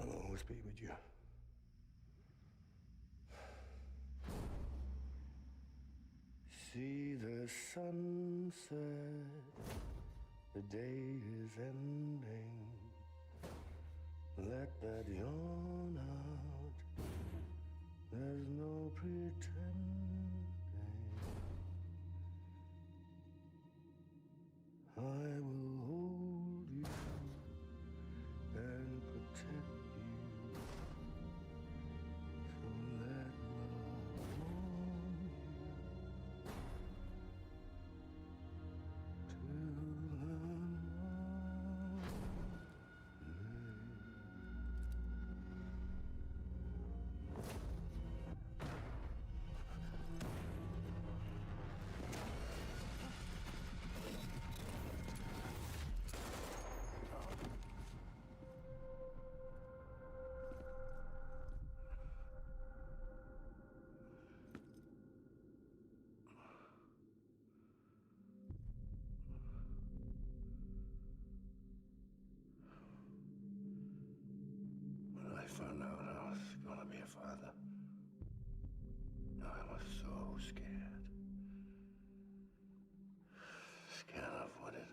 I'll always be with you. See the sunset. The day is ending. Let that yawn out. There's no pretending. I will hold you and protect you. So let love warm you till the When I found out I was gonna be a father, I was so scared. Scared of what it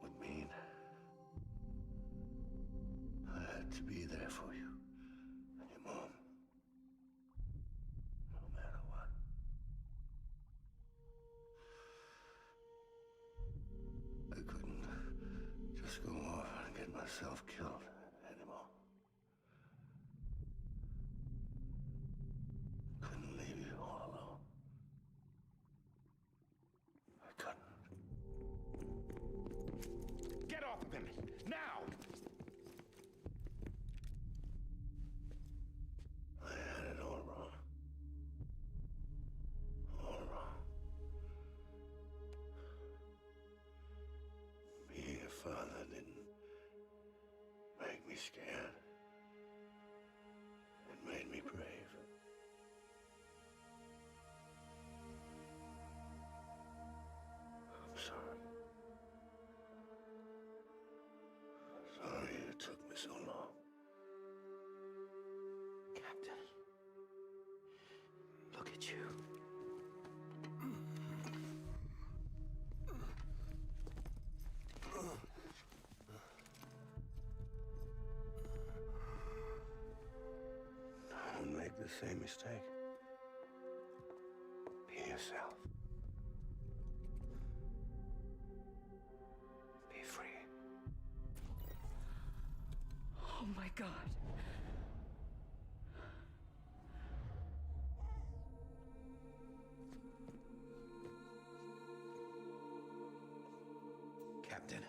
would mean. I had to be there for you and your mom, no matter what. I couldn't just go off and get myself killed anymore. Couldn't leave you all alone. Look at you. Don't make the same mistake. Be yourself. Be free. Oh my God. Captain,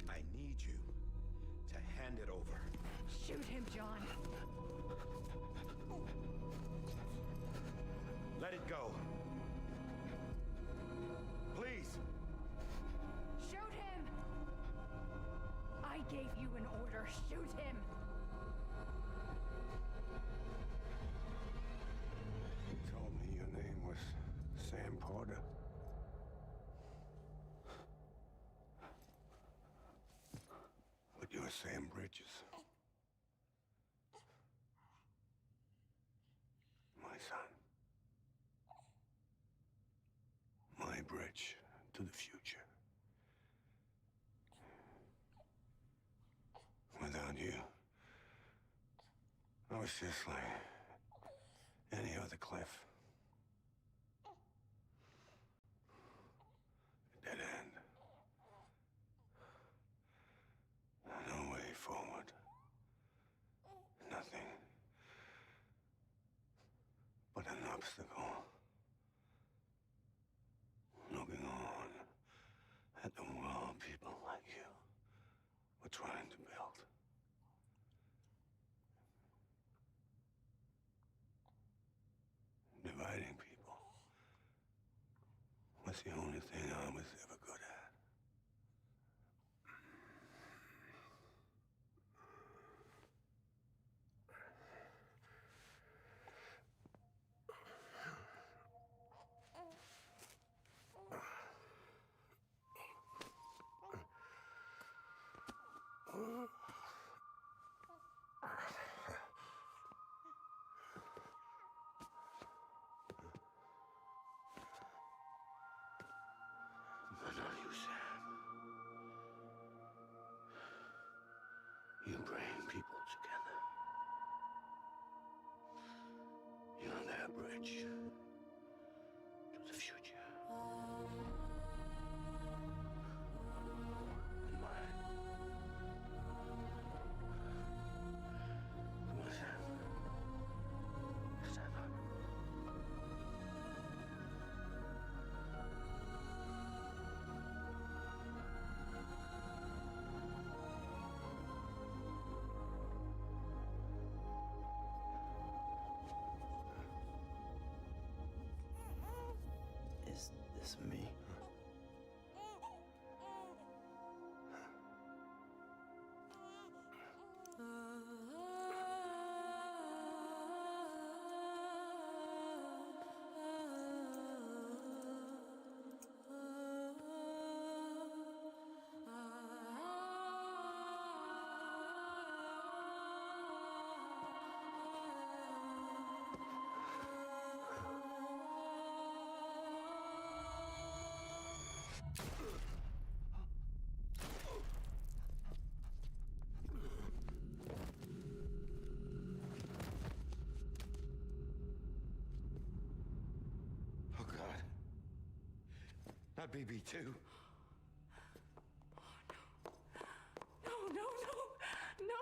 I need you to hand it over. Shoot him, John. Let it go. Please. Shoot him! I gave you an order. Shoot him! You told me your name was Sam Porter. But you're Sam Bridges. My son. My bridge to the future. Without you, I was just like any other Cliff. A dead end. No way forward. Nothing but an obstacle. Looking on at the world people like you were trying to build. Dividing people was the only thing I was ever good at. But not you, Sam. You bring people together. You're their bridge to the future. And mine. Come on, Sam. Stand up. Is this me? Oh, God. Not BB2. No, no, no, no!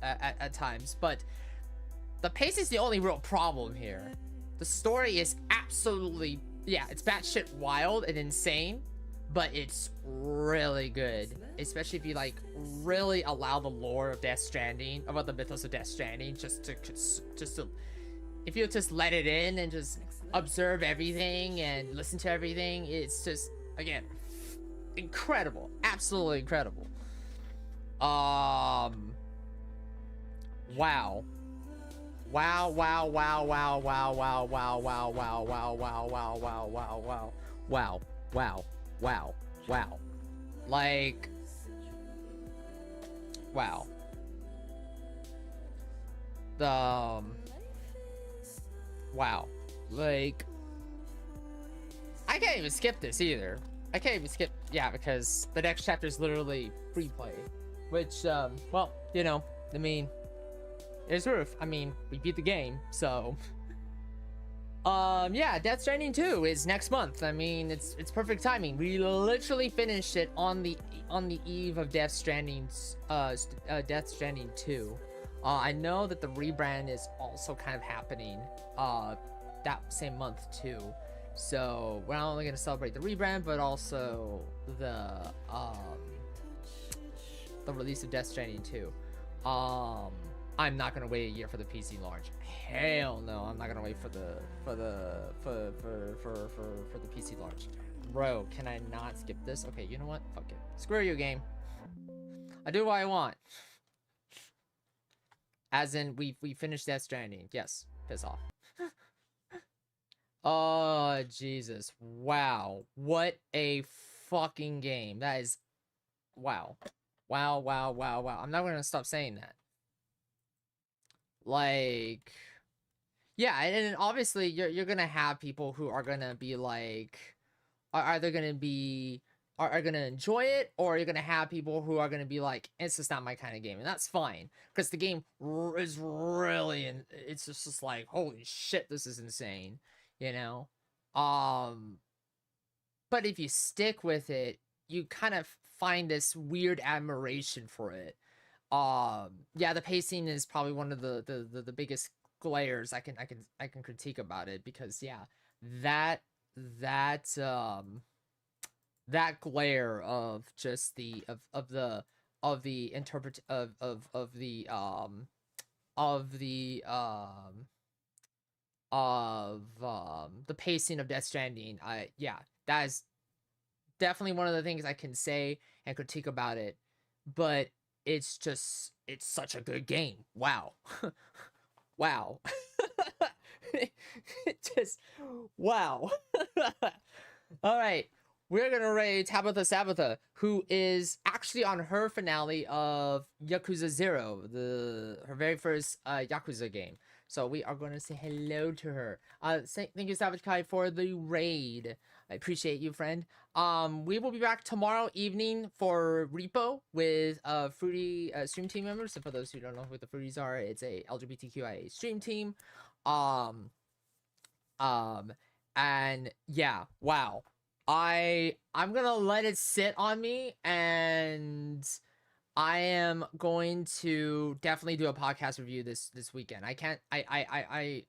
at times, but the pace is the only real problem here. The story is absolutely, yeah, it's batshit wild and insane, but it's really good, especially if you like really allow the lore of Death Stranding, about the mythos of Death Stranding, just to if you just let it in and just observe everything and listen to everything, it's just, again, incredible, absolutely incredible. Wow. Wow, wow, wow, wow, wow, wow, wow, wow, wow, wow, wow, wow, wow, wow, wow, wow, wow, wow, wow. Like, wow. Wow. Like, I can't even skip this either. I can't even skip, yeah, because the next chapter is literally free play, which, well, you know, I mean, there's roof. I mean, we beat the game, so yeah, Death Stranding 2 is next month. I mean, it's perfect timing. We literally finished it on the eve of Death Stranding 2. I know that the rebrand is also kind of happening that same month too, so we're not only going to celebrate the rebrand but also the release of Death Stranding 2. I'm not gonna wait a year for the PC launch. Hell no, I'm not gonna wait for the PC launch. Bro, can I not skip this? Okay, you know what? Fuck it. Screw you, game. I do what I want. As in, we finished Death Stranding. Yes, piss off. Oh Jesus! Wow, what a fucking game. That is, wow, wow, wow, wow, wow. I'm not gonna stop saying that. Like, yeah, and obviously you're gonna have people who are gonna be like, are either gonna be are gonna enjoy it, or you're gonna have people who are gonna be like, it's just not my kind of game, and that's fine because the game is really, and it's just like, holy shit, this is insane, you know. But if you stick with it, you kind of find this weird admiration for it. Yeah, the pacing is probably one of the biggest glares I can critique about it, because yeah, that that glare of just the of the interpret of the the pacing of Death Stranding, yeah, that is definitely one of the things I can say and critique about it, but it's just, it's such a good game. Wow. Wow. Just, wow. All right. We're going to raid Tabitha, who is actually on her finale of Yakuza 0, her very first Yakuza game. So we are going to say hello to her. Thank you, Savage Kai, for the raid. I appreciate you, friend. We will be back tomorrow evening for Repo with Fruity stream team members. So for those who don't know who the Fruities are, it's a LGBTQIA stream team. And yeah, wow. I'm gonna let it sit on me, and I am going to definitely do a podcast review this weekend. I can't really,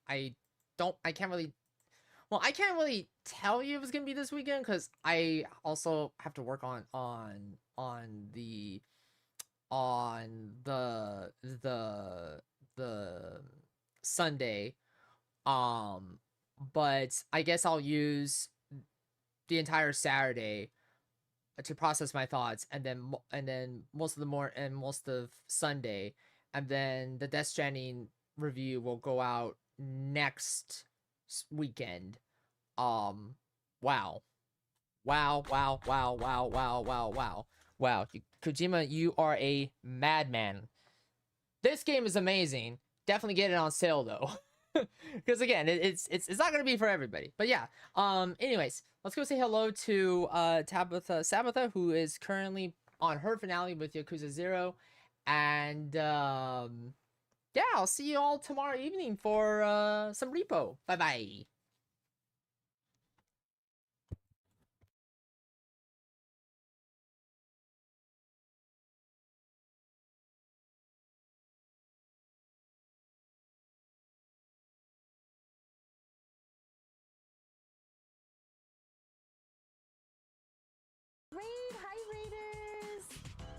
well, I can't really tell you if it's gonna be this weekend because I also have to work on the Sunday. But I guess I'll use the entire Saturday to process my thoughts, and then most of Sunday, and then the Death Stranding review will go out next weekend. Wow. Wow, wow, wow, wow, wow, wow, wow. Wow, Kojima, you are a madman. This game is amazing. Definitely get it on sale though. Because again, it's not gonna be for everybody. But yeah. Anyways, let's go say hello to Tabitha, who is currently on her finale with Yakuza 0. And yeah, I'll see you all tomorrow evening for some repo. Bye bye. Raid, hi Raiders!